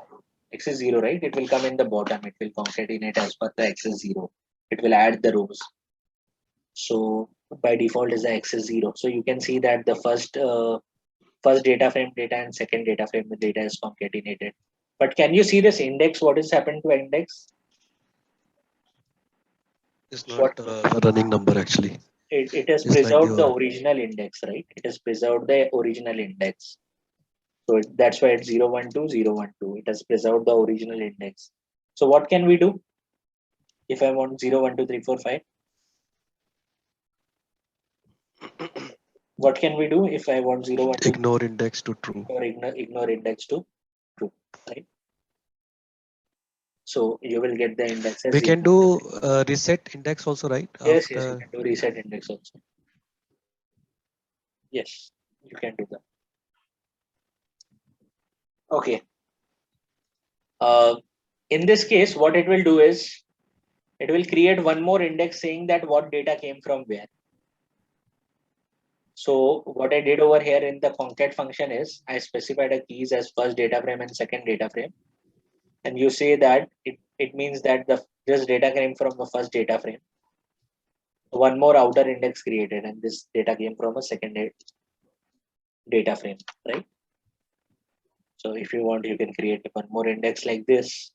Speaker 1: Axis 0, right? It will come in the bottom. It will concatenate as per the axis 0. It will add the rows. So by default is the axis 0. So you can see that the first data frame data and second data frame data is concatenated. But can you see this index? What has happened to index?
Speaker 3: It's not a running number actually.
Speaker 1: It has
Speaker 3: It's
Speaker 1: preserved the
Speaker 3: 91.
Speaker 1: original index, right? It has preserved the original index. So that's why it's 012, 012. It has preserved the original index. So what can we do if I want 0, 1, 2, 3, 4, 5? What can we do if I want 0, 1, 2?
Speaker 3: Ignore index to true.
Speaker 1: Or ignore index to true, right? So you will get the index as
Speaker 3: We can
Speaker 1: 0,
Speaker 3: do reset index also, right?
Speaker 1: yes,
Speaker 3: After...
Speaker 1: yes, you can do reset index also. Yes, you can do that. Okay. In this case, what it will do is it will create one more index saying that what data came from where. So what I did over here in the concat function is I specified a keys as first data frame and second data frame. And you say that it means that this data came from the first data frame. One more outer index created and this data came from a second data frame, right? So if you want, you can create one more index like this.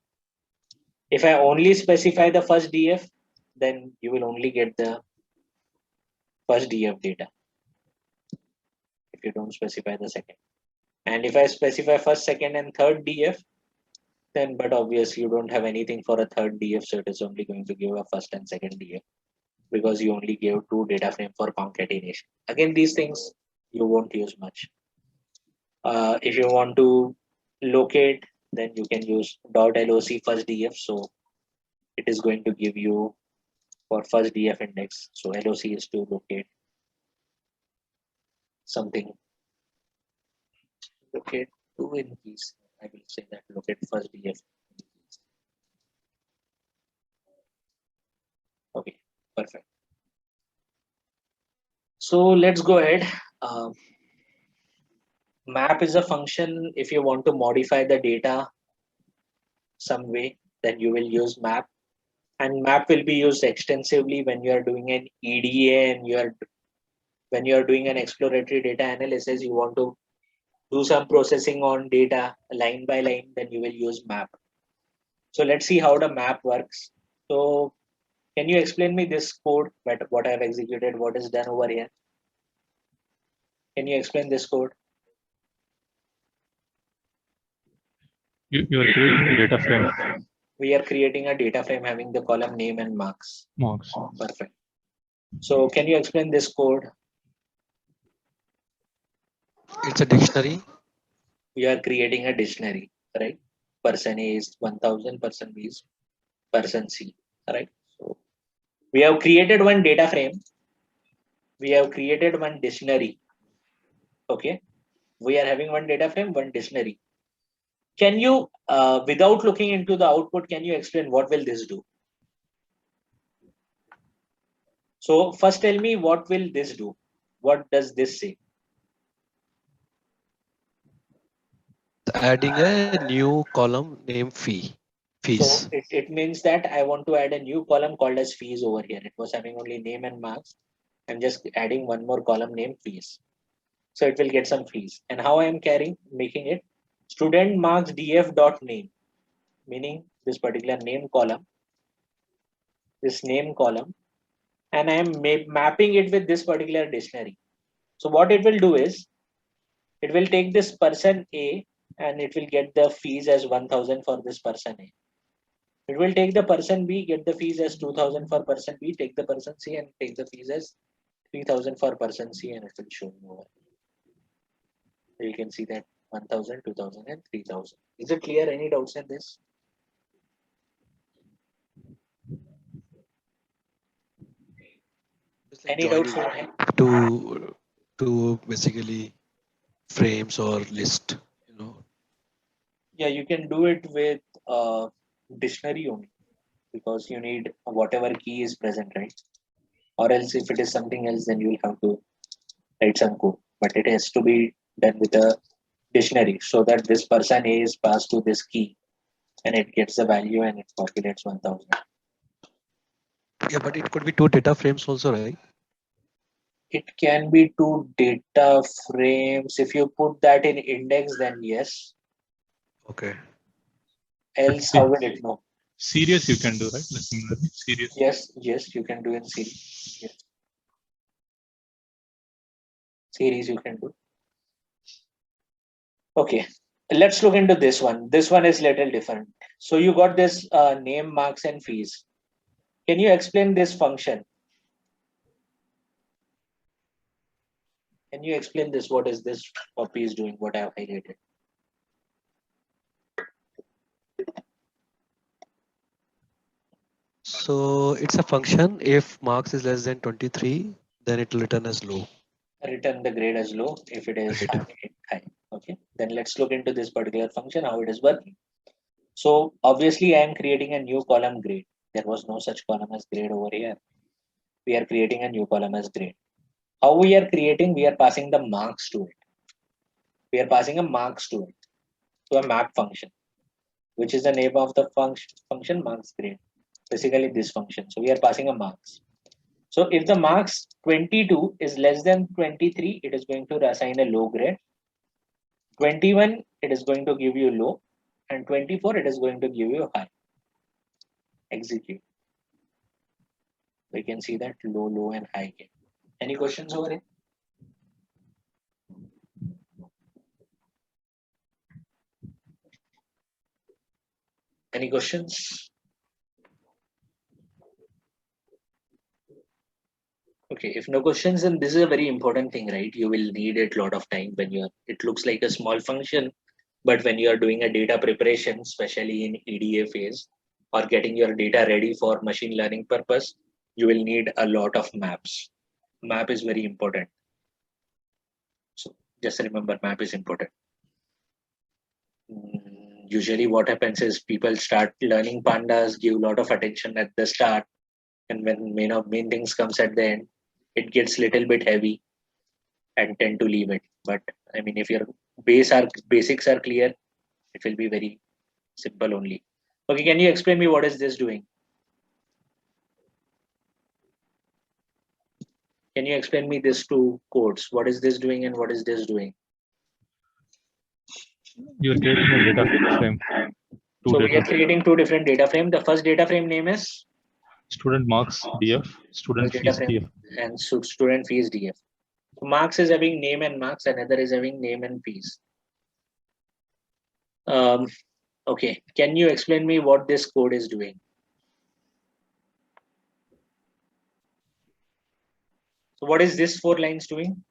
Speaker 1: If I only specify the first DF, then you will only get the first DF data. If you don't specify the second. And if I specify first, second, and third DF, then but obviously you don't have anything for a third DF, so it is only going to give a first and second DF because you only gave two data frame for concatenation. Again, these things you won't use much. If you want to locate, then you can use .loc first DF. So it is going to give you for first DF index. So LOC is to locate something. Locate two in keys. I will say that locate first DF. Okay, perfect. So let's go ahead. Map is a function. If you want to modify the data some way, then you will use map. And map will be used extensively when you are doing an EDA and when you are doing an exploratory data analysis, you want to do some processing on data line by line, then you will use map. So let's see how the map works. So can you explain me this code, what I have executed, what is done over here? Can you explain this code?
Speaker 2: You are creating a data frame.
Speaker 1: We are creating a data frame having the column name and marks.
Speaker 2: Marks.
Speaker 1: Perfect. So can you explain this code?
Speaker 3: It's a dictionary.
Speaker 1: We are creating a dictionary, right? Person A is 1000, person B is person C, right? So we have created one data frame. We have created one dictionary. Okay. We are having one data frame, one dictionary. Can you, without looking into the output, can you explain what will this do? So first tell me what will this do? What does this say?
Speaker 3: Adding a new column named fees.
Speaker 1: So it means that I want to add a new column called as fees over here. It was having only name and marks. I'm just adding one more column named fees. So it will get some fees. And how I am making it student marks df dot name, meaning this particular name column, this name column, and I am mapping it with this particular dictionary. So what it will do is it will take this person A and it will get the fees as 1000 for this person A. It will take the person B, get the fees as 2000 for person B, take the person C and take the fees as 3000 for person C, and it will show you over. You can see that 1000, 2000 and 3000. Is it clear? Any doubts in this? Any doubts over here?
Speaker 3: To basically frames or list,
Speaker 1: Yeah, you can do it with dictionary only, because you need whatever key is present, right? Or else if it is something else, then you will have to write some code. But it has to be done with a dictionary so that this person A is passed to this key and it gets the value and it populates 1000.
Speaker 3: Yeah, but it could be two data frames also, right?
Speaker 1: It can be two data frames. If you put that in index, then yes.
Speaker 3: Okay.
Speaker 1: Else, how will it know?
Speaker 2: Serious you can do, right? Similarly, serious.
Speaker 1: Yes, you can do in series. Yes. Series you can do. Okay, let's look into this one. This one is little different. So you got this name, marks, and fees. Can you explain this function? Can you explain this? What is this copy is doing? What I have highlighted?
Speaker 3: So it's a function. If marks is less than 23, then it will return as low.
Speaker 1: Return the grade as low. If it is
Speaker 3: Right.
Speaker 1: high. Okay, then let's look into this particular function, how it is working. So obviously I am creating a new column grade. There was no such column as grade over here. We are creating a new column as grade. How we are creating? We are passing the marks to it. We are passing a marks to it, to a map function, which is the name of the function marks grade. Basically this function. So we are passing a marks. So if the marks 22 is less than 23, it is going to assign a low grade. 21, it is going to give you low, and 24, it is going to give you high. Execute. We can see that low, low, and high. Any questions over here? Any questions? Okay, if no questions, then this is a very important thing, right? You will need it a lot of time when it looks like a small function, but when you are doing a data preparation, especially in EDA phase, or getting your data ready for machine learning purpose, you will need a lot of maps. Map is very important. So just remember, map is important. Usually what happens is people start learning pandas, give a lot of attention at the start, and when main things comes at the end, it gets little bit heavy and tend to leave it. But I mean, if you're basics are clear, it will be very simple only. Okay, can you explain me what is this doing? Can you explain me these two codes? What is this doing and what is this doing?
Speaker 2: You are creating a data frame.
Speaker 1: So we are creating two different data frame. The first data frame name is
Speaker 2: student marks df, student
Speaker 1: data
Speaker 2: fees
Speaker 1: frame,
Speaker 2: df.
Speaker 1: and student fees df. So marks is having name and marks, another is having name and fees. Okay, can you explain me what this code is doing? So what is this 4 lines doing?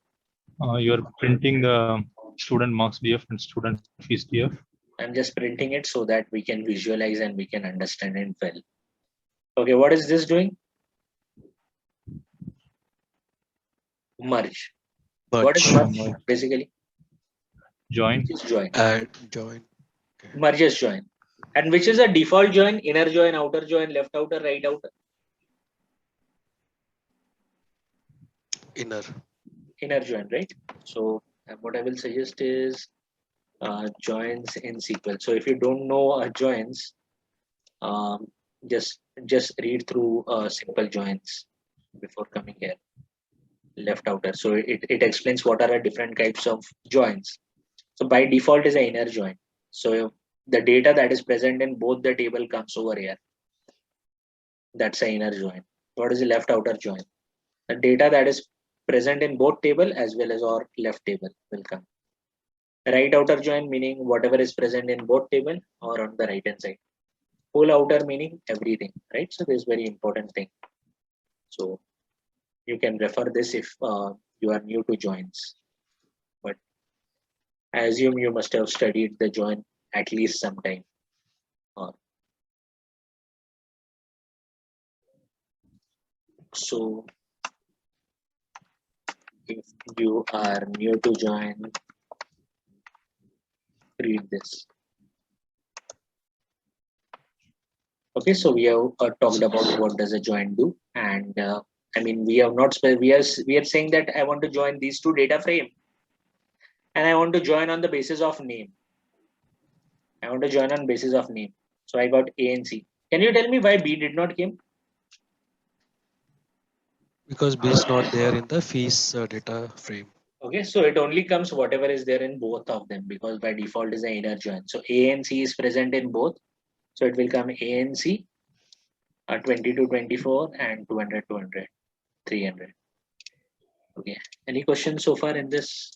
Speaker 2: You are printing the student marks df and student fees df.
Speaker 1: I'm just printing it so that we can visualize and we can understand it well. Okay, what is this doing? Merge. What is
Speaker 3: Merge.
Speaker 1: merge basically?
Speaker 2: Join.
Speaker 1: Which is join.
Speaker 3: Add, join. Okay.
Speaker 1: Merge is join. And which is a default join? Inner join, outer join, left outer, right outer? Inner join, right? So what I will suggest is joins in sequence. So if you don't know joins, just read through simple joins before coming here. Left outer. So it explains what are the different types of joins. So by default is an inner join. So the data that is present in both the table comes over here. That's an inner join. What is the left outer join? The data that is present in both table as well as our left table will come. Right outer join meaning whatever is present in both table or on the right hand side. Full outer meaning everything, right? So this is very important thing. So you can refer this if you are new to joins. But I assume you must have studied the join at least sometime. So if you are new to join, read this. Okay, so we have talked about what does a join do, and I mean we have not we are saying that I want to join these two data frame, and I want to join on the basis of name. I want to join on basis of name. So I got A and C. Can you tell me why B did not came?
Speaker 3: Because B is not there in the fees data frame.
Speaker 1: Okay, so it only comes whatever is there in both of them because by default is an inner join. So A and C is present in both. So it will come A and C, 20 to 24 and 200, 200, 300. Okay, any questions so far in this?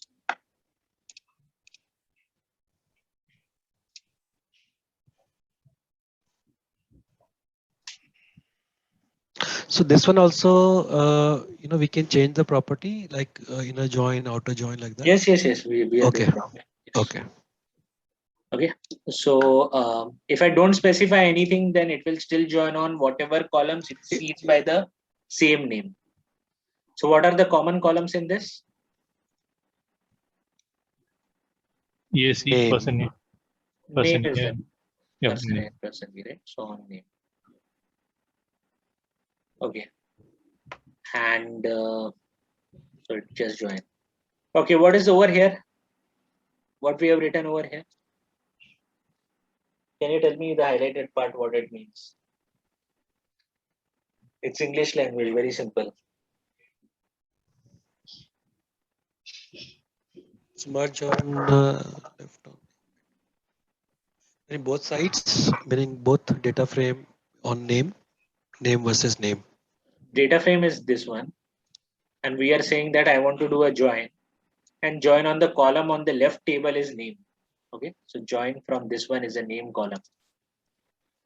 Speaker 3: So this one also, we can change the property like inner join, outer join like that.
Speaker 1: Yes. We are
Speaker 3: Okay.
Speaker 1: doing that. Yes.
Speaker 3: Okay.
Speaker 1: Okay. So if I don't specify anything, then it will still join on whatever columns it sees by the same name. So what are the common columns in this?
Speaker 2: EAC
Speaker 3: Name.
Speaker 2: person name.
Speaker 1: Name is
Speaker 2: Yeah.
Speaker 1: the
Speaker 2: Yeah.
Speaker 1: person
Speaker 2: Name.
Speaker 1: and person B, right? So on name. Okay. And so it just join. Okay, what is over here? What we have written over here? Can you tell me the highlighted part what it means? It's English language, very simple.
Speaker 3: It's merge on left on. Meaning both sides, meaning both data frame on name versus name.
Speaker 1: Data frame is this one. And we are saying that I want to do a join. And join on the column on the left table is name. Okay, so join from this one is a name column.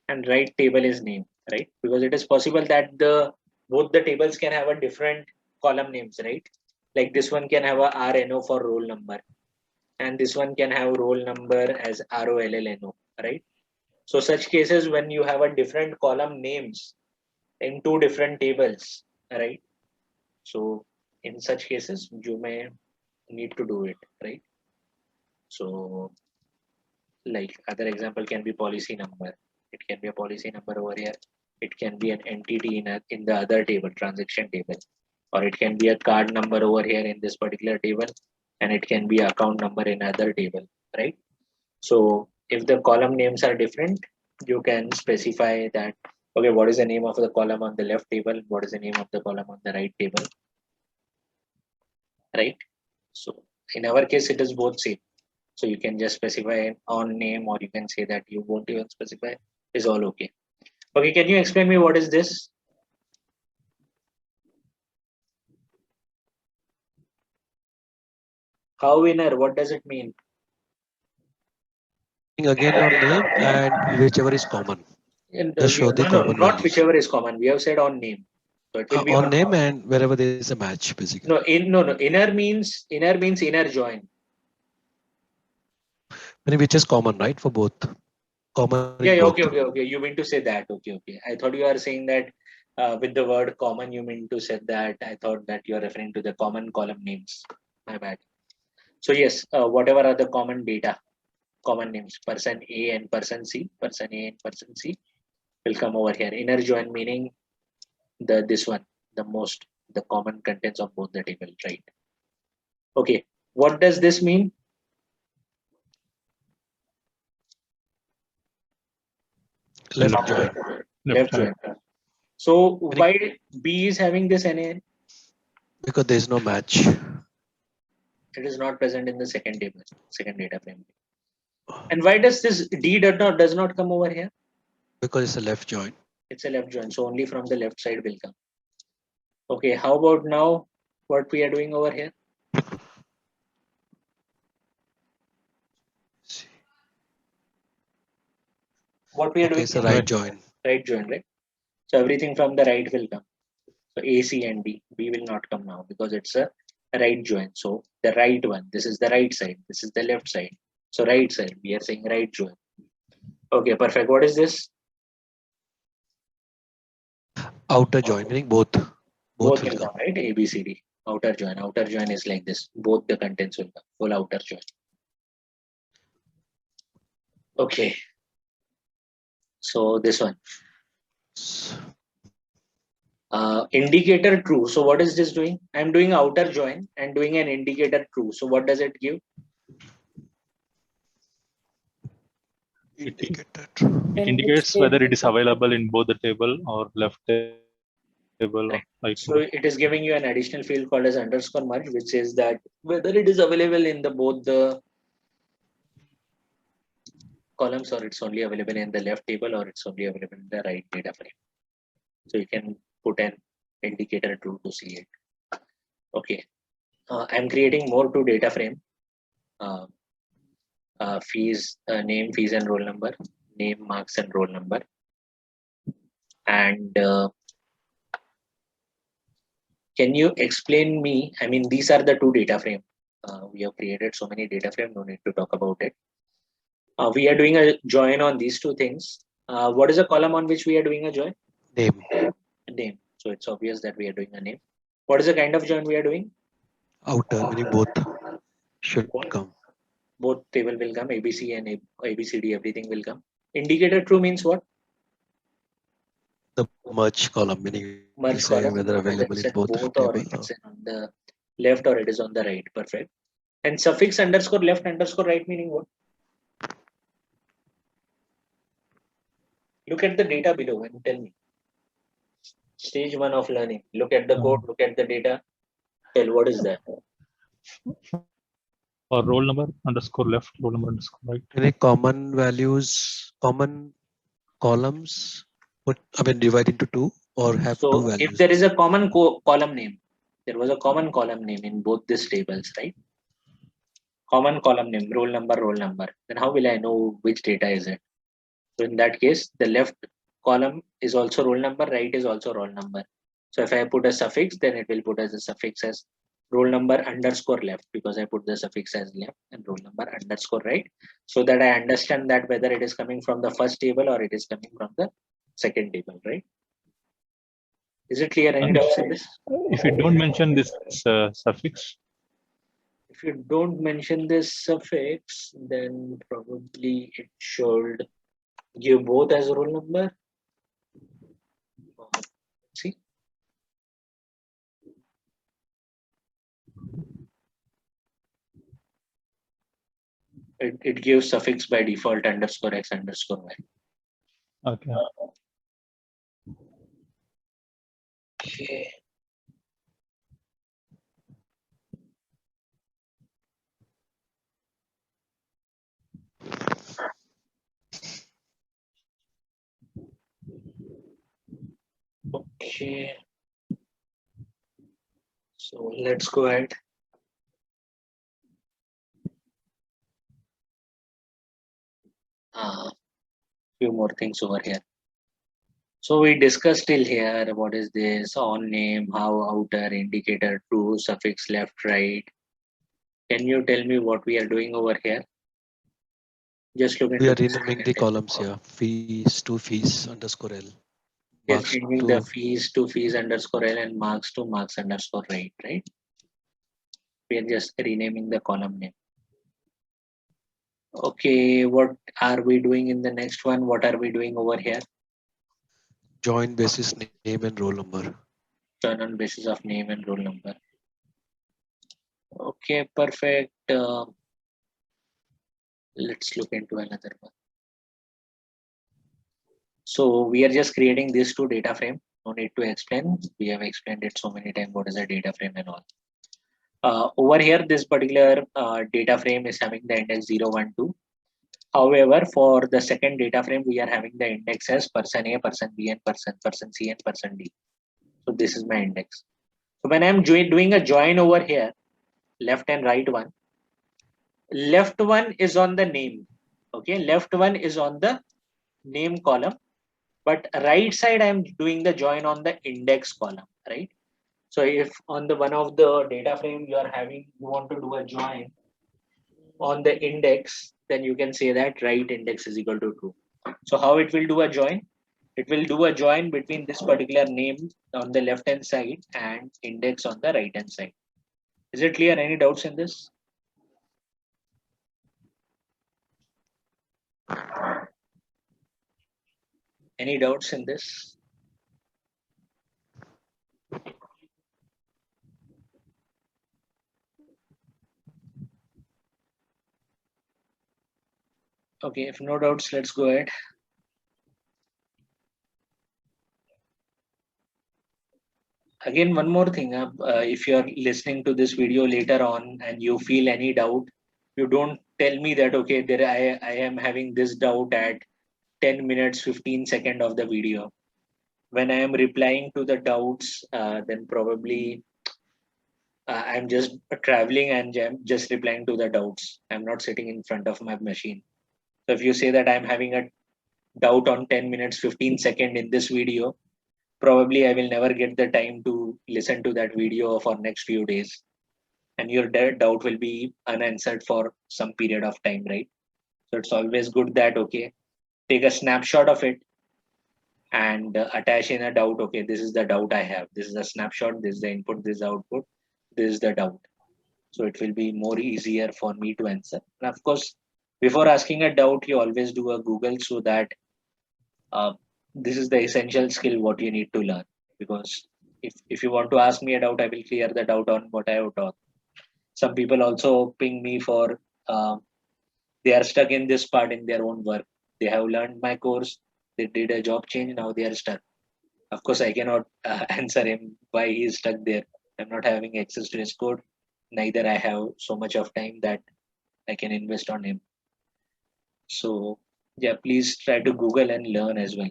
Speaker 1: And right table is name, right? Because it is possible that both the tables can have a different column names, right? Like this one can have a RNO for roll number. And this one can have roll number as ROLLNO, right? So such cases when you have a different column names in two different tables, right? So in such cases, you may need to do it, right? So like other example can be policy number. It can be a policy number over here. It can be an entity in the other table, transaction table, or it can be a card number over here in this particular table, and it can be account number in other table, right? So if the column names are different, you can specify that, okay, what is the name of the column on the left table? What is the name of the column on the right table? Right? So in our case, it is both same. So you can just specify an on name, or you can say that you won't even specify, is all okay. Okay, can you explain me what is this? How inner, what does it mean?
Speaker 3: Again on name and whichever is common.
Speaker 1: And
Speaker 3: Just show the common
Speaker 1: not
Speaker 3: values.
Speaker 1: whichever is common. We have said on name. So it will be
Speaker 3: On name and wherever there is a match, basically.
Speaker 1: No, inner means inner join.
Speaker 3: Which is common, right, for both? Common in
Speaker 1: Yeah,
Speaker 3: both.
Speaker 1: okay. You mean to say that? Okay. I thought you are saying that with the word common, you mean to say that. I thought that you are referring to the common column names. My bad. So yes, whatever are the common data, common names, person A and person C, person A and person C will come over here. Inner join meaning this one, the common contents of both the table, right? Okay. What does this mean?
Speaker 3: Left join.
Speaker 1: Left join. So why B is having this NaN?
Speaker 3: Because there is no match.
Speaker 1: It is not present in the second table, second data frame. And why does this D does not come over here?
Speaker 3: Because it's a left join.
Speaker 1: It's a left join, so only from the left side will come. Okay, how about now what we are doing over here? What we are doing?
Speaker 3: It's a right join.
Speaker 1: Right join, right? So everything from the right will come. So A, C, and B. B will not come now because it's a right join. So the right one, this is the right side, this is the left side. So right side, we are saying right join. Okay, perfect. What is this?
Speaker 3: Outer join, meaning both. Both will come.
Speaker 1: Right? A, B, C, D. Outer join. Outer join is like this. Both the contents will come. Full outer join. Okay. So this one. Indicator true. So what is this doing? I'm doing outer join and doing an indicator true. So what does it give?
Speaker 2: It indicates whether it is available in both the table or left table or right.
Speaker 1: So it is giving you an additional field called as underscore merge, which says that whether it is available in both the columns, or it's only available in the left table, or it's only available in the right data frame. So you can put an indicator true to see it. Okay. I'm creating more to data frame. Fees, name, fees, and roll number, name, marks, and roll number. And can you explain me? I mean, these are the two data frame. We have created so many data frame. No need to talk about it. We are doing a join on these two things. What is the column on which we are doing a join?
Speaker 3: Name.
Speaker 1: Name. So it's obvious that we are doing a name. What is the kind of join we are doing?
Speaker 3: Outer, meaning both should come.
Speaker 1: Both table will come, ABC and ABCD, everything will come. Indicator true means what?
Speaker 3: The merge column, meaning
Speaker 1: Merge
Speaker 3: say
Speaker 1: column,
Speaker 3: whether available in both
Speaker 1: or
Speaker 3: table.
Speaker 1: it's on the left or it is on the right. Perfect. And suffix underscore left underscore right meaning what? Look at the data below and tell me. Stage 1 of learning. Look at the code, look at the data. Tell what is that?
Speaker 2: Or roll number underscore left, roll number underscore right.
Speaker 3: Any common values, common columns, divide into two or have two values.
Speaker 1: If there is a common column name, there was a common column name in both these tables, right? Common column name, roll number. Then how will I know which data is it? So in that case, the left column is also roll number, right is also roll number. So if I put a suffix, then it will put as a suffix as roll number underscore left, because I put the suffix as left, and roll number underscore right, so that I understand that whether it is coming from the first table or it is coming from the second table, right? Is it clear? Any doubts in this?
Speaker 2: If you don't mention this suffix,
Speaker 1: if you don't mention this suffix, then probably it should give both as roll number. See, It gives suffix by default underscore x underscore y.
Speaker 2: Okay.
Speaker 1: Okay. Okay. So let's go ahead. Few more things over here. So we discussed till here what is this on name, how, outer, indicator, true, suffix, left, right. Can you tell me what we are doing over here? Just look
Speaker 3: We
Speaker 1: into
Speaker 3: are
Speaker 1: this.
Speaker 3: renaming the columns here. Fees to fees underscore L.
Speaker 1: We are
Speaker 3: Marks
Speaker 1: changing the
Speaker 3: to
Speaker 1: fees to fees underscore L and marks to marks underscore right, right? We are just renaming the column name. Okay, what are we doing in the next one? What are we doing over here?
Speaker 3: join basis name and roll number.
Speaker 1: Join on basis of name and roll number. Okay, perfect. Let's look into another one. So we are just creating this two data frame. No need to explain. We have explained it so many times. What is a data frame and all. Over here, this particular data frame is having the index 0, 1, 2. However, for the second data frame, we are having the index as person A, person B, and person C, and person D. So this is my index. So when I'm doing a join over here, left and right one, left one is on the name. Okay, left one is on the name column, but right side I'm doing the join on the index column, right? So if on the one of the data frame you want to do a join on the index, then you can say that right index is equal to true. So how it will do a join? It will do a join between this particular name on the left hand side and index on the right hand side. Is it clear? Any doubts in this? Any doubts in this? Okay, if no doubts, let's go ahead. Again, one more thing. If you're listening to this video later on and you feel any doubt, you don't tell me that, okay, I am having this doubt at 10 minutes, 15 seconds of the video. When I am replying to the doubts, then probably I'm just traveling and I'm just replying to the doubts. I'm not sitting in front of my machine. So if you say that I'm having a doubt on 10 minutes, 15 seconds in this video, probably I will never get the time to listen to that video for next few days. And your doubt will be unanswered for some period of time, right? So it's always good that, okay, take a snapshot of it and attach in a doubt. Okay, this is the doubt I have. This is a snapshot. This is the input. This is the output. This is the doubt. So it will be more easier for me to answer. And of course, before asking a doubt, you always do a Google so that this is the essential skill what you need to learn. Because if you want to ask me a doubt, I will clear the doubt on what I have taught. Some people also ping me for they are stuck in this part in their own work. They have learned my course. They did a job change. Now they are stuck. Of course, I cannot answer him why he is stuck there. I'm not having access to his code. Neither I have so much of time that I can invest on him. So yeah, please try to Google and learn as well.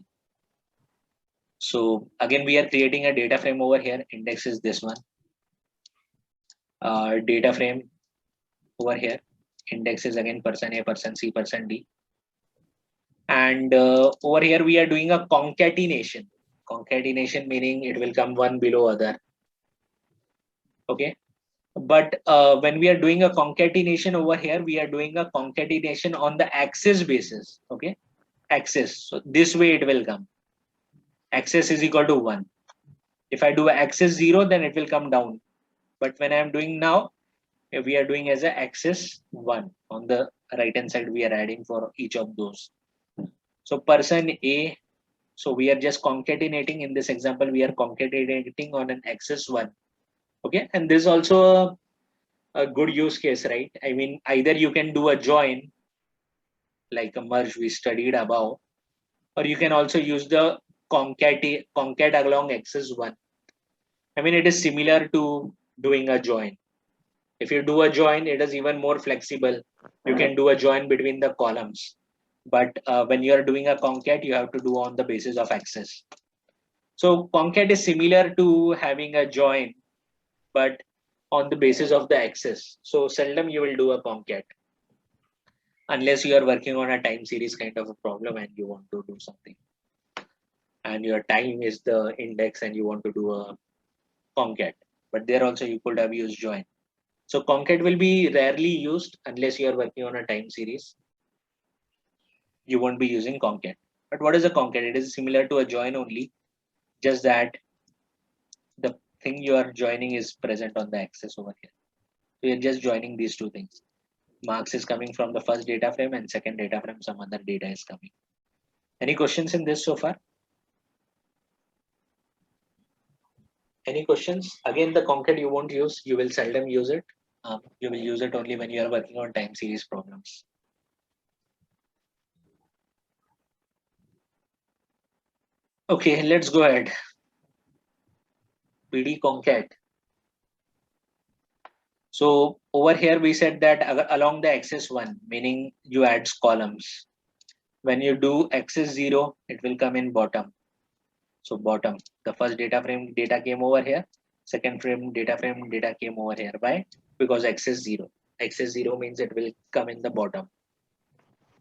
Speaker 1: So again, we are creating a data frame over here. Index is this one. Data frame over here. Index is again person A, person C, person D. And over here, we are doing a concatenation. Concatenation meaning it will come one below other. Okay. But when we are doing a concatenation over here, we are doing a concatenation on the axis basis. Okay. Axis. So this way it will come. Axis is equal to 1. If I do axis 0, then it will come down. But when I am doing now, we are doing as a axis 1. On the right hand side, we are adding for each of those. So person A, so we are just concatenating. In this example, we are concatenating on an axis 1. Okay, and this is also a good use case, right? I mean, either you can do a join like a merge we studied above, or you can also use the concat along axis 1. I mean, it is similar to doing a join. If you do a join, it is even more flexible. You can do a join between the columns. But when you are doing a concat, you have to do on the basis of axis. So concat is similar to having a join, but on the basis of the axis. So seldom you will do a concat unless you are working on a time series kind of a problem and you want to do something. And your time is the index and you want to do a concat. But there also you could have used join. So concat will be rarely used unless you are working on a time series. You won't be using concat. But what is a concat? It is similar to a join only, just that the thing you are joining is present on the axis over here. So you're just joining these two things. Marks is coming from the first data frame and second data frame, some other data is coming. Any questions in this so far? Any questions? Again, the concat you won't use, you will seldom use it. You will use it only when you are working on time series problems. Okay, let's go ahead. PD concat. So over here we said that along the axis 1, meaning you add columns. When you do axis 0, it will come in bottom. So bottom, the first data frame data came over here, second frame data came over here. Why? Because axis 0. Axis 0 means it will come in the bottom.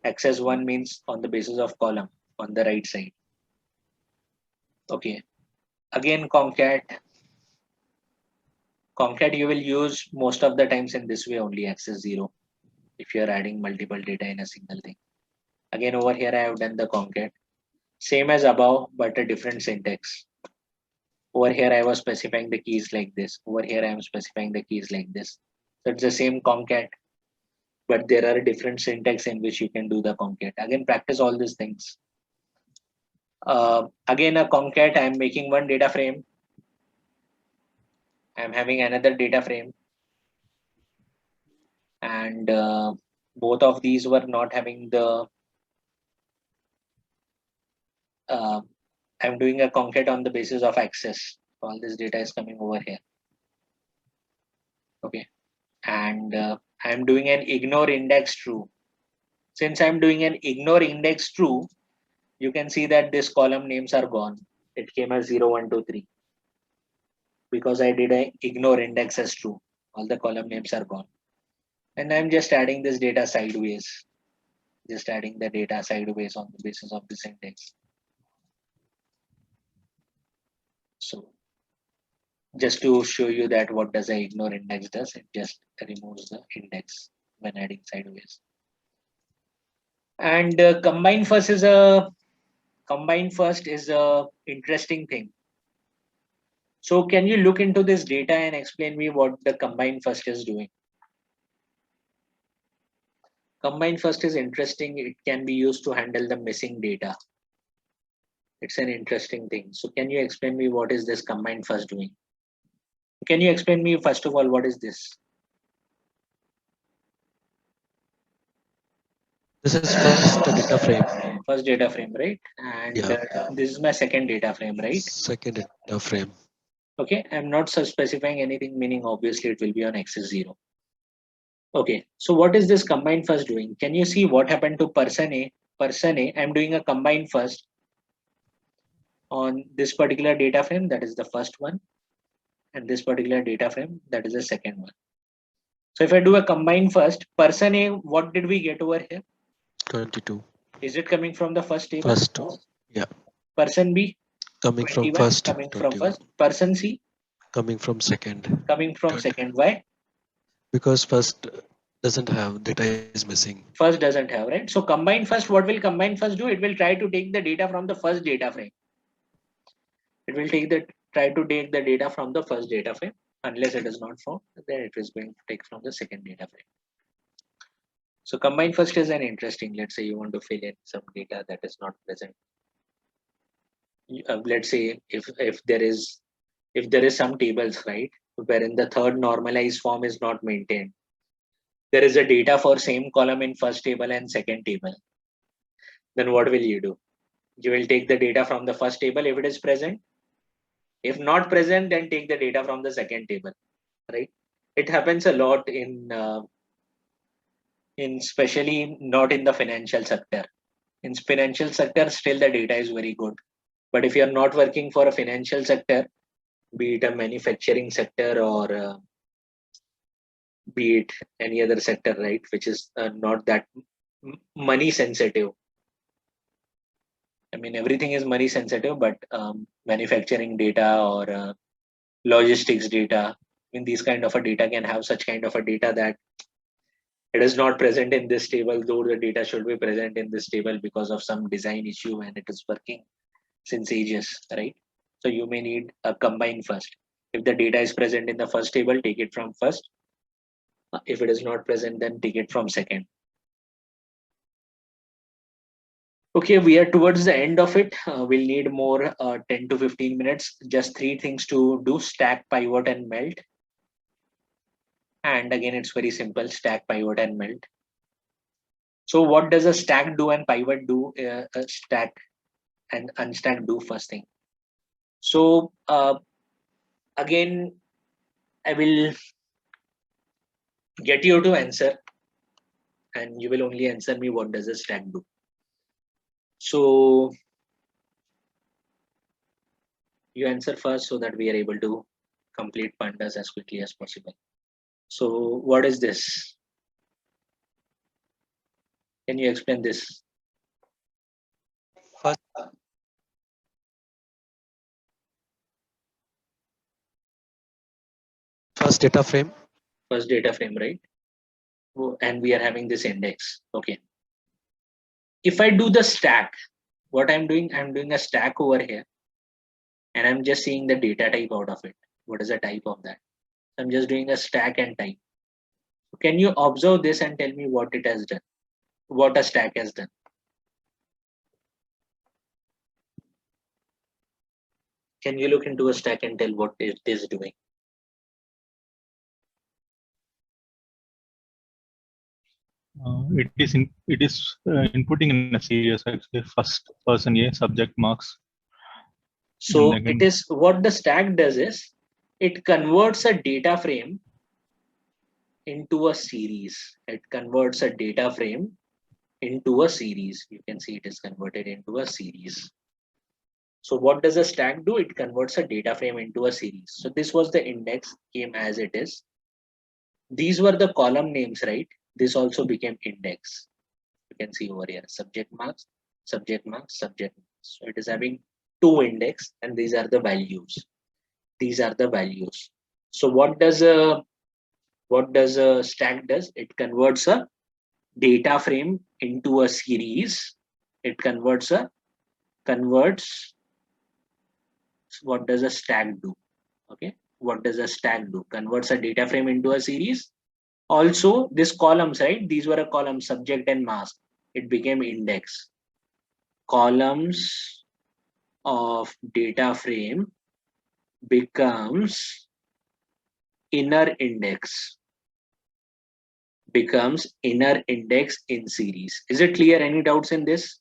Speaker 1: Axis 1 means on the basis of column on the right side. Okay. Again, concat. Concat you will use most of the times in this way only, axis 0, if you are adding multiple data in a single thing. Again, over here I have done the concat. Same as above, but a different syntax. Over here I was specifying the keys like this. Over here I am specifying the keys like this. So it's the same concat, but there are different syntax in which you can do the concat. Again, practice all these things. Again, a concat, I'm making one data frame. I'm having another data frame. And both of these were not having the I'm doing a concat on the basis of axis. All this data is coming over here. Okay. And I'm doing an ignore index true. Since I'm doing an ignore index true, you can see that this column names are gone. It came as 0, 1, 2, 3. Because I did an ignore index as true. All the column names are gone. And I'm just adding this data sideways. Just adding the data sideways on the basis of this index. So just to show you that what does a ignore index does, it just removes the index when adding sideways. And combine first is a interesting thing. So can you look into this data and explain me what the combine first is doing? Combine first is interesting. It can be used to handle the missing data. It's an interesting thing. So can you explain me what is this combine first doing? Can you explain me first of all what is this?
Speaker 3: This is first data frame.
Speaker 1: First data frame, right? And
Speaker 3: Yeah.
Speaker 1: this is my second data frame, right?
Speaker 3: Second data frame.
Speaker 1: Okay, I'm not specifying anything, meaning obviously it will be on axis 0. Okay, so what is this combine first doing? Can you see what happened to person A? Person A, I'm doing a combine first on this particular data frame, that is the first one, and this particular data frame, that is the second one. So if I do a combine first, person A, what did we get over here?
Speaker 3: 22.
Speaker 1: Is it coming from the first table?
Speaker 3: First. Yeah.
Speaker 1: Person B?
Speaker 3: Coming from
Speaker 1: 21,
Speaker 3: first.
Speaker 1: coming
Speaker 3: 21.
Speaker 1: from first. Person C?
Speaker 3: Coming from second.
Speaker 1: Coming from second. Why?
Speaker 3: Because first doesn't have, data is missing.
Speaker 1: First doesn't have, right? So combine first, what will combine first do? It will try to take the data from the first data frame. It will try to take the data from the first data frame. Unless it is not found, then it is going to take from the second data frame. So combine first is an interesting, let's say you want to fill in some data that is not present. Let's say if there is some tables, right, wherein the third normalized form is not maintained. There is a data for same column in first table and second table. then what will you do? You will take the data from the first table if it is present. If not present, then take the data from the second table, right? It happens a lot in especially not in the financial sector. In financial sector, still the data is very good. But if you're not working for a financial sector, be it a manufacturing sector or be it any other sector, right, which is not that money sensitive. I mean, everything is money sensitive, but manufacturing data or logistics data, I mean, these kind of a data can have such kind of a data that it is not present in this table, though the data should be present in this table because of some design issue and it is working since ages, right? So you may need a combine first. If the data is present in the first table, take it from first. If it is not present, then take it from second. Okay, we are towards the end of it. We'll need more 10 to 15 minutes. Just 3 things to do: stack, pivot, and melt. And again, it's very simple: stack, pivot, and melt. So what does a stack do and pivot do? A stack and unstack do first thing. So again, I will get you to answer, and you will only answer me what does a stack do. So you answer first so that we are able to complete Pandas as quickly as possible. So what is this? Can you explain this?
Speaker 3: First data frame.
Speaker 1: First data frame, right? And we are having this index. Okay. If I do the stack, what I'm doing a stack over here, and I'm just seeing the data type out of it. What is the type of that? I'm just doing a stack and type. Can you observe this and tell me what it has done? What a stack has done? Can you look into a stack and tell what it is doing?
Speaker 2: It is inputting in a series, actually. First person A, subject marks.
Speaker 1: So it is what the stack does is it converts a data frame into a series. It converts a data frame into a series. You can see it is converted into a series. So what does a stack do? It converts a data frame into a series. So this was the index, came as it is. These were the column names, right? This also became index. You can see over here, subject marks, subject marks, subject marks. So it is having 2 index and these are the values. These are the values. So what does a stack does? It converts a data frame into a series. It converts. What does a stack do? Okay, what does a stack do? Converts a data frame into a series. Also, this columns, right? These were a column, subject and mask. It became index. Columns of data frame becomes inner index. Becomes inner index in series. Is it clear? Any doubts in this?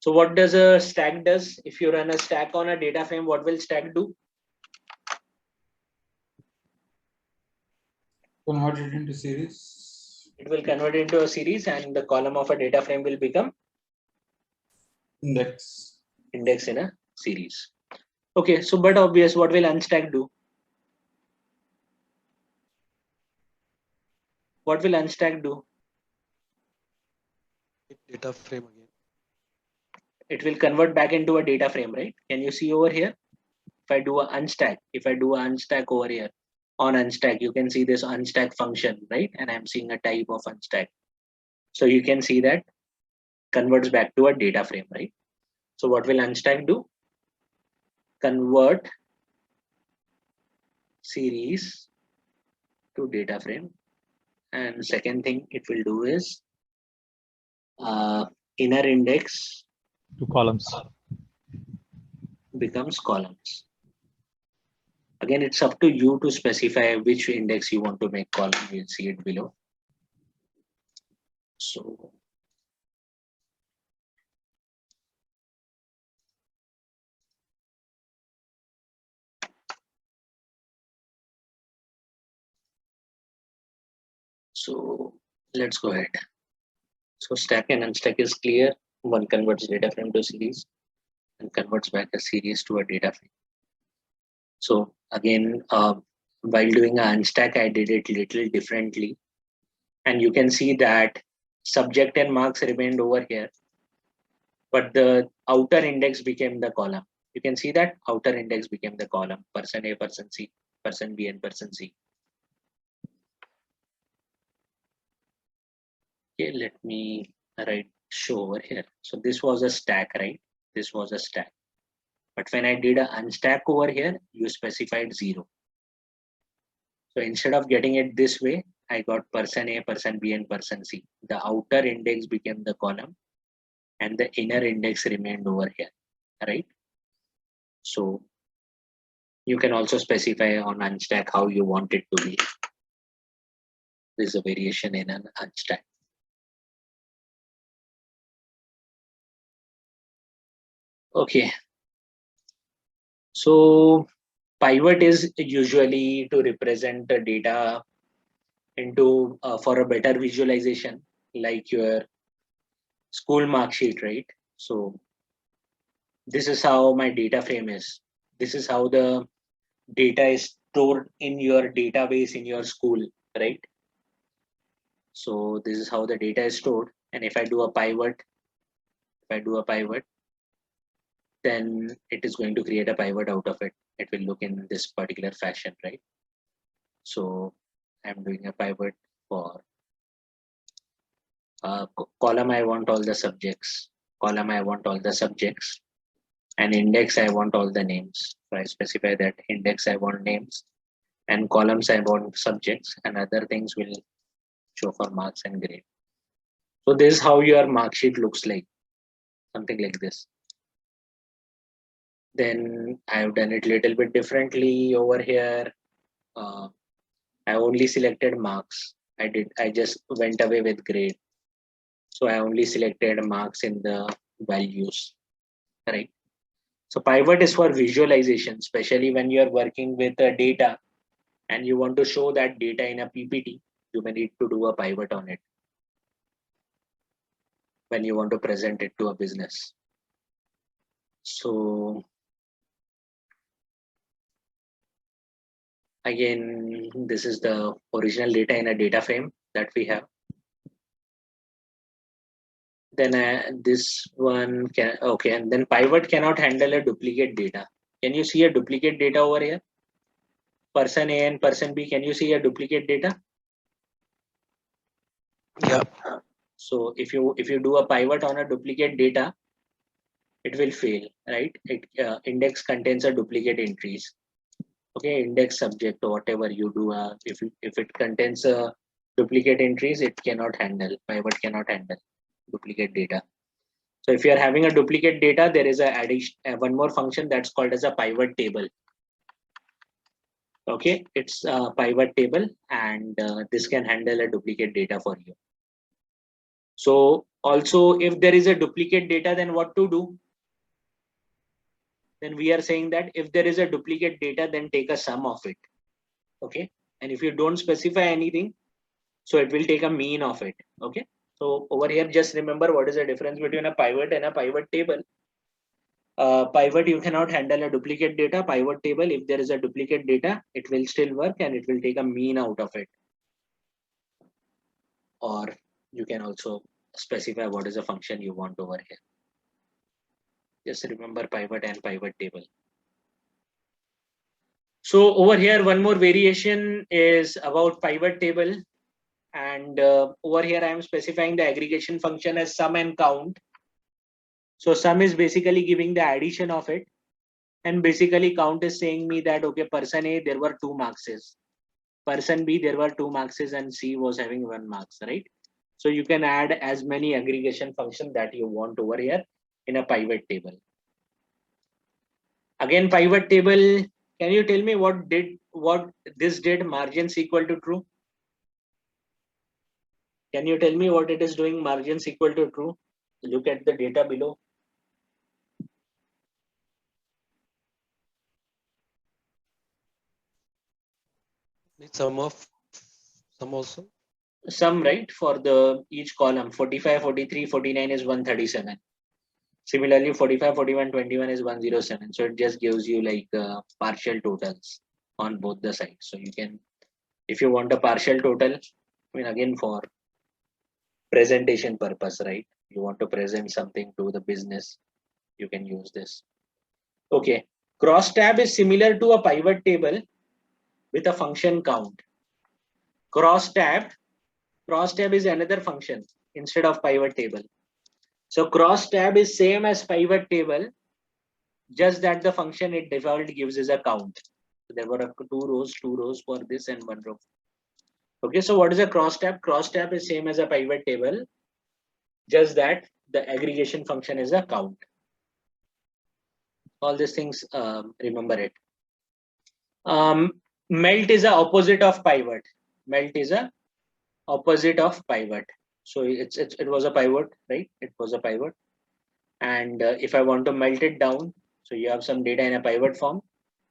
Speaker 1: So what does a stack does? If you run a stack on a data frame, what will stack do?
Speaker 6: Convert it into series.
Speaker 1: It will convert it into a series and the column of a data frame will become
Speaker 6: Index.
Speaker 1: Index in a series. Okay, so but obvious, what will unstack do? What will unstack do?
Speaker 3: Data frame again.
Speaker 1: It will convert back into a data frame, right? Can you see over here? If I do a unstack over here on unstack, you can see this unstack function, right? And I'm seeing a type of unstack. So you can see that converts back to a data frame, right? So what will unstack do? Convert series to data frame. And second thing it will do is inner index
Speaker 2: to columns.
Speaker 1: Becomes columns. Again, it's up to you to specify which index you want to make column. You'll see it below. So let's go ahead. So stack and unstack is clear. One converts data frame to series and converts back a series to a data frame. So again, while doing an unstack, I did it little differently. And you can see that subject and marks remained over here, but the outer index became the column. You can see that outer index became the column, person A, person C, person B, and person C. Okay, let me show over here. So this was a stack, right? This was a stack. But when I did a unstack over here, you specified 0. So instead of getting it this way, I got person A, person B, and person C. The outer index became the column and the inner index remained over here, right? So you can also specify on unstack how you want it to be. This is a variation in an unstack. Okay. So pivot is usually to represent the data into for a better visualization, like your school mark sheet, right? So this is how my data frame is. This is how the data is stored in your database in your school, right? So this is how the data is stored. And if I do a pivot, then it is going to create a pivot out of it. It will look in this particular fashion, right? So I'm doing a pivot for column. I want all the subjects. Column I want all the subjects. And index I want all the names. So I specify that index I want names, and columns I want subjects, and other things will show for marks and grade. So this is how your mark sheet looks like, something like this. Then I've done it a little bit differently over here. I only selected marks. I just went away with grade. So I only selected marks in the values, right? So pivot is for visualization, especially when you're working with data and you want to show that data in a PPT, you may need to do a pivot on it when you want to present it to a business. So again, this is the original data in a data frame that we have. Then this one can, okay, and then pivot cannot handle a duplicate data. Can you see a duplicate data over here? Person A and person B, can you see a duplicate data?
Speaker 3: Yeah.
Speaker 1: So if you do a pivot on a duplicate data, it will fail, right? Index contains a duplicate entries. Okay, index subject or whatever you do, if it contains a duplicate entries, it cannot handle, pivot cannot handle duplicate data. So if you are having a duplicate data, there is a addition, one more function that's called as a pivot table. Okay, it's a pivot table, and this can handle a duplicate data for you. So also, if there is a duplicate data, then what to do? Then we are saying that if there is a duplicate data, then take a sum of it. Okay, and if you don't specify anything, so it will take a mean of it. Okay, so over here, just remember what is the difference between a pivot and a pivot table. Pivot, you cannot handle a duplicate data. Pivot table, if there is a duplicate data, it will still work and it will take a mean out of it. Or you can also specify what is the function you want over here. Just remember pivot and pivot table. So over here, one more variation is about pivot table. And over here, I am specifying the aggregation function as sum and count. So sum is basically giving the addition of it. And basically count is saying me that, okay, person A, there were 2 marks. Person B, there were 2 marks and C was having 1 marks, right? So you can add as many aggregation function that you want over here in a pivot table. Again, pivot table, can you tell me what this did margins equal to true? Can you tell me what it is doing? Margins equal to true. Look at the data below.
Speaker 3: Some also.
Speaker 1: Sum, right? For the each column, 45, 43, 49 is 137. Similarly, 45, 41, 21 is 107. So it just gives you like partial totals on both the sides. So you can, if you want a partial total, I mean, again, for presentation purpose, right? You want to present something to the business, you can use this. Okay. Cross tab is similar to a pivot table with a function count. Cross tab is another function instead of pivot table. So cross tab is same as pivot table, just that the function it default gives is a count. So there were two rows for this and one row. Okay, so what is a cross tab? Cross tab is same as a pivot table, just that the aggregation function is a count. All these things, remember it. Melt is a opposite of pivot. Melt is a opposite of pivot. So it was a pivot, right? It was a pivot. And if I want to melt it down, so you have some data in a pivot form,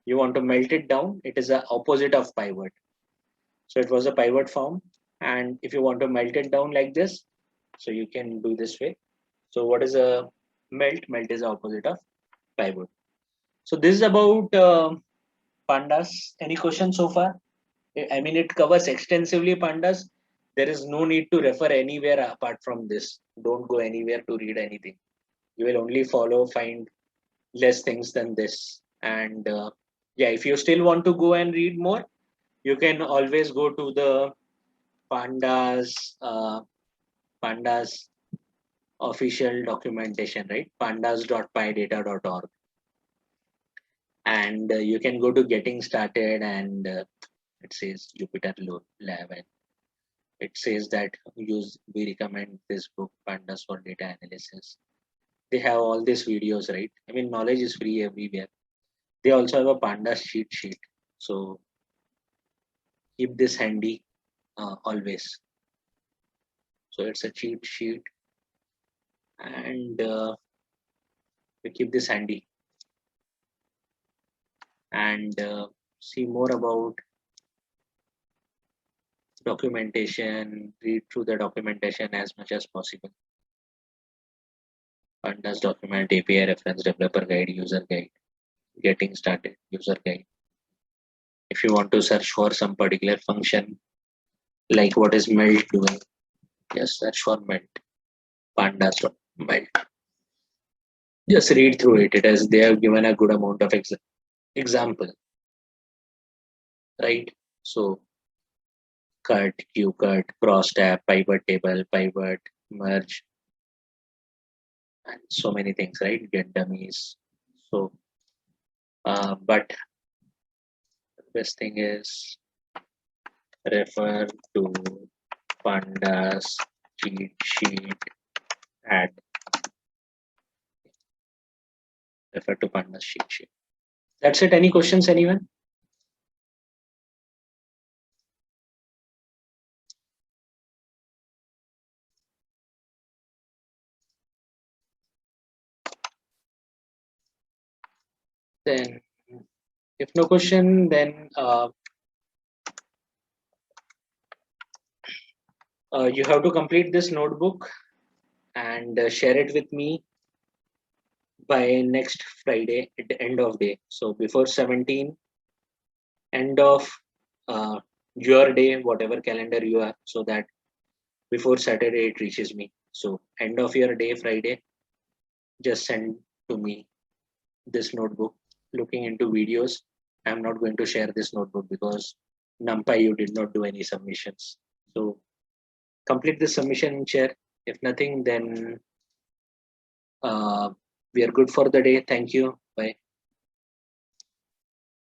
Speaker 1: you want to melt it down, it is the opposite of pivot. So it was a pivot form. And if you want to melt it down like this, so you can do this way. So what is a melt? Melt is the opposite of pivot. So this is about Pandas. Any questions so far? I mean, it covers extensively Pandas. There is no need to refer anywhere apart from this. Don't go anywhere to read anything. You will only find less things than this. And yeah, if you still want to go and read more, you can always go to the Pandas official documentation, right? pandas.pydata.org. And you can go to getting started, and it says Jupyter Lab, and it says that we recommend this book, Pandas for Data Analysis. They have all these videos, right? I mean, knowledge is free everywhere. They also have a Pandas cheat sheet. So keep this handy always. So it's a cheat sheet, and we keep this handy. And see more about documentation, read through the documentation as much as possible. Pandas document, API reference, developer guide, user guide, getting started, user guide. If you want to search for some particular function, like what is melt doing, just search for melt, pandas.melt. Just read through it. They have given a good amount of example, right? So cut, qcut, cross tab, pivot table, pivot, merge, and so many things, right? Get dummies. So, but the best thing is refer to Pandas cheat sheet at refer to Pandas cheat sheet. That's it. Any questions, anyone? Then, if no question, then you have to complete this notebook and share it with me by next Friday at the end of day. So before 17, end of your day, whatever calendar you are, so that before Saturday it reaches me. So end of your day, Friday, just send to me this notebook. Looking into videos, I'm not going to share this notebook because NumPy, you did not do any submissions. So complete the submission and share. If nothing, then we are good for the day. Thank you. Bye.